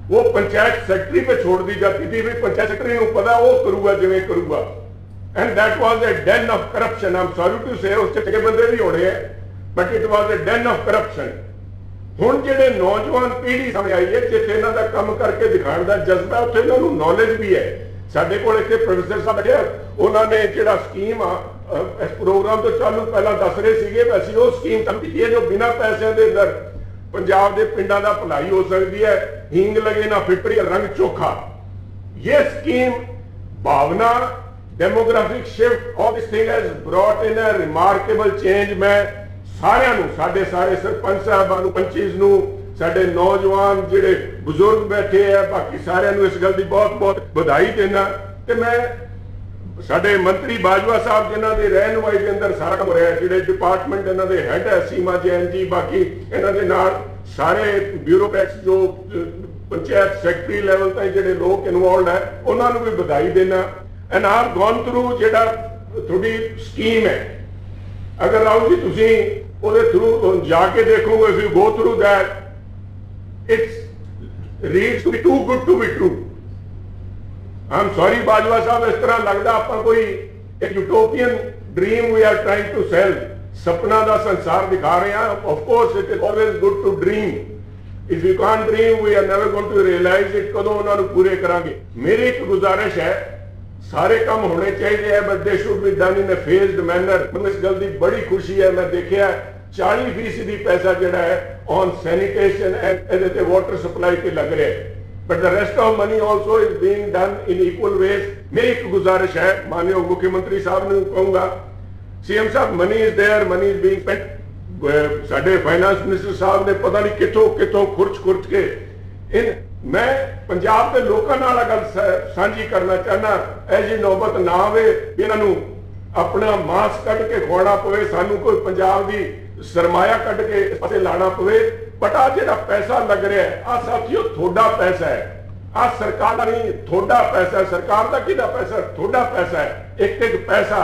वो पंचायत सेक्रेटरी पे छोड़ दी जाती थी भी पंचायत सेक्रेटरी को पता वो करूगा जिवें करूगा and that was a den of corruption I am sorry to say उस चंगे बंदे भी होने हैं but it was a den of corruption ਹੁਣ ਜਿਹੜੇ ਨੌਜਵਾਨ ਪੀੜ੍ਹੀ ਸਾਹਮਣੇ ਆਈ ਹੈ ਜਿੱਥੇ ਇਹਨਾਂ ਦਾ ਕੰਮ ਕਰਕੇ ਦਿਖਾਉਣ ਦਾ ਜਜ਼ਬਾ ਉੱਥੇ ਇਹਨਾਂ ਨੂੰ ਨੌਲੇਜ ਵੀ ਹੈ ਸਾਡੇ ਕੋਲ ਇੱਥੇ ਪ੍ਰੋਫੈਸਰ ਸਾਹਿਬ ਬੈਠੇ ਉਹਨਾਂ ਨੇ ਜਿਹੜਾ ਸਕੀਮ ਆ ਇਸ ਪ੍ਰੋਗਰਾਮ ਤੋਂ ਚਾਲੂ ਪਹਿਲਾਂ ਦੱਸ ਰਹੇ ਸੀਗੇ ਅਸੀਂ ਉਹ ਸਕੀਮ ਕੰਮ ਕੀਤੀ ਹੈ ਜੋ ਬਿਨਾਂ ਪੈਸਿਆਂ ਦੇ ਅੰਦਰ ਪੰਜਾਬ ਦੇ ਪਿੰਡਾਂ ਦਾ ਭਲਾਈ ਹੋ ਸਕਦੀ ਹੈ ਹੀਂਗ ਲਗੇ ਨਾ ਫਿਟਰੀ ਰੰਗ ਚੋਖਾ ਇਹ ਸਕੀਮ ਭਾਵਨਾ demographic shift all this thing has brought in a remarkable change ਮੈਂ ਸਾਰਿਆਂ ਨੂੰ ਸਾਡੇ ਸਾਰੇ ਸਰਪੰਚ ਸਾਹਿਬਾਂ ਨੂੰ ਪੰਚੀਜ਼ ਨੂੰ ਸਾਡੇ ਨੌਜਵਾਨ ਜਿਹੜੇ ਬਜ਼ੁਰਗ ਬੈਠੇ ਆ ਬਾਕੀ ਸਾਰਿਆਂ ਨੂੰ ਇਸ ਗੱਲ ਦੀ ਬਹੁਤ ਬਹੁਤ ਵਧਾਈ ਦੇਣਾ ਤੇ ਮੈਂ ਸਾਡੇ ਮੰਤਰੀ ਬਾਜਵਾ ਸਾਹਿਬ ਜਿਨ੍ਹਾਂ ਦੇ ਰਹਿਨੁਮਾਈ ਦੇ ਅੰਦਰ ਸਾਰਾ ਕੰਮ ਹੋ ਰਿਹਾ ਜਿਹੜੇ ਡਿਪਾਰਟਮੈਂਟ ਇਹਨਾਂ ਦੇ ਹੈਡ ਹੈ ਸੀਮਾ ਜੈਨ ਜੀ ਬਾਕੀ ਇਹਨਾਂ ਦੇ ਨਾਲ ਸਾਰੇ ਬਿਊਰੋਕਰੈਟਸ ਜੋ ਪੰਚਾਇਤ ਸੈਕਟਰੀ ਲੈਵਲ ਤਾਈਂ ਜਿਹੜੇ ਲੋਕ ਇਨਵੋਲਡ ਹੈ ਉਹਨਾਂ ਨੂੰ ਵੀ ਵਧਾਈ ਦੇਣਾ ਐਂਡ ਆਰ ਗੋਨ ਥਰੂ ਜਿਹੜਾ ਤੁਹਾਡੀ ਸਕੀਮ ਹੈ अगर राहुल जी तुसी ਉਹਦੇ थ्रू जाके देखोगे if you go through that it reads to be too good to be true I'm sorry Bajwa साहब इस तरह लगदा ਆਪਾਂ ਕੋਈ एक utopian dream we are trying to sell सपना ਦਾ ਸੰਸਾਰ ਦਿਖਾ ਰਹੇ ਹਾਂ of course it is always good to dream if you can't dream we are never going to realize it ਕਦੋਂ ਉਹਨਾਂ ਨੂੰ ਪੂਰੇ ਕਰਾਂਗੇ ਮੇਰੀ ਇੱਕ ਗੁਜ਼ਾਰਿਸ਼ ਹੈ सारे काम होने चाहिए but they should be done in a phased manner मैं इस गल दी बड़ी खुशी है मैं देखिया 40% पैसा जिहड़ा है on sanitation and water supply पे लग रहा है but the rest of money also is being done in equal ways मेरी एक गुजारिश है माननीय मुख्यमंत्री साहब ने कहूंगा सीएम साहब money is their money is being spent साडे फाइनेंस मिनिस्टर साहब ने पता नहीं कितों कितों खुर्च के इन मैं पंजाब के लोगों नाल गल सांझी करना चाहना ऐसी नौबत ना आवे इन्हां नूं अपना मांस कट के खुआना पवे सानू कोई पंजाब दी सरमाया कट के इस पासे लाना पवे बट आ जिहड़ा पैसा लग रहा है आ साथियों थोड़ा पैसा है आ सरकार का नहीं थोड़ा पैसा है सरकार का किहदा पैसा थोड़ा पैसा है एक पैसा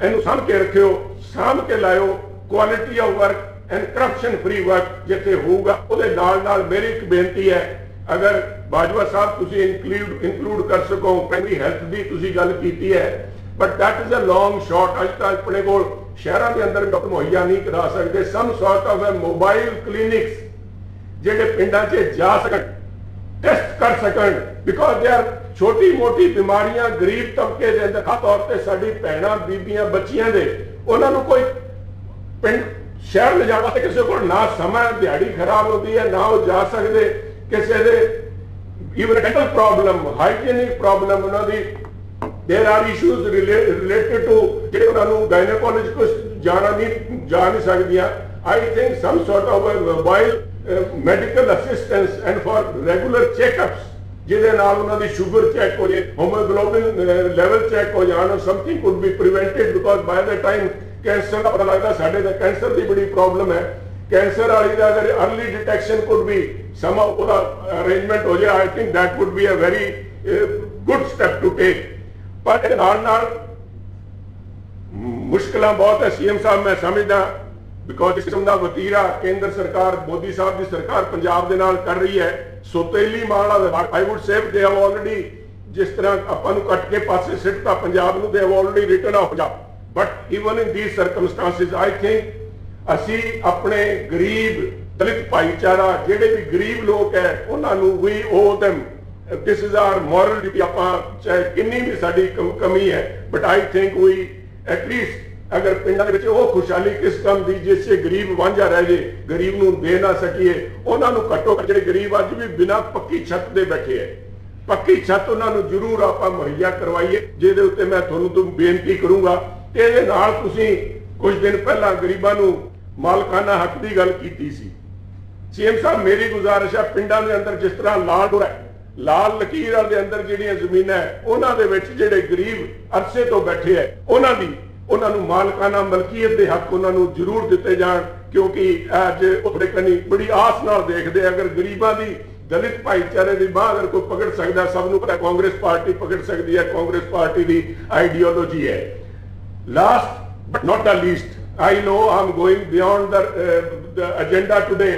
इहनूं साम के रखियो साम के लायो quality of work and corruption free work जिथे होगा उहदे नाल नाल मेरी एक बेनती है अगर बाजवा साहब तुसी इंक्लूड कर सको प्राइमरी हेल्थ दी तुसी गल कीती है but that is a long shot अज तक अपने कोल शहरों के अंदर डॉक्टर मुहैया नहीं करा सकते some sort of a mobile clinics जेडे पिंडां च जा सकन टेस्ट कर सकन बिकॉज दे आर छोटी मोटी बीमारियां गरीब तबके के अंदर खास तौर पर साडी भैणां बीबियां बच्चियां दे उन्हां नूं कोई पिंड शहर ले जाने वास्ते किसी को ना समय दिहाड़ी खराब होती है ना वो जा सकते ਕਿਸੇ ਦੇ even dental problem hygienic problem ਉਹਨਾਂ ਦੀ there are issues related to ਜਿਹੜੇ ਉਹਨਾਂ ਨੂੰ gynecologist ਕੋਲ ਜਾ ਨਹੀਂ ਸਕਦੀਆਂ I think some sort of a mobile medical assistance and for regular checkups ਜਿਹਦੇ ਨਾਲ ਉਹਨਾਂ ਦੀ ਸ਼ੂਗਰ ਚੈੱਕ ਹੋ ਜਾਏ hemoglobin level ਚੈੱਕ ਹੋ ਜਾਣ something could be prevented because by the time cancer ਦਾ ਪਤਾ ਲੱਗਦਾ ਸਾਡੇ ਦਾ ਕੈਂਸਰ ਦੀ ਬੜੀ ਪ੍ਰੋਬਲਮ ਹੈ कैंसर वाली का अगर early detection could be some arrangement हो जाए I think that would be a very good step to take पर नाल मुश्किल बहुत है सीएम साहब मैं समझदा बिकॉज इस किस्म का वतीरा केंद्र सरकार मोदी साहब की सरकार पंजाब के नाल कर रही है सोतेली माल I would say they have already जिस तरह अपन कट के पासे सिटता पंजाब नूं they have already written of Punjab but even in these circumstances I think ਅਸੀਂ ਆਪਣੇ ਗਰੀਬ ਦਲਿਤ ਭਾਈਚਾਰਾ ਜਿਹੜੇ ਵੀ ਗਰੀਬ ਲੋਕ ਹੈ ਉਹਨਾਂ ਨੂੰ ਵੀ ਉਹ them this is our moral duty ਆਪਾਂ ਚਾਹੇ ਕਿੰਨੀ ਵੀ ਸਾਡੀ ਕਮੀ ਹੈ but I think we at least ਅਗਰ ਪਿੰਡਾਂ ਦੇ ਵਿੱਚ ਉਹ ਖੁਸ਼ਹਾਲੀ ਕਿਸ ਕੰਮ ਦੀ ਜਿਸ ਸੇ ਗਰੀਬ ਵਾਂਝਾ ਰਹਿ ਜੇ ਗਰੀਬ ਨੂੰ ਦੇ ਨਾ ਸਕੀਏ ਉਹਨਾਂ ਨੂੰ ਘੱਟੋ ਘੱਟ ਜਿਹੜੇ ਗਰੀਬ ਅੱਜ ਵੀ ਬਿਨਾਂ ਪੱਕੀ ਛੱਤ ਦੇ ਬੈਠੇ ਹੈ ਪੱਕੀ ਛੱਤ ਉਹਨਾਂ ਨੂੰ ਜ਼ਰੂਰ ਆਪਾਂ ਮੁਹੱਈਆ ਕਰਵਾਈਏ ਜਿਹਦੇ ਉੱਤੇ ਮੈਂ ਤੁਹਾਨੂੰ ਬੇਨਤੀ ਕਰੂੰਗਾ ਤੇ ਇਹਦੇ ਨਾਲ ਤੁਸੀਂ ਕੁਝ ਦਿਨ ਪਹਿਲਾਂ ਗਰੀਬਾਂ ਨੂੰ ਮਾਲਕਾਨਾ ਹੱਕ ਦੀ ਗੱਲ ਕੀਤੀ ਸੀ ਸੀਐਮ ਸਾਹਿਬ ਮੇਰੀ ਗੁਜ਼ਾਰਿਸ਼ ਹੈ, ਪਿੰਡਾਂ ਦੇ ਅੰਦਰ ਜਿਸ ਤਰ੍ਹਾਂ ਲਾਲ ਲਕੀਰ ਦੇ ਅੰਦਰ ਜਿਹੜੀਆਂ ਜ਼ਮੀਨਾਂ ਹੈ ਉਹਨਾਂ ਦੇ ਵਿੱਚ ਜਿਹੜੇ ਗਰੀਬ ਅਰਸੇ ਤੋਂ ਬੈਠੇ ਹੈ ਉਹਨਾਂ ਨੂੰ ਮਾਲਕਾਨਾ ਮਲਕੀਅਤ ਦੇ ਹੱਕ ਉਹਨਾਂ ਨੂੰ ਜ਼ਰੂਰ ਦਿੱਤੇ ਜਾਣ, ਕਿਉਂਕਿ ਅੱਜ ਉਹਦੇ ਕਨੀ ਬੜੀ ਆਸ ਨਾਲ ਦੇਖਦੇ ਅਗਰ ਗਰੀਬਾਂ ਦੀ ਦਲਿਤ ਭਾਈਚਾਰੇ ਦੀ ਬਾਹ ਅਗਰ ਕੋਈ ਪਕੜ ਸਕਦਾ, ਸਭ ਨੂੰ ਪਤਾ ਕਾਂਗਰਸ ਪਾਰਟੀ ਪਕੜ ਸਕਦੀ ਹੈ, ਕਾਂਗਰਸ ਪਾਰਟੀ ਦੀ ਆਈਡੀਓਲੋਜੀ ਹੈ। Last but not the least, I know I'm going beyond the agenda today,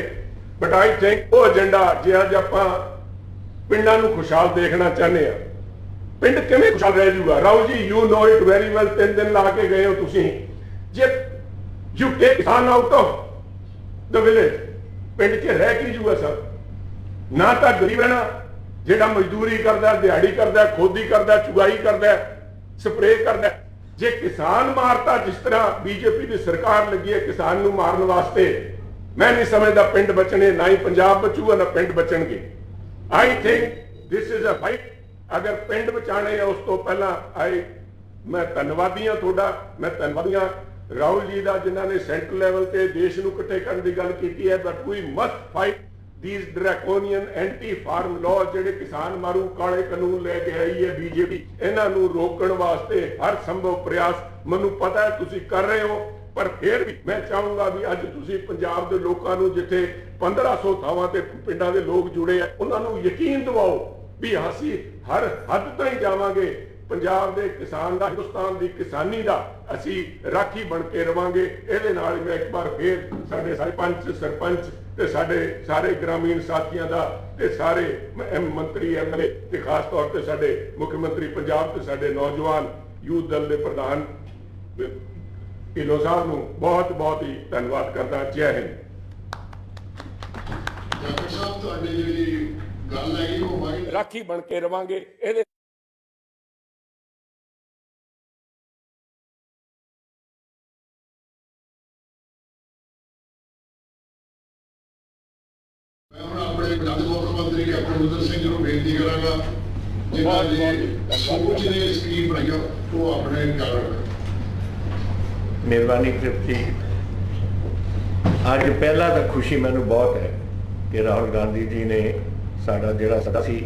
but I think ਉਹ ਏਜੰਡਾ ਜੇ ਅੱਜ ਆਪਾਂ ਪਿੰਡਾਂ ਨੂੰ ਖੁਸ਼ਹਾਲ ਦੇਖਣਾ ਚਾਹੁੰਦੇ ਆ, ਪਿੰਡ ਕਿਵੇਂ ਖੁਸ਼ਹਾਲ ਰਹਿ ਜੂਗਾ? Rahul ji you know it very well, 3 ਦਿਨ ਲਾ ਕੇ ਗਏ ਹੋ ਤੁਸੀਂ। ਜੇ ਯੂ ਟੇਕ ਕਿਸਾਨ ਆਊਟ ਆਫ ਦ ਵਿਲੇਜ, ਪਿੰਡ 'ਚ ਰਹਿ ਕੀ ਜੂਗਾ ਸਰ? ਨਾ ਤਾਂ ਗਰੀਬ ਹੈ ਨਾ ਜਿਹੜਾ ਮਜ਼ਦੂਰੀ ਕਰਦਾ, ਦਿਹਾੜੀ ਕਰਦਾ, ਖੋਦੀ ਕਰਦਾ, ਚੁਗਾਈ ਕਰਦਾ, ਸਪਰੇਅ ਕਰਦਾ। ਜੇ ਕਿਸਾਨ ਮਾਰਤਾ ਜਿਸ ਤਰ੍ਹਾਂ ਬੀਜੇਪੀ ਦੀ ਸਰਕਾਰ ਲੱਗੀ ਹੈ ਕਿਸਾਨ ਨੂੰ ਮਾਰਨ ਵਾਸਤੇ, ਮੈਂ ਨਹੀਂ ਸਮਝਦਾ ਪਿੰਡ ਬਚਣੇ, ਨਾ ਹੀ ਪੰਜਾਬ ਬਚੂਗਾ ਨਾ ਪਿੰਡ ਬਚਣਗੇ। I think this is a fight. ਅਗਰ ਪਿੰਡ ਬਚਾਣੇ ਆ ਉਸ ਤੋਂ ਪਹਿਲਾਂ ਮੈਂ ਧੰਨਵਾਦੀ ਹਾਂ ਤੁਹਾਡਾ, ਮੈਂ ਧੰਨਵਾਦੀ ਹਾਂ ਰਾਹੁਲ ਜੀ ਦਾ ਜਿਨ੍ਹਾਂ ਨੇ ਸੈਂਟਰਲ ਲੈਵਲ ਤੇ ਦੇਸ਼ ਨੂੰ ਇਕੱਠੇ ਕਰਨ ਦੀ ਗੱਲ ਕੀਤੀ ਹੈ। But we must fight these draconian anti-farm laws ਜਿਹੜੇ ਕਿਸਾਨ ਮਾਰੂ ਕਾਲੇ ਕਾਨੂੰਨ ਲੈ ਕੇ ਆਈ ਹੈ ਬੀਜੇਪੀ, ਇਹਨਾਂ ਨੂੰ ਰੋਕਣ ਵਾਸਤੇ ਹਰ ਸੰਭਵ ਪ੍ਰਯਾਸ ਮੈਨੂੰ ਪਤਾ ਹੈ ਤੁਸੀਂ ਕਰ ਰਹੇ ਹੋ। ਪਰ ਫਿਰ ਵੀ ਮੈਂ ਚਾਹੂੰਗਾ ਵੀ ਅੱਜ ਤੁਸੀਂ ਪੰਜਾਬ ਦੇ ਲੋਕਾਂ ਨੂੰ ਜਿੱਥੇ 1500 ਥਾਵਾਂ ਤੇ ਪਿੰਡਾਂ ਦੇ ਲੋਕ ਜੁੜੇ ਆ ਉਹਨਾਂ ਨੂੰ ਯਕੀਨ ਦਿਵਾਓ ਵੀ ਅਸੀਂ ਹਰ ਹੱਦ ਤਾਈਂ ਜਾਵਾਂਗੇ, ਪੰਜਾਬ ਦੇ ਕਿਸਾਨ ਦਾ, ਹਿੰਦੁਸਤਾਨ ਦੀ ਕਿਸਾਨੀ ਦਾ ਅਸੀਂ ਰਾਖੀ ਬਣ ਕੇ ਰਵਾਂਗੇ। ਇਹਦੇ ਨਾਲ ਮੈਂ ਇੱਕ ਵਾਰ ਫੇਰ ਸਾਡੇ ਸਰਪੰਚ ਤੇ ਸਾਡੇ ਸਾਰੇ ਗ੍ਰਾਮੀਣ ਸਾਥੀਆਂ ਦਾ ਤੇ ਸਾਰੇ ਮੰਤਰੀ ਐਮਐਲਏ ਤੇ ਖਾਸ ਤੌਰ ਤੇ ਸਾਡੇ ਮੁੱਖ ਮੰਤਰੀ ਪੰਜਾਬ ਤੇ ਸਾਡੇ ਨੌਜਵਾਨ ਯੂਥ ਦਲ ਦੇ ਪ੍ਰਧਾਨ ਢਿੱਲੋਂ ਸਾਹਿਬ ਨੂੰ ਬਹੁਤ ਬਹੁਤ ਹੀ ਧੰਨਵਾਦ ਕਰਦਾ। ਜੈ ਹਿੰਦ। ਡਾਕਟਰ ਸਾਹਿਬ ਤੁਹਾਡੀ ਜਿਹੜੀ ਗੱਲ ਹੈਗੀ ਉਹ ਰਾਖੀ ਬਣ ਕੇ ਰਵਾਂਗੇ। ਇਹਦੇ ਮੈਂ ਆਪਣੇ ਪੰਜਾਬ ਦੇ ਮੁੱਖ ਮੰਤਰੀ ਕੈਪਟਨ ਅਮਰਿੰਦਰ ਸਿੰਘ ਜੀ ਨੂੰ ਬੇਨਤੀ ਕਰਾਂਗਾ ਜਿਨ੍ਹਾਂ ਦੀ ਸੋਚ ਨੇ ਸਕੀਮ ਬਣਾਈਆਂ ਉਹ ਆਪਣੇ ਕਰਨ। ਮਿਹਰਬਾਨੀ ਜੀ। ਅੱਜ ਪਹਿਲਾਂ ਤਾਂ ਖੁਸ਼ੀ ਮੈਨੂੰ ਬਹੁਤ ਹੈ ਕਿ ਰਾਹੁਲ ਗਾਂਧੀ ਜੀ ਨੇ ਸਾਡਾ ਜਿਹੜਾ ਸੱਦਾ ਸੀ,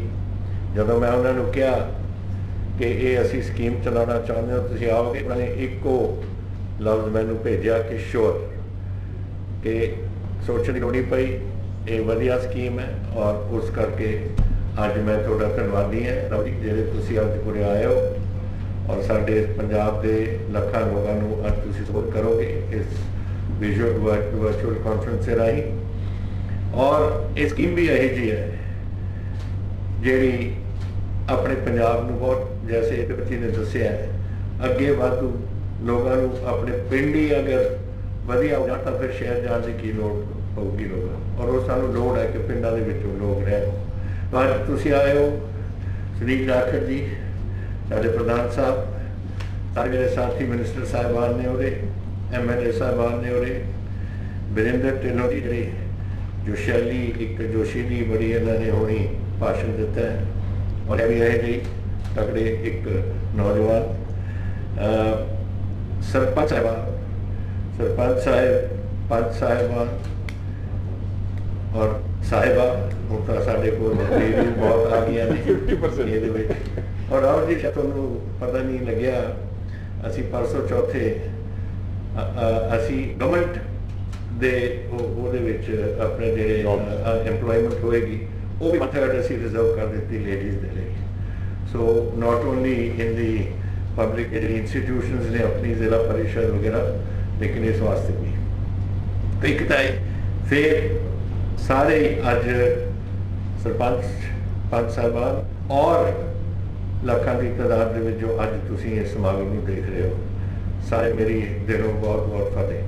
ਜਦੋਂ ਮੈਂ ਉਹਨਾਂ ਨੂੰ ਕਿਹਾ ਕਿ ਇਹ ਅਸੀਂ ਸਕੀਮ ਚਲਾਉਣਾ ਚਾਹੁੰਦੇ ਹਾਂ ਤੁਸੀਂ ਆਓਗੇ, ਉਹਨਾਂ ਨੇ ਇੱਕੋ ਲਫ਼ਜ਼ ਮੈਨੂੰ ਭੇਜਿਆ ਕਿ ਸ਼ੋਰ, ਕਿ ਸੋਚਣ ਦੀ ਲੋੜ ਨਹੀਂ ਪਈ, ਇਹ ਵਧੀਆ ਸਕੀਮ ਹੈ। ਔਰ ਉਸ ਕਰਕੇ ਅੱਜ ਮੈਂ ਤੁਹਾਡਾ ਧੰਨਵਾਦੀ ਹਾਂ ਰਾਹੁਲ ਜੀ, ਜਿਹੜੇ ਤੁਸੀਂ ਅੱਜ ਪੂਰੇ ਆਏ ਹੋ ਔਰ ਸਾਡੇ ਪੰਜਾਬ ਦੇ ਲੱਖਾਂ ਲੋਕਾਂ ਨੂੰ ਅੱਜ ਤੁਸੀਂ ਸਪੋਰਟ ਕਰੋਗੇ ਇਸ ਵਰਚੁਅਲ ਕਾਨਫਰੰਸ ਦੇ ਰਾਹੀਂ। ਔਰ ਇਹ ਸਕੀਮ ਵੀ ਇਹੋ ਜਿਹੀ ਹੈ ਜਿਹੜੀ ਆਪਣੇ ਪੰਜਾਬ ਨੂੰ ਬਹੁਤ, ਜੈਸੇ ਇੱਕ ਬੱਚੀ ਨੇ ਦੱਸਿਆ, ਅੱਗੇ ਵਾਧੂ ਲੋਕਾਂ ਨੂੰ ਆਪਣੇ ਪਿੰਡ ਹੀ ਅਗਰ ਵਧੀਆ ਹੋ ਜਾਣ ਤਾਂ ਫਿਰ ਸ਼ਹਿਰ ਜਾਣ ਦੀ ਕੀ ਲੋੜ ਪਊਗੀ ਲੋਕਾਂ, ਔਰ ਉਹ ਸਾਨੂੰ ਲੋੜ ਹੈ ਕਿ ਪਿੰਡਾਂ ਦੇ ਵਿੱਚੋਂ ਲੋਕ ਰਹਿਣ। ਅੱਜ ਤੁਸੀਂ ਆਏ ਹੋ, ਸੁਨੀਲ ਜਾਖੜ ਜੀ ਸਾਡੇ ਪ੍ਰਧਾਨ ਸਾਹਿਬ, ਸਾਰੇ ਮੇਰੇ ਸਾਥੀ ਮਿਨਿਸਟਰ ਸਾਹਿਬਾਨ ਨੇ ਉਹਦੇ, ਐਮਐਲਏ ਸਾਹਿਬਾਨ ਨੇ ਉਹਦੇ, ਬਰਿੰਦਰ ਢਿੱਲੋਂ ਜੀ ਜਿਹੜੇ ਜੋ ਸ਼ੈਲੀ ਇੱਕ ਜੋਸ਼ੀਲੀ ਬੜੀ ਇਹਨਾਂ ਨੇ ਹੁਣੀ ਭਾਸ਼ਣ ਦਿੱਤਾ ਹੈ, ਔਰ ਇਹ ਵੀ ਇਹ ਜੀ ਤਕੜੇ ਇੱਕ ਨੌਜਵਾਨ ਸਰਪੰਚ ਸਾਹਿਬ, ਪੰਚ ਸਾਹਿਬਾਨ ਔਰ ਸਾਹਿਬਾ, ਹੁਣ ਤਾਂ ਸਾਡੇ ਕੋਲ ਲੇਡੀਜ਼ ਬਹੁਤ ਆ ਗਈਆਂ ਨੇ 50% ਇਹਦੇ ਵਿੱਚ। ਔਰ ਰਾਹੁਲ ਜੀ ਤੁਹਾਨੂੰ ਪਤਾ ਨਹੀਂ ਲੱਗਿਆ, ਅਸੀਂ ਪਰਸੋਂ ਚੌਥੇ ਅਸੀਂ ਗਵਰਨਮੈਂਟ ਦੇ ਉਹਦੇ ਵਿੱਚ ਆਪਣੇ ਜਿਹੜੇ ਐਮਪਲੋਇਮੈਂਟ ਹੋਏਗੀ ਉਹ ਵੀ ਮਥਰਡ ਅਸੀਂ ਰਿਜ਼ਰਵ ਕਰ ਦਿੱਤੀ ਲੇਡੀਜ਼ ਦੇ ਲਈ। ਸੋ not only in the public ਜਿਹੜੀ ਇੰਸਟੀਟਿਊਸ਼ਨਸ ਨੇ ਆਪਣੀ ਜ਼ਿਲ੍ਹਾ ਪਰਿਸ਼ਦ ਵਗੈਰਾ, ਲੇਕਿਨ ਇਸ ਵਾਸਤੇ ਵੀ ਇੱਕ ਤਾਂ ਫਿਰ ਸਾਰੇ ਅੱਜ ਸਰਪੰਚ, ਪੰਚ ਸਾਹਿਬਾਨ ਔਰ ਲੱਖਾਂ ਦੀ ਤਾਦਾਦ ਦੇ ਵਿੱਚ ਜੋ ਅੱਜ ਤੁਸੀਂ ਇਸ ਸਮਾਗਮ ਨੂੰ ਦੇਖ ਰਹੇ ਹੋ, ਸਾਰੇ ਮੇਰੀ ਦਿਲੋਂ ਬਹੁਤ ਬਹੁਤ ਫਤਿਹ।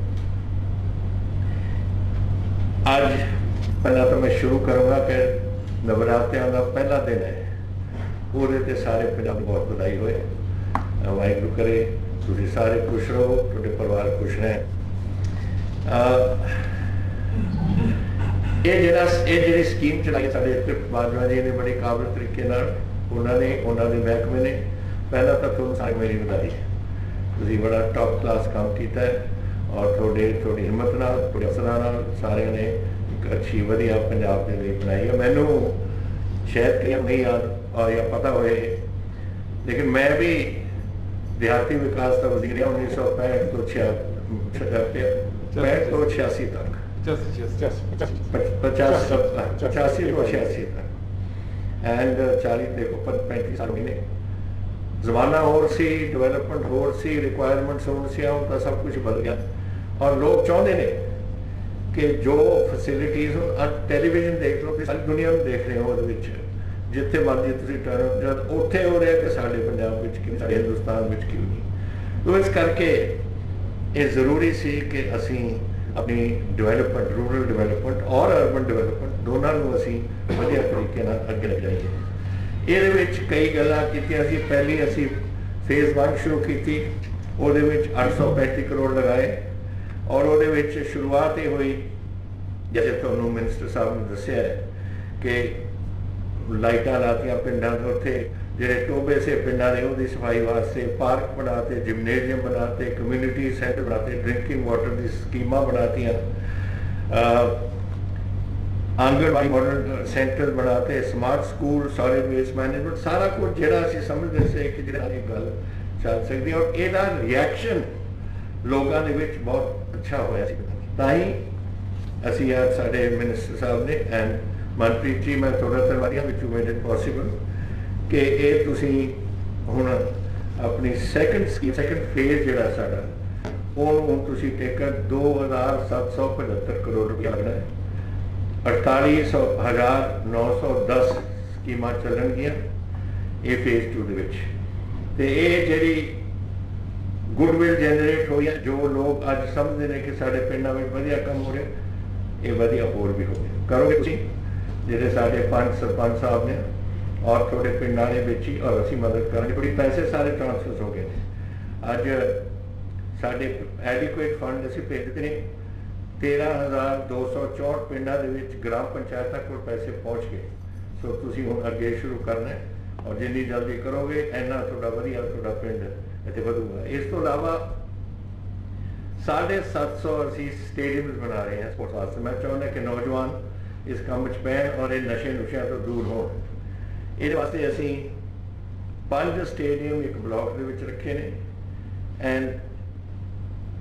ਅੱਜ ਪਹਿਲਾਂ ਤਾਂ ਮੈਂ ਸ਼ੁਰੂ ਕਰਾਂਗਾ ਕਿ ਨਵਰਾਤਰਿਆਂ ਦਾ ਪਹਿਲਾ ਦਿਨ ਹੈ, ਉਹਦੇ ਤੇ ਸਾਰੇ ਪੰਜਾਬ ਨੂੰ ਬਹੁਤ ਵਧਾਈ ਹੋਏ। ਵਾਹਿਗੁਰੂ ਕਰੇ ਤੁਸੀਂ ਸਾਰੇ ਖੁਸ਼ ਰਹੋ, ਤੁਹਾਡੇ ਪਰਿਵਾਰ ਖੁਸ਼ ਰਹਿਣ। ਇਹ ਜਿਹੜੀ ਸਕੀਮ ਚਲਾਈ ਸਾਡੇ ਇੱਥੇ ਬਾਜਵਾ ਜੀ ਨੇ ਬੜੇ ਕਾਬਲ ਤਰੀਕੇ ਨਾਲ, ਉਹਨਾਂ ਦੇ ਮਹਿਕਮੇ ਨੇ, ਪਹਿਲਾਂ ਤਾਂ ਤੁਹਾਨੂੰ ਸਾਰੀ ਮੇਰੀ ਵਧਾਈ, ਤੁਸੀਂ ਬੜਾ ਟੌਪ ਕਲਾਸ ਕੰਮ ਕੀਤਾ ਹੈ ਔਰ ਤੁਹਾਡੀ ਹਿੰਮਤ ਨਾਲ, ਤੁਹਾਡੇ ਅਫਸਰਾਂ ਨਾਲ ਸਾਰਿਆਂ ਨੇ एक अच्छी वधिया पंजाब के लिए बनाई है। मैनू शायद कई नहीं याद या पता होए, लेकिन मैं भी देहाती विकास का वजीर रहा 1965 तो 85 तो 86 तक 85 तो 86 तक एंड 40 देखो 35 साल महीने जमाना होर सी, डेवलपमेंट होर सी, रिक्वायरमेंट्स होर सी, उनका सब कुछ बदल गया और लोग चाहते हैं कि जो फैसिलिटीज़ टैलीविजन देख लो कि सारी दुनिया में देख रहे हो जिथे मर्जी तुम टर्न जब उत्थे हो रहा कि साढ़े पंजाब में क्यों, साढ़े हिंदुस्तान में क्यों नहीं। तो इस करके ये जरूरी सी कि असी अपनी डेवलपमेंट, रूरल डेवलपमेंट और अर्बन डेवलपमेंट दोनों को असी वधिया तरीके नाल अगे ले जाइए। ये कई गल्लां कीतियां सी। पहली असी फेज़ 1 शुरू की, ਉਹਦੇ ਵਿੱਚ 835 करोड़ लगाए और ਉਹਦੇ ਵਿੱਚ शुरुआत ही हुई जैसे ਤੁਹਾਨੂੰ मिनिस्टर साहब ने दस्या है कि लाइटां लातियां पिंडां दे उत्थे ਜਿਹੜੇ टोबे से पिंडां ने ਉਹਦੀ सफाई वास्ते पार्क बनाते, जिमनेजियम बनाते, कम्यूनिटी सेंटर बनाते, ड्रिंकिंग वाटर की स्कीमां बनातियां, आंगनबाड़ी मॉडल सेंटर बनाते, smart school, solid waste management, सारा कुछ ਜਿਹੜਾ ਅਸੀਂ ਸਮਝਦੇ ਸੀ ਕਿ ਜਿਹੜਾ ਇਹ ਗੱਲ ਚੱਲ ਸਕਦੀ ਔਰ ਇਹਦਾ ਰਿਐਕਸ਼ਨ ਲੋਕਾਂ ਦੇ ਵਿੱਚ ਬਹੁਤ ਅੱਛਾ ਹੋਇਆ ਸੀ। ਤਾਂ ਹੀ ਅਸੀਂ ਅੱਜ ਸਾਡੇ ਮਿਨਿਸਟਰ ਸਾਹਿਬ ਨੇ ਐਂਡ ਮਨਪ੍ਰੀਤ ਜੀ ਮੈਂ ਤੁਹਾਡਾ ਧੰਨਵਾਦੀਆਂ ਵਿੱਚ ਮੇਡ ਇਟ ਪੋਸੀਬਲ ਕਿ ਇਹ ਤੁਸੀਂ ਹੁਣ ਆਪਣੀ ਸੈਕੰਡ ਫੇਜ਼ ਜਿਹੜਾ ਸਾਡਾ ਉਹਨੂੰ ਤੁਸੀਂ ਟੇਕਰ 2775 ਕਰੋੜ ਰੁਪਇਆ ਲੱਗਣਾ ਹੈ। 48,910 ਸਕੀਮਾਂ ਚੱਲਣਗੀਆਂ ਇਹ ਫੇਜ਼ 2 ਦੇ ਵਿੱਚ ਤੇ ਇਹ ਜਿਹੜੀ ਗੁੱਡਵਿਲ ਜਨਰੇਟ ਹੋਈ ਹੈ, ਜੋ ਲੋਕ ਅੱਜ ਸਮਝਦੇ ਨੇ ਕਿ ਸਾਡੇ ਪਿੰਡਾਂ ਵਿੱਚ ਵਧੀਆ ਕੰਮ ਹੋ ਰਿਹਾ, ਇਹ ਵਧੀਆ ਹੋਰ ਵੀ ਹੋ ਰਿਹਾ ਕਰੋਗੇ ਤੁਸੀਂ ਜਿਹੜੇ ਸਾਡੇ 5 ਸਰਪੰਚ ਸਾਹਿਬ ਨੇ ਔਰ ਤੁਹਾਡੇ ਪਿੰਡਾਂ ਦੇ ਵਿੱਚ ਹੀ ਔਰ ਅਸੀਂ ਮਦਦ ਕਰਾਂਗੇ। ਥੋੜੀ ਪੈਸੇ ਸਾਰੇ ਟ੍ਰਾਂਸਫਰ ਹੋ ਗਏ ਨੇ ਅੱਜ ਸਾਡੇ ਐਡਿਕੁਏਟ ਫੰਡ ਅਸੀਂ ਭੇਜ ਦਿੱਤੇ ਨੇ 13,264 ਪਿੰਡਾਂ ਦੇ ਵਿੱਚ ਗ੍ਰਾਮ ਪੰਚਾਇਤਾਂ ਕੋਲ ਪੈਸੇ ਪਹੁੰਚ ਗਏ। ਸੋ ਤੁਸੀਂ ਹੁਣ ਅੱਗੇ ਸ਼ੁਰੂ ਕਰਨਾ ਹੈ ਔਰ ਜਿੰਨੀ ਜਲਦੀ ਕਰੋਗੇ ਇੰਨਾ ਤੁਹਾਡਾ ਵਧੀਆ ਤੁਹਾਡਾ ਪਿੰਡ ਇੱਥੇ ਵਧੂਗਾ। ਇਸ ਤੋਂ ਇਲਾਵਾ 750 ਅਸੀਂ ਸਟੇਡੀਅਮਸ ਬਣਾ ਰਹੇ ਹਾਂ ਸਪੋਰਟਸ ਵਾਸਤੇ। ਮੈਂ ਚਾਹੁੰਦਾ ਕਿ ਨੌਜਵਾਨ ਇਸ ਕੰਮ 'ਚ ਪੈਣ ਔਰ ਇਹ ਨਸ਼ੇ ਨੁਸ਼ਿਆਂ ਤੋਂ ਦੂਰ ਹੋਣ। ਇਹਦੇ ਵਾਸਤੇ ਅਸੀਂ 5 ਸਟੇਡੀਅਮ ਇੱਕ ਬਲਾਕ ਦੇ ਵਿੱਚ ਰੱਖੇ ਨੇ ਐਂਡ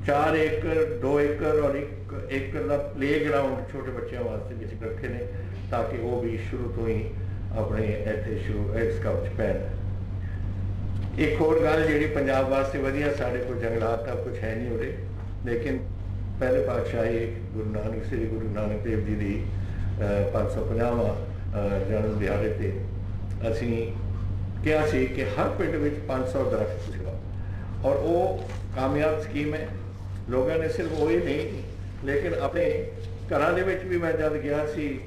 4 ਏਕੜ 2 ਏਕੜ ਔਰ 1 ਏਕੜ ਦਾ ਪਲੇਗਰਾਊਂਡ ਛੋਟੇ ਬੱਚਿਆਂ ਵਾਸਤੇ ਵੀ ਅਸੀਂ ਰੱਖੇ ਨੇ ਤਾਂ ਕਿ ਉਹ ਵੀ ਸ਼ੁਰੂ ਤੋਂ ਹੀ ਆਪਣੇ ਇੱਥੇ ਸ਼ੁਰੂ ਇਸ ਕੰਮ 'ਚ ਪੈਣ। ਇੱਕ ਹੋਰ ਗੱਲ ਜਿਹੜੀ ਪੰਜਾਬ ਵਾਸਤੇ ਵਧੀਆ, ਸਾਡੇ ਕੋਲ ਜੰਗਲਾਤ ਦਾ ਕੁਝ ਹੈ ਨਹੀਂ ਉਰੇ, ਲੇਕਿਨ ਪਹਿਲੇ ਪਾਤਸ਼ਾਹੀ ਗੁਰੂ ਨਾਨਕ ਸ੍ਰੀ ਗੁਰੂ ਨਾਨਕ ਦੇਵ ਜੀ ਦੀ 550ਵਾਂ ਜਨਮ ਦਿਹਾੜੇ ਤੇ ਅਸੀਂ ਕਿਹਾ ਸੀ ਕਿ ਹਰ ਪਿੰਡ ਵਿੱਚ 500 ਦਰਖਤ ਲਗਾਓ ਔਰ ਉਹ ਕਾਮਯਾਬ ਸਕੀਮ ਹੈ। ਲੋਕਾਂ ਨੇ ਸਿਰਫ ਉਹ ਹੀ ਨਹੀਂ ਲੇਕਿਨ ਆਪਣੇ ਘਰਾਂ ਦੇ ਵਿੱਚ ਵੀ ਮੈਂ ਜਦ ਗਿਆ ਸੀ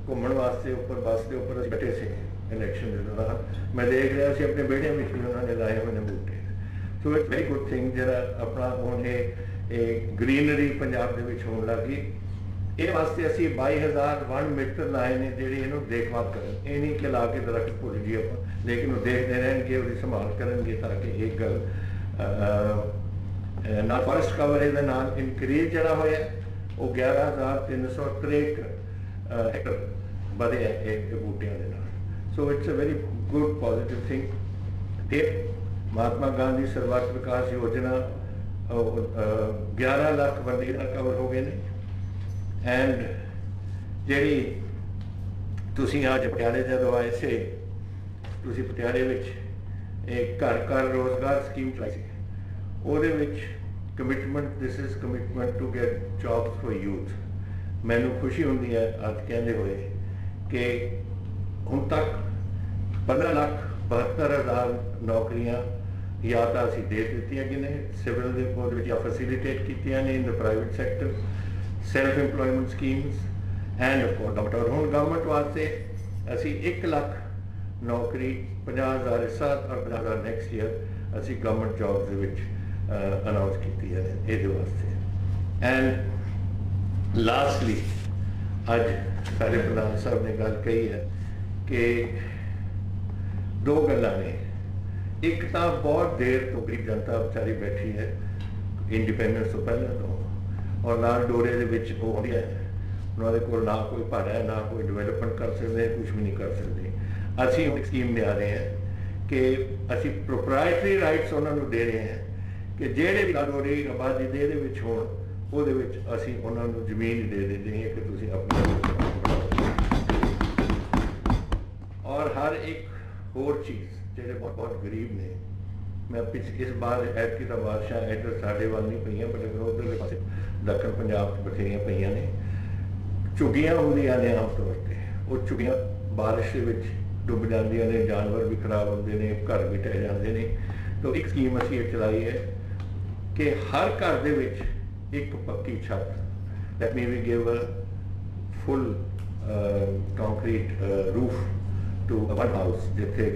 ਘੁੰਮਣ ਵਾਸਤੇ ਉੱਪਰ ਬੱਸ ਦੇ ਉੱਪਰ ਅਸੀਂ ਬੈਠੇ ਸੀ ਇਲੈਕਸ਼ਨ ਦੇ ਦੌਰਾਨ, ਮੈਂ ਦੇਖ ਰਿਹਾ ਸੀ ਆਪਣੇ ਵਿਹੜਿਆਂ ਵਿੱਚ ਵੀ ਉਹਨਾਂ ਨੇ ਲਾਏ ਹੋਏ ਨੇ ਬੂਟੇ। So it's very good thing ਜਿਹੜਾ ਆਪਣਾ ਹੁਣ ਇਹ ਗ੍ਰੀਨਰੀ ਪੰਜਾਬ ਦੇ ਵਿੱਚ ਹੋਣ ਲੱਗੀ। ਇਹ ਵਾਸਤੇ ਅਸੀਂ 22,000 ਵਨ ਮੀਟਰ ਲਾਏ ਨੇ ਜਿਹੜੇ ਇਹਨੂੰ ਦੇਖਭਾਲ ਕਰਨ। ਇਹ ਨਹੀਂ ਕਿ ਲਾ ਕੇ ਦਰਖਤ ਭੁੱਲ ਜੀ ਆਪਾਂ, ਲੇਕਿਨ ਉਹ ਦੇਖਦੇ ਰਹਿਣਗੇ, ਉਹਦੀ ਸੰਭਾਲ ਕਰਨਗੇ ਤਾਂ ਕਿ ਇਹ ਗੱਲ ਨਾਲ ਫੋਰੈਸਟ ਕਵਰ ਇਹਦੇ ਨਾਲ ਇਨਕਰੀਜ਼ ਜਿਹੜਾ ਹੋਇਆ ਉਹ 11,363 ਏਕੜ ਵਧਿਆ ਇਹ ਬੂਟਿਆਂ ਦੇ ਨਾਲ। So it's a very good positive thing. ਤੇ ਮਹਾਤਮਾ ਗਾਂਧੀ ਸਰਵਤ ਵਿਕਾਸ ਯੋਜਨਾ 11 ਲੱਖ ਬੰਦੇ ਨਾਲ ਕਵਰ ਹੋ ਗਏ ਨੇ ਐਂਡ ਜਿਹੜੀ ਤੁਸੀਂ ਅੱਜ ਪਟਿਆਲੇ ਜਦੋਂ ਆਏ ਸੀ ਤੁਸੀਂ ਪਟਿਆਲੇ ਵਿੱਚ ਇੱਕ ਘਰ ਘਰ ਰੋਜ਼ਗਾਰ ਸਕੀਮ ਚਲਾਈ ਸੀ। ਉਹਦੇ ਵਿੱਚ commitment this is commitment to get jobs for youth. ਮੈਨੂੰ ਖੁਸ਼ੀ ਹੁੰਦੀ ਹੈ ਅੱਜ ਕਹਿੰਦੇ ਹੋਏ ਕਿ ਹੁਣ ਤੱਕ 15,72,000 ਨੌਕਰੀਆਂ ਜਾਂ ਤਾਂ ਅਸੀਂ ਦੇ ਦਿੱਤੀਆਂ ਗਈਆਂ ਨੇ ਸਿਵਲ ਦੇ ਕੋਲ ਵਿੱਚ ਜਾਂ ਫੈਸਿਲਿਟੇਟ ਕੀਤੀਆਂ ਨੇ in the private sector self employment schemes and of course government. ਹੁਣ ਗਵਰਨਮੈਂਟ ਵਾਸਤੇ ਅਸੀਂ 1 ਲੱਖ ਨੌਕਰੀ 50,000 ਇਸ ਸਾਲ ਔਰ 50,000 ਨੈਕਸਟ ਈਅਰ ਅਸੀਂ ਗਵਰਨਮੈਂਟ ਜੌਬ ਦੇ ਵਿੱਚ ਅਨਾਉਂਸ ਕੀਤੀ ਹੈ ਇਹਦੇ ਵਾਸਤੇ। ਐਂਡ ਲਾਸਟਲੀ ਅੱਜ ਸਾਡੇ ਪ੍ਰਧਾਨ ਸਾਹਿਬ ਨੇ ਗੱਲ ਕਹੀ ਹੈ ਕਿ 2 ਗੱਲਾਂ ਨੇ। ਇੱਕ ਤਾਂ ਬਹੁਤ ਦੇਰ ਤੋਂ ਗਰੀਬ ਜਨਤਾ ਵਿਚਾਰੀ ਬੈਠੀ ਹੈ ਇੰਡੀਪੈਂਡੈਂਸ ਤੋਂ ਪਹਿਲਾਂ ਤੋਂ ਔਰ ਨਾਲ ਡੋਰੇ ਦੇ ਵਿੱਚ ਉਹ ਆਉਂਦੀ ਹੈ ਉਹਨਾਂ ਦੇ ਕੋਲ ਨਾ ਕੋਈ ਭਾੜਾ ਹੈ, ਨਾ ਕੋਈ ਡਿਵੈਲਪਮੈਂਟ ਕਰ ਸਕਦੇ, ਕੁਝ ਵੀ ਨਹੀਂ ਕਰ ਸਕਦੇ। ਅਸੀਂ ਇੱਕ ਸਕੀਮ ਲਿਆ ਰਹੇ ਹਾਂ ਕਿ ਅਸੀਂ ਪ੍ਰੋਪਰਾਈਟਰੀ ਰਾਈਟਸ ਉਹਨਾਂ ਨੂੰ ਦੇ ਰਹੇ ਹਾਂ ਕਿ ਜਿਹੜੇ ਵੀ ਕਾਰੋਬਾਰੀ ਆਬਾਦੀ ਦੇ ਇਹਦੇ ਵਿੱਚ ਹੋਣ, ਉਹਦੇ ਵਿੱਚ ਅਸੀਂ ਉਹਨਾਂ ਨੂੰ ਜ਼ਮੀਨ ਦੇ ਦਿੰਦੇ ਹਾਂ ਕਿ ਤੁਸੀਂ ਆਪਣਾ। ਔਰ ਹਰ ਇੱਕ ਹੋਰ ਚੀਜ਼ ਜਿਹੜੇ ਬਹੁਤ ਗਰੀਬ ਨੇ, ਮੈਂ ਇਸ ਬਾਰ ਐਤਕੀ ਦਾ ਬਾਦਸ਼ਾਹ ਇੱਧਰ ਸਾਡੇ ਵੱਲ ਨਹੀਂ ਪਈਆਂ, ਪਰ ਅਗਰ ਉੱਧਰਲੇ ਪਾਸੇ ਦੱਖਣ ਪੰਜਾਬ 'ਚ ਬਥੇਰੀਆਂ ਪਈਆਂ ਨੇ। ਝੁੱਗੀਆਂ ਹੁੰਦੀਆਂ ਨੇ ਆਮ ਤੌਰ 'ਤੇ, ਉਹ ਝੁੱਗੀਆਂ ਬਾਰਿਸ਼ ਦੇ ਵਿੱਚ ਡੁੱਬ ਜਾਂਦੀਆਂ ਨੇ, ਜਾਨਵਰ ਵੀ ਖਰਾਬ ਹੁੰਦੇ ਨੇ, ਘਰ ਵੀ ਢਹਿ ਜਾਂਦੇ ਨੇ। ਤਾਂ ਇੱਕ ਸਕੀਮ ਅਸੀਂ ਇਹ ਚਲਾਈ ਹੈ ਕਿ ਹਰ ਘਰ ਦੇ ਵਿੱਚ ਇੱਕ ਪੱਕੀ ਛੱਤ, let me we give a full concrete roof to one house, ਜਿੱਥੇ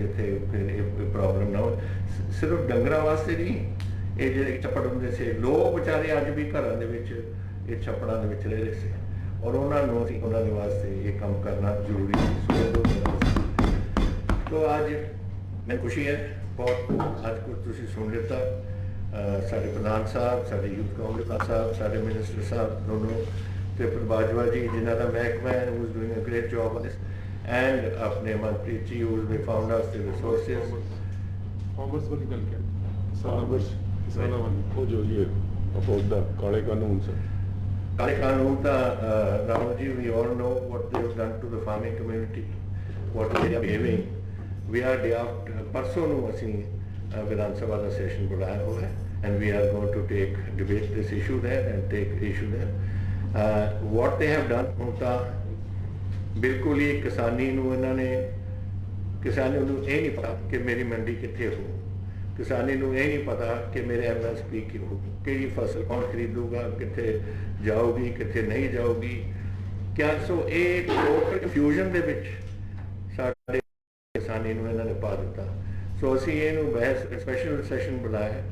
ਫਿਰ ਇਹ ਪ੍ਰੋਬਲਮ ਨਾ ਹੋ। ਸਿਰਫ ਡੰਗਰਾਂ ਵਾਸਤੇ ਨਹੀਂ, ਇਹ ਜਿਹੜੇ ਛੱਪੜ ਹੁੰਦੇ ਸੀ, ਲੋਕ ਵਿਚਾਰੇ ਅੱਜ ਵੀ ਘਰਾਂ ਦੇ ਵਿੱਚ ਇਹ ਛੱਪੜਾਂ ਦੇ ਵਿੱਚ ਰਹਿ ਰਹੇ ਸੀ, ਔਰ ਉਹਨਾਂ ਨੂੰ ਅਸੀਂ ਉਹਨਾਂ ਦੇ ਵਾਸਤੇ ਇਹ ਕੰਮ ਕਰਨਾ ਜ਼ਰੂਰੀ ਸੀ। ਤੋ ਅੱਜ ਮੈਨੂੰ ਖੁਸ਼ੀ ਹੈ ਬਹੁਤ, ਅੱਜ ਕੁਝ ਤੁਸੀਂ ਸੁਣ ਲਿੱਤਾ। ਸਾਡੇ ਪ੍ਰਧਾਨ ਸਾਹਿਬ, ਸਾਡੇ ਯੂਥ ਕਾਂਗਰਸ ਸਾਹਿਬ, ਸਾਡੇ ਮਿਨਿਸਟਰ ਸਾਹਿਬ ਦੋਨੋਂ, ਤੇ ਬਾਜਵਾ ਜੀ ਜਿਨ੍ਹਾਂ ਦਾ ਮਹਿਕਮਾ ਹੈ, who is doing a great job on this, and ਆਪਣੇ Manpreet ji who will be found us the resources। Commerce ਵਾਲੀ ਗੱਲ ਕਿਹਾ, ਕਿਸਾਨਾਂ ਵਾਲੀ, ਉਹ ਜੋ ਇਹ ਅਪੋਦਾ ਕਾਲੇ ਕਾਨੂੰਨ ਸੇ ਕਾਲੇ ਕਾਨੂੰਨ ਤਾਂ Rahul ji, we all know what they have done to the farming community, what they are behaving। we are day after ਪਰਸੋਂ ਨੂੰ ਅਸੀਂ ਵਿਧਾਨ ਸਭਾ ਦਾ ਸੈਸ਼ਨ ਬੁਲਾਇਆ ਹੋਇਆ ਹੈ, and we are going to take debate this issue there and take issue there। what they have done, ਹੁਣ ਤਾਂ ਬਿਲਕੁਲ ਹੀ ਕਿਸਾਨੀ ਨੂੰ ਇਹਨਾਂ ਨੇ, ਕਿਸਾਨੀ ਨੂੰ ਇਹ ਨਹੀਂ ਪਤਾ ਕਿ ਮੇਰੀ ਮੰਡੀ ਕਿੱਥੇ ਹੋ, ਕਿਸਾਨੀ ਨੂੰ ਇਹ ਨਹੀਂ ਪਤਾ ਕਿ ਮੇਰੇ MSP ਕੀ ਹੋ, ਕਿਹੜੀ ਫਸਲ ਕੌਣ ਖਰੀਦੂਗਾ, ਕਿੱਥੇ ਜਾਊਗੀ, ਕਿੱਥੇ ਨਹੀਂ ਜਾਊਗੀ, ਕਿਆ। ਸੋ ਇਹ ਟੋਟਲ ਕਨਫਿਊਜ਼ਨ ਦੇ ਵਿੱਚ ਸਾਡੇ ਕਿਸਾਨੀ ਨੂੰ ਇਹਨਾਂ ਨੇ ਪਾ ਦਿੱਤਾ। ਸੋ ਅਸੀਂ ਇਹਨੂੰ ਬਹਿਸ, ਸਪੈਸ਼ਲ ਸੈਸ਼ਨ ਬੁਲਾਇਆ,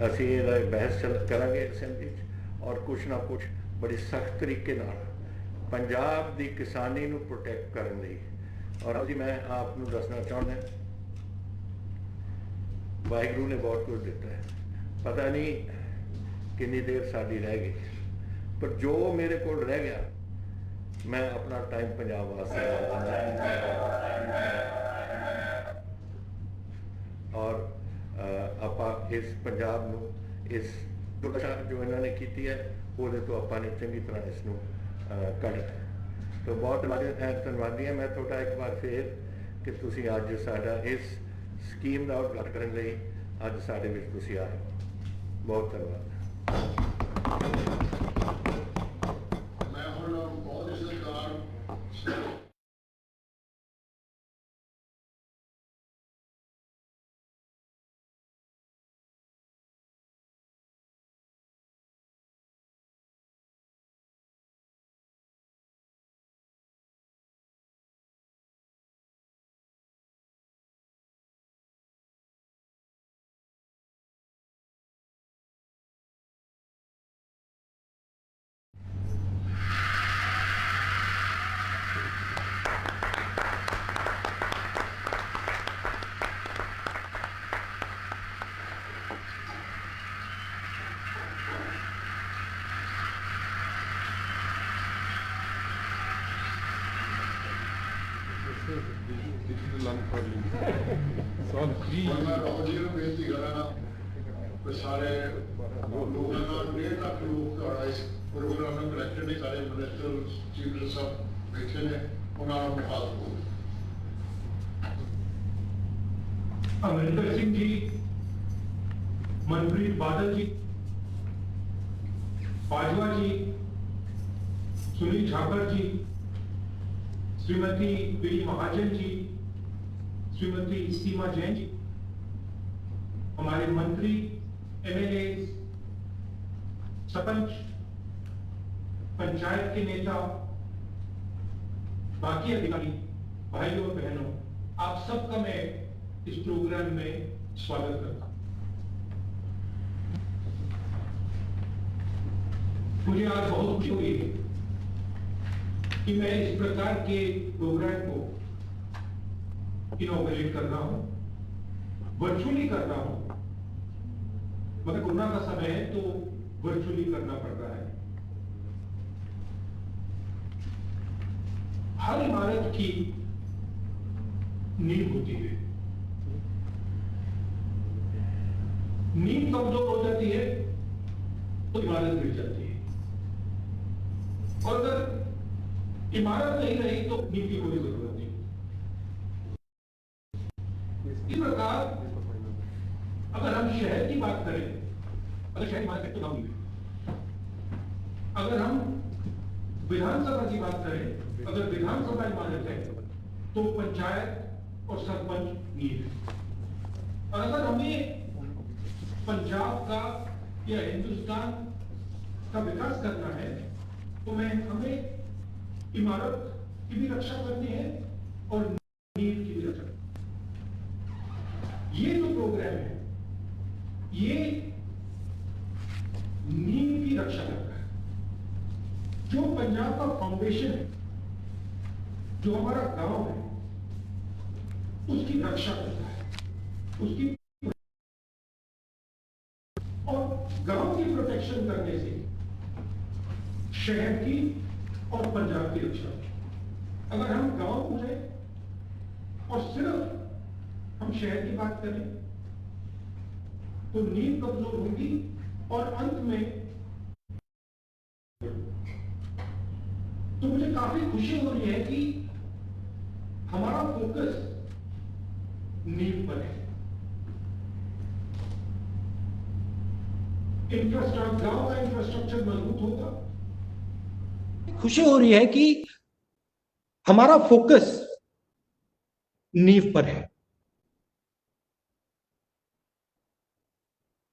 ਅਸੀਂ ਇਹਦਾ ਬਹਿਸ ਕਰਾਂਗੇ ਅਸੈਂਬਲੀ 'ਚ, ਔਰ ਕੁਛ ਨਾ ਕੁਛ ਬੜੀ ਸਖਤ ਤਰੀਕੇ ਨਾਲ ਪੰਜਾਬ ਦੀ ਕਿਸਾਨੀ ਨੂੰ ਪ੍ਰੋਟੈਕਟ ਕਰਨ ਲਈ। ਔਰ ਜੀ ਮੈਂ ਆਪ ਨੂੰ ਦੱਸਣਾ ਚਾਹੁੰਦਾ, ਵਾਹਿਗੁਰੂ ਨੇ ਬਹੁਤ ਕੁਝ ਦਿੱਤਾ ਹੈ, ਪਤਾ ਨਹੀਂ ਕਿੰਨੀ ਦੇਰ ਸਾਡੀ ਰਹਿ ਗਈ, ਪਰ ਜੋ ਮੇਰੇ ਕੋਲ ਰਹਿ ਗਿਆ ਮੈਂ ਆਪਣਾ ਟਾਈਮ ਪੰਜਾਬ ਵਾਸਤੇ ਔਰ ਆਪਾਂ ਇਸ ਪੰਜਾਬ ਨੂੰ, ਇਸ ਦੁਰਦਸ਼ਾ ਜੋ ਇਹਨਾਂ ਨੇ ਕੀਤੀ ਹੈ, ਉਹਦੇ ਤੋਂ ਆਪਾਂ ਨੇ ਚੰਗੀ ਤਰ੍ਹਾਂ ਇਸ ਨੂੰ ਕੱਢਣਾ। ਤਾਂ ਬਹੁਤ ਧੰਨਵਾਦੀ ਹਾਂ ਮੈਂ ਤੁਹਾਡਾ ਇੱਕ ਵਾਰ ਫੇਰ ਕਿ ਤੁਸੀਂ ਅੱਜ ਸਾਡਾ ਇਸ ਸਕੀਮ ਦਾ ਉਦਘਾਟਨ ਕਰਨ ਲਈ ਅੱਜ ਸਾਡੇ ਵਿੱਚ ਤੁਸੀਂ ਆਏ। ਬਹੁਤ ਧੰਨਵਾਦ। ਮੈਂ ਹੁਣ ਬਹੁਤ ਹੀ ਸਤਿਕਾਰ digital unfurling. It's all free. ਮੈਂ ਰਾਹੁਲ ਜੀ ਨੂੰ ਬੇਨਤੀ ਕਰਾਂਗਾ ਕਿ ਸਾਰੇ ਲੋਕਾਂ ਨਾਲ 1.5 ਲੱਖ ਲੋਕ ਇਸ ਪ੍ਰੋਗਰਾਮ ਨੂੰ ਕਨੈਕਟਡ ਨੇ, ਸਾਰੇ ਮਿਨਿਸਟਰ, ਚੀਫ ਮਿਨਿਸਟਰ ਸਾਹਿਬ ਬੈਠੇ ਨੇ, ਉਹਨਾਂ ਨੂੰ ਮੁਖਾਤਬ ਹੋਵੇ। अमरिंदर सिंह जी, मनप्रीत बादल जी, बाजवा जी, सुनील छापर जी, श्रीमती बीडी महाजन जी, श्रीमती सीमा जैन जी, हमारे मंत्री, MLA, सरपंच, पंचायत के नेता, बाकी अधिकारी, भाइयों और बहनों, आप सबका मैं इस प्रोग्राम में स्वागत करता हूं। मुझे आज बहुत खुशी हुई कि मैं इस प्रकार के प्रोग्राम को इनॉग्रेट कर रहा हूं, वर्चुअली कर रहा हूं, मगर कोरोना का समय है तो वर्चुअली करना पड़ रहा है। हर इमारत की नींव होती है। नींव कमजोर हो जाती है तो इमारत गिर जाती है, और अगर इमारत नहीं रही तो नींव की कोई जरूरत नहीं। इस प्रकार अगर हम शहर की बात करें, अगर शहर इमारत है तो गाँव नींव। अगर हम विधानसभा की बात करें, अगर विधानसभा इमारत है तो पंचायत और सरपंच नींव है। और अगर हमें पंजाब का या हिंदुस्तान का विकास करना है तो हमें इमारत की भी रक्षा करनी है और नींव की भी रक्षा। ये जो प्रोग्राम है ये नींव की रक्षा करता है। जो पंजाब का फाउंडेशन है, जो हमारा गांव है, उसकी रक्षा करता है, उसकी और गांव की प्रोटेक्शन करने से शहर की और पंजाब की रक्षा। अगर हम गांव पूछे और सिर्फ हम शहर की बात करें तो नींव कमजोर होगी और अंत में। तो मुझे काफी खुशी हो रही है कि हमारा फोकस नींव पर है। गांव का इंफ्रास्ट्रक्चर मजबूत होगा। खुशी हो रही है कि हमारा फोकस नींव पर है।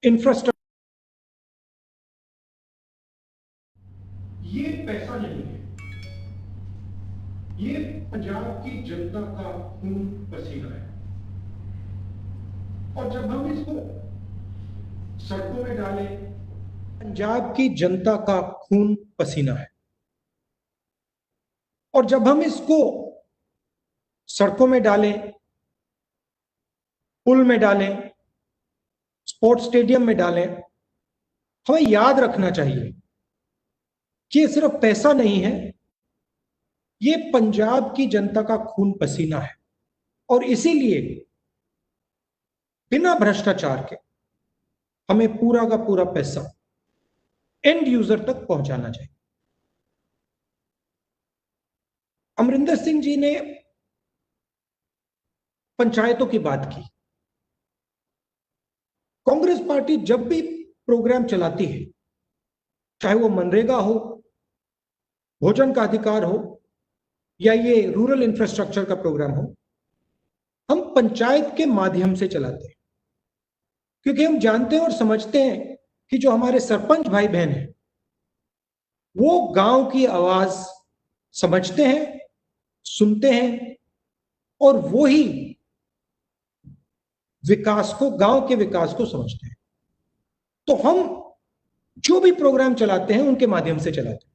इंफ्रास्ट्रक्चर ये पैसा नहीं है, ये पंजाब की जनता का खून पसीना है। और जब हम इसको सड़कों में डालें, पंजाब की जनता का खून पसीना है, और जब हम इसको सड़कों में डालें, पुल में डालें, स्पोर्ट्स स्टेडियम में डालें, हमें याद रखना चाहिए कि ये सिर्फ पैसा नहीं है, ये पंजाब की जनता का खून पसीना है। और इसीलिए बिना भ्रष्टाचार के हमें पूरा का पूरा पैसा एंड यूजर तक पहुंचाना चाहिए। अमरिंदर सिंह जी ने पंचायतों की बात की। कांग्रेस पार्टी जब भी प्रोग्राम चलाती है, चाहे वो मनरेगा हो, भोजन का अधिकार हो, या ये रूरल इंफ्रास्ट्रक्चर का प्रोग्राम हो, हम पंचायत के माध्यम से चलाते हैं, क्योंकि हम जानते हैं और समझते हैं कि जो हमारे सरपंच भाई बहन हैं वो गांव की आवाज समझते हैं, सुनते हैं, और वो ही विकास को, गांव के विकास को समझते हैं। तो हम जो भी प्रोग्राम चलाते हैं उनके माध्यम से चलाते हैं।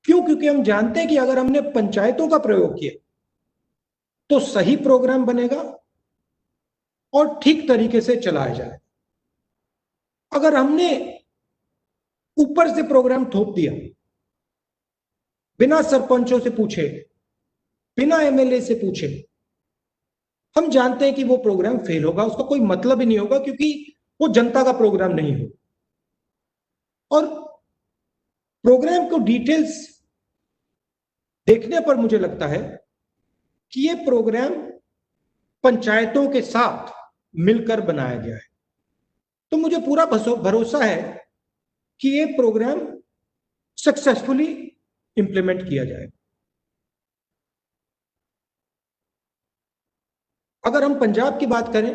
क्यों? क्योंकि हम जानते हैं कि अगर हमने पंचायतों का प्रयोग किया तो सही प्रोग्राम बनेगा और ठीक तरीके से चलाया जाए। अगर हमने ऊपर से प्रोग्राम थोप दिया, बिना सरपंचों से पूछे, बिना एमएलए से पूछे, हम जानते हैं कि वो प्रोग्राम फेल होगा, उसका कोई मतलब ही नहीं होगा, क्योंकि वो जनता का प्रोग्राम नहीं हो। और प्रोग्राम को डिटेल्स देखने पर मुझे लगता है कि ये प्रोग्राम पंचायतों के साथ मिलकर बनाया गया है। तो मुझे पूरा भरोसा है कि ये प्रोग्राम सक्सेसफुली इंप्लीमेंट किया जाए। अगर हम पंजाब की बात करें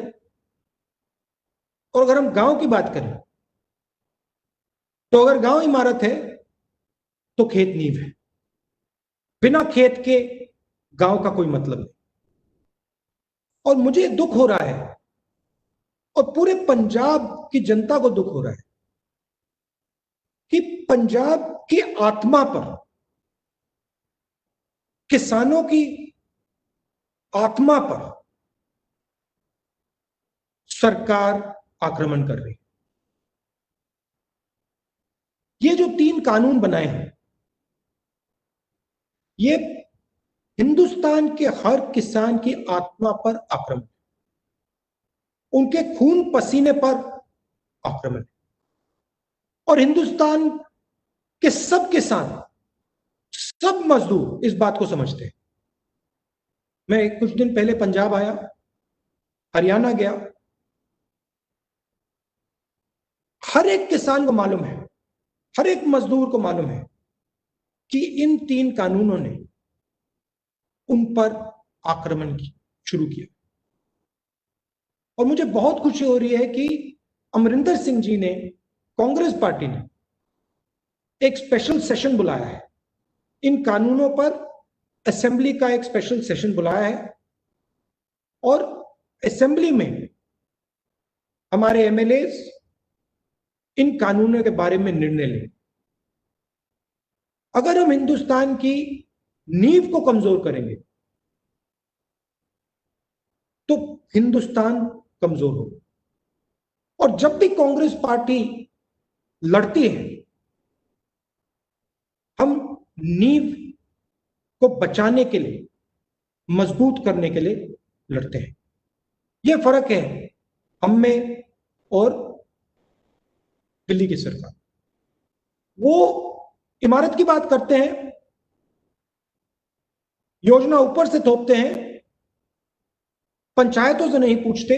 और अगर हम गांव की बात करें, तो अगर गांव इमारत है तो खेत नींव है। बिना खेत के गांव का कोई मतलब नहीं। और मुझे दुख हो रहा है और पूरे पंजाब की जनता को दुख हो रहा है कि पंजाब की आत्मा पर, किसानों की आत्मा पर सरकार आक्रमण कर रही है। ये जो 3 कानून बनाए हैं, ये हिंदुस्तान के हर किसान की आत्मा पर आक्रमण, उनके खून पसीने पर आक्रमण। और हिंदुस्तान के सब किसान, सब मजदूर इस बात को समझते हैं। मैं कुछ दिन पहले पंजाब आया, हरियाणा गया, हर एक किसान को मालूम है, हर एक मजदूर को मालूम है कि इन 3 कानूनों ने उन पर आक्रमण शुरू किया। और मुझे बहुत खुशी हो रही है कि अमरिंदर सिंह जी ने, कांग्रेस पार्टी ने एक स्पेशल सेशन बुलाया है, इन कानूनों पर असेंबली का एक स्पेशल सेशन बुलाया है और असेंबली में हमारे एमएलएस इन कानूनों के बारे में निर्णय लें। अगर हम हिंदुस्तान की नींव को कमजोर करेंगे तो हिंदुस्तान कमजोर होगा। और जब भी कांग्रेस पार्टी लड़ती है, हम नींव को बचाने के लिए, मजबूत करने के लिए लड़ते हैं। यह फर्क है हम में और दिल्ली की सरकार। वो इमारत की बात करते हैं, योजना ऊपर से थोपते हैं, पंचायतों से नहीं पूछते,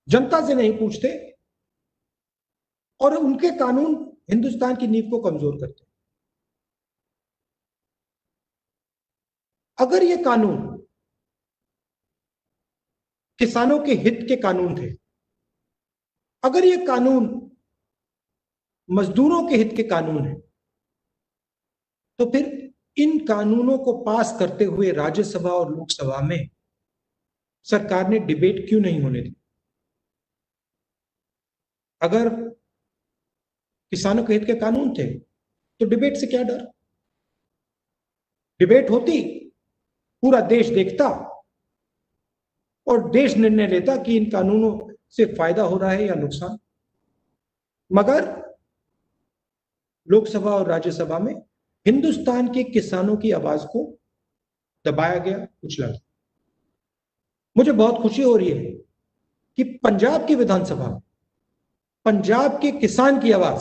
जनता से नहीं पूछते, और उनके कानून हिंदुस्तान की नींव को कमजोर करते हैं। अगर ये कानून किसानों के हित के कानून थे, अगर ये कानून मजदूरों के हित के कानून है, तो फिर इन कानूनों को पास करते हुए राज्यसभा और लोकसभा में सरकार ने डिबेट क्यों नहीं होने दी? अगर किसानों के हित के कानून थे तो डिबेट से क्या डर? डिबेट होती, पूरा देश देखता और देश निर्णय लेता कि इन कानूनों से फायदा हो रहा है या नुकसान। मगर लोकसभा और राज्यसभा में हिंदुस्तान के किसानों की आवाज को दबाया गया, कुचला गया। मुझे बहुत खुशी हो रही है कि पंजाब की विधानसभा में पंजाब के किसान की आवाज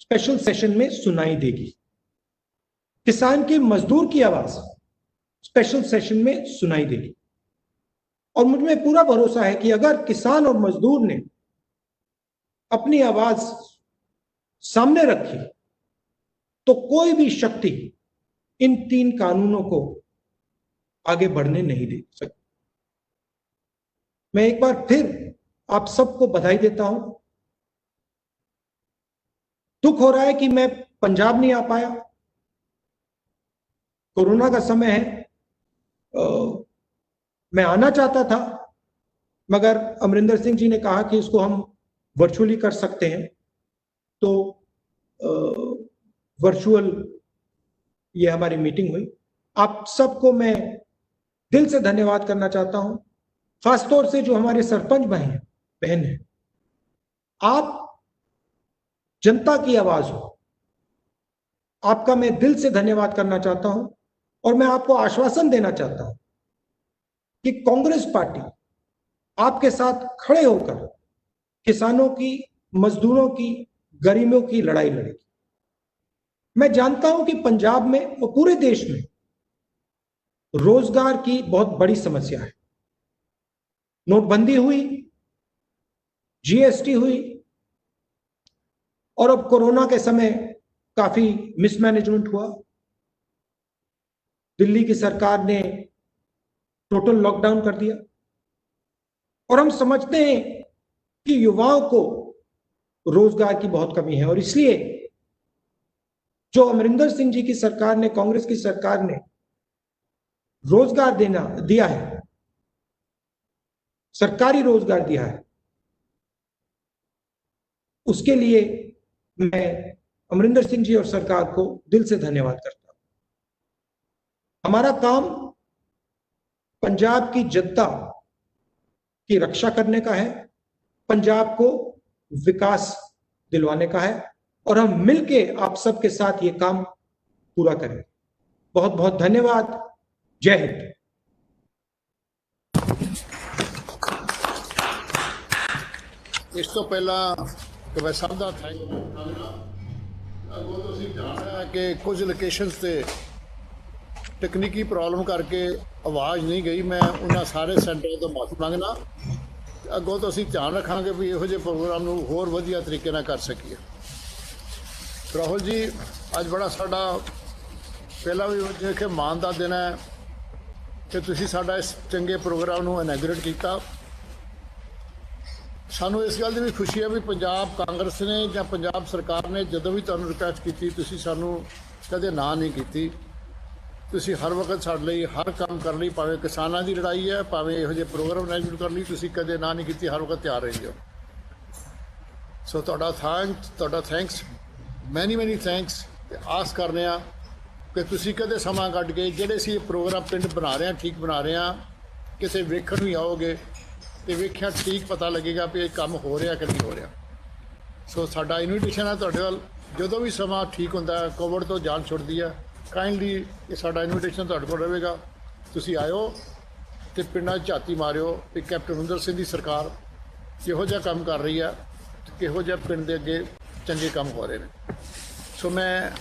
स्पेशल सेशन में सुनाई देगी। किसान के मजदूर की आवाज स्पेशल सेशन में सुनाई देगी। और मुझ में पूरा भरोसा है कि अगर किसान और मजदूर ने अपनी आवाज सामने रखी तो कोई भी शक्ति इन 3 कानूनों को आगे बढ़ने नहीं दे सकती। मैं एक बार फिर आप सबको बधाई देता हूं। दुख हो रहा है कि मैं पंजाब नहीं आ पाया, कोरोना का समय है। मैं आना चाहता था, मगर अमरिंदर सिंह जी ने कहा कि इसको हम वर्चुअली कर सकते हैं, तो वर्चुअल ये हमारी मीटिंग हुई। आप सबको मैं दिल से धन्यवाद करना चाहता हूं, खासतौर से जो हमारे सरपंच भाई हैं, बहन हैं। आप जनता की आवाज हो, आपका मैं दिल से धन्यवाद करना चाहता हूं। और मैं आपको आश्वासन देना चाहता हूं कि कांग्रेस पार्टी आपके साथ खड़े होकर किसानों की, मजदूरों की, गरीबों की लड़ाई लड़ेगी। मैं जानता हूं कि पंजाब में और पूरे देश में रोजगार की बहुत बड़ी समस्या है। नोटबंदी हुई, जीएसटी हुई, और अब कोरोना के समय काफी मिसमैनेजमेंट हुआ। दिल्ली की सरकार ने टोटल लॉकडाउन कर दिया। और हम समझते हैं कि युवाओं को रोजगार की बहुत कमी है, और इसलिए जो अमरिंदर सिंह जी की सरकार ने, कांग्रेस की सरकार ने रोजगार दिया है, सरकारी रोजगार दिया है, उसके लिए मैं अमरिंदर सिंह जी और सरकार को दिल से धन्यवाद करता हूं। हमारा काम पंजाब की जनता की रक्षा करने का है, पंजाब को विकास दिलवाने का है, और हम मिलके आप सबके साथ ये काम पूरा करें। बहुत बहुत धन्यवाद। जय हिंद। ਇਸ ਤੋਂ ਪਹਿਲਾਂ ਕਵੈ ਸਾਹਿਬ ਦਾ ਥੈਂਕ ਅੱਗੋਂ ਤੁਸੀਂ ਜਾਣਿਆ ਕਿ ਕੁਝ ਲੋਕੇਸ਼ਨਸ ਤੇ ਤਕਨੀਕੀ ਪ੍ਰੋਬਲਮ ਕਰਕੇ ਆਵਾਜ਼ ਨਹੀਂ ਗਈ। ਮੈਂ ਉਹਨਾਂ ਸਾਰੇ ਸੈਂਟਰਾਂ ਤੋਂ ਮਾਫੀ ਮੰਗਦਾ। ਅੱਗੋਂ ਤੋਂ ਅਸੀਂ ਧਿਆਨ ਰੱਖਾਂਗੇ ਵੀ ਇਹੋ ਜਿਹੇ ਪ੍ਰੋਗਰਾਮ ਨੂੰ ਹੋਰ ਵਧੀਆ ਤਰੀਕੇ ਨਾਲ ਕਰ ਸਕੀਏ। ਰਾਹੁਲ ਜੀ, ਅੱਜ ਬੜਾ ਸਾਡਾ ਪਹਿਲਾਂ ਵੀ ਜਿਵੇਂ ਕਿ ਮਾਣ ਦਾ ਦਿਨ ਹੈ ਕਿ ਤੁਸੀਂ ਸਾਡਾ ਇਸ ਚੰਗੇ ਪ੍ਰੋਗਰਾਮ ਨੂੰ ਇਨੈਗਰੇਟ ਕੀਤਾ। ਸਾਨੂੰ ਇਸ ਗੱਲ ਦੀ ਵੀ ਖੁਸ਼ੀ ਹੈ ਵੀ ਪੰਜਾਬ ਕਾਂਗਰਸ ਨੇ ਜਾਂ ਪੰਜਾਬ ਸਰਕਾਰ ਨੇ ਜਦੋਂ ਵੀ ਤੁਹਾਨੂੰ ਰਿਕੁਐਸਟ ਕੀਤੀ ਤੁਸੀਂ ਸਾਨੂੰ ਕਦੇ ਨਾ ਨਹੀਂ ਕੀਤੀ। ਤੁਸੀਂ ਹਰ ਵਕਤ ਸਾਡੇ ਲਈ ਹਰ ਕੰਮ ਕਰਨ ਲਈ, ਭਾਵੇਂ ਕਿਸਾਨਾਂ ਦੀ ਲੜਾਈ ਹੈ, ਭਾਵੇਂ ਇਹੋ ਜਿਹੇ ਪ੍ਰੋਗਰਾਮ ਮੈਨੇਜਮੈਂਟ ਕਰਨ ਲਈ ਤੁਸੀਂ ਕਦੇ ਨਾ ਨਹੀਂ ਕੀਤੀ, ਹਰ ਵਕਤ ਤਿਆਰ ਰਹਿੰਦੇ ਹੋ। ਸੋ ਤੁਹਾਡਾ ਥੈਂਕਸ, ਮੈਨੀ ਥੈਂਕਸ। ਆਸ ਕਰਨੇ ਆ ਕਿ ਤੁਸੀਂ ਕਦੇ ਸਮਾਂ ਕੱਢ ਕੇ ਜਿਹੜੇ ਅਸੀਂ ਇਹ ਪ੍ਰੋਗਰਾਮ ਪਿੰਡ ਬਣਾ ਰਹੇ ਹਾਂ, ਠੀਕ ਬਣਾ ਰਹੇ ਹਾਂ, ਕਿਤੇ ਵੇਖਣ ਵੀ ਆਓਗੇ ਤੇ ਵੇਖਿਆ ਠੀਕ ਪਤਾ ਲੱਗੇਗਾ ਵੀ ਇਹ ਕੰਮ ਹੋ ਰਿਹਾ ਕਿ ਨਹੀਂ ਹੋ ਰਿਹਾ। ਸੋ ਸਾਡਾ ਇਨਵੀਟੇਸ਼ਨ ਹੈ ਤੁਹਾਡੇ ਵੱਲ, ਜਦੋਂ ਵੀ ਸਮਾਂ ਠੀਕ ਹੁੰਦਾ ਹੈ, ਕੋਵਿਡ ਤੋਂ ਜਾਨ ਛੁੱਟਦੀ ਹੈ, ਕਾਈਂਡਲੀ ਇਹ ਸਾਡਾ ਇਨਵੀਟੇਸ਼ਨ ਤੁਹਾਡੇ ਕੋਲ ਰਹੇਗਾ। ਤੁਸੀਂ ਆਇਓ ਤੇ ਪਿੰਡਾਂ 'ਚ ਝਾਤੀ ਮਾਰਿਓ ਕਿ ਕੈਪਟਨ ਅਮਰਿੰਦਰ ਸਿੰਘ ਦੀ ਸਰਕਾਰ ਕਿਹੋ ਜਿਹਾ ਕੰਮ ਕਰ ਰਹੀ ਹੈ, ਕਿਹੋ ਜਿਹਾ ਪਿੰਡ ਦੇ ਅੱਗੇ ਚੰਗੇ ਕੰਮ ਹੋ ਰਹੇ ਨੇ। ਸੋ ਮੈਂ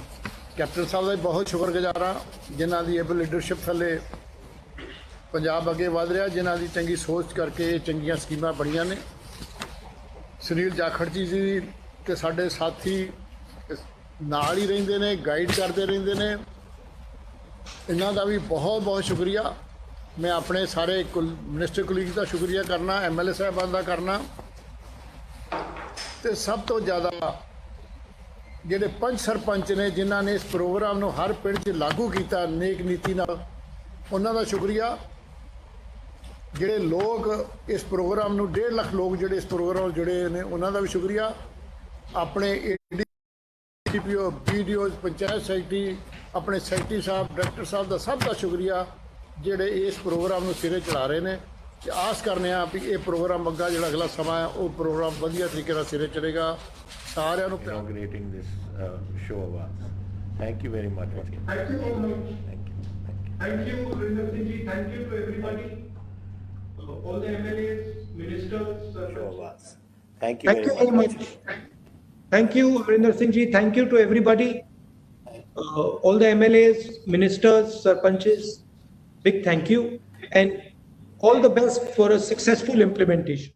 ਕੈਪਟਨ ਸਾਹਿਬ ਦਾ ਬਹੁਤ ਸ਼ੁਕਰਗੁਜ਼ਾਰ ਹਾਂ, ਜਿਨ੍ਹਾਂ ਦੀ ਏਬਲ ਲੀਡਰਸ਼ਿਪ ਥੱਲੇ ਪੰਜਾਬ ਅੱਗੇ ਵਧ ਰਿਹਾ, ਜਿਨ੍ਹਾਂ ਦੀ ਚੰਗੀ ਸੋਚ ਕਰਕੇ ਇਹ ਚੰਗੀਆਂ ਸਕੀਮਾਂ ਬਣੀਆਂ ਨੇ। ਸੁਨੀਲ ਜਾਖੜ ਜੀ ਤੇ ਸਾਡੇ ਸਾਥੀ ਨਾਲ ਹੀ ਰਹਿੰਦੇ ਨੇ, ਗਾਈਡ ਕਰਦੇ ਰਹਿੰਦੇ ਨੇ, ਇਹਨਾਂ ਦਾ ਵੀ ਬਹੁਤ ਬਹੁਤ ਸ਼ੁਕਰੀਆ। ਮੈਂ ਆਪਣੇ ਸਾਰੇ ਮਿਨਿਸਟਰ ਕੁਲੀਗ ਦਾ ਸ਼ੁਕਰੀਆ ਕਰਨਾ, MLA ਸਾਹਿਬਾਨ ਦਾ ਕਰਨਾ, ਤੇ ਸਭ ਤੋਂ ਜ਼ਿਆਦਾ ਜਿਹੜੇ ਪੰਚ ਸਰਪੰਚ ਨੇ ਜਿਨ੍ਹਾਂ ਨੇ ਇਸ ਪ੍ਰੋਗਰਾਮ ਨੂੰ ਹਰ ਪਿੰਡ 'ਚ ਲਾਗੂ ਕੀਤਾ ਨੇਕ ਨੀਤੀ ਨਾਲ, ਉਹਨਾਂ ਦਾ ਸ਼ੁਕਰੀਆ। ਜਿਹੜੇ ਲੋਕ ਇਸ ਪ੍ਰੋਗਰਾਮ ਨੂੰ 1.5 ਲੱਖ ਲੋਕ ਜਿਹੜੇ ਇਸ ਪ੍ਰੋਗਰਾਮ ਨਾਲ ਜੁੜੇ ਨੇ, ਉਹਨਾਂ ਦਾ ਵੀ ਸ਼ੁਕਰੀਆ। ਆਪਣੇ ADPO, BDO, ਪੰਚਾਇਤ ਸੈਕਟਰੀ, ਆਪਣੇ ਸੈਕਟਰੀ ਸਾਹਿਬ, ਡਾਇਰੈਕਟਰ ਸਾਹਿਬ ਦਾ ਸਭ ਦਾ ਸ਼ੁਕਰੀਆ ਜਿਹੜੇ ਇਸ ਪ੍ਰੋਗਰਾਮ ਨੂੰ ਸਿਰੇ ਚੜਾ ਰਹੇ ਨੇ। ਤੇ ਆਸ ਕਰਨੇ ਆ ਵੀ ਇਹ ਪ੍ਰੋਗਰਾਮ ਅੱਗਾ ਜਿਹੜਾ ਅਗਲਾ ਸਮਾਂ ਹੈ ਉਹ ਪ੍ਰੋਗਰਾਮ ਵਧੀਆ ਤਰੀਕੇ ਨਾਲ ਸਿਰੇ ਚੜੇਗਾ। ਸਾਰਿਆਂ ਨੂੰ inaugurating this show of ours. Thank you very much. Thank you, Amrinder Singh ji. Thank you to everybody, all the MLAs, ministers. Show of ours. Thank you very much. Thank you, Amrinder Singh ji. Thank you to everybody, all the MLAs, ministers, sarpanches. Big thank you, and all the best for a successful implementation.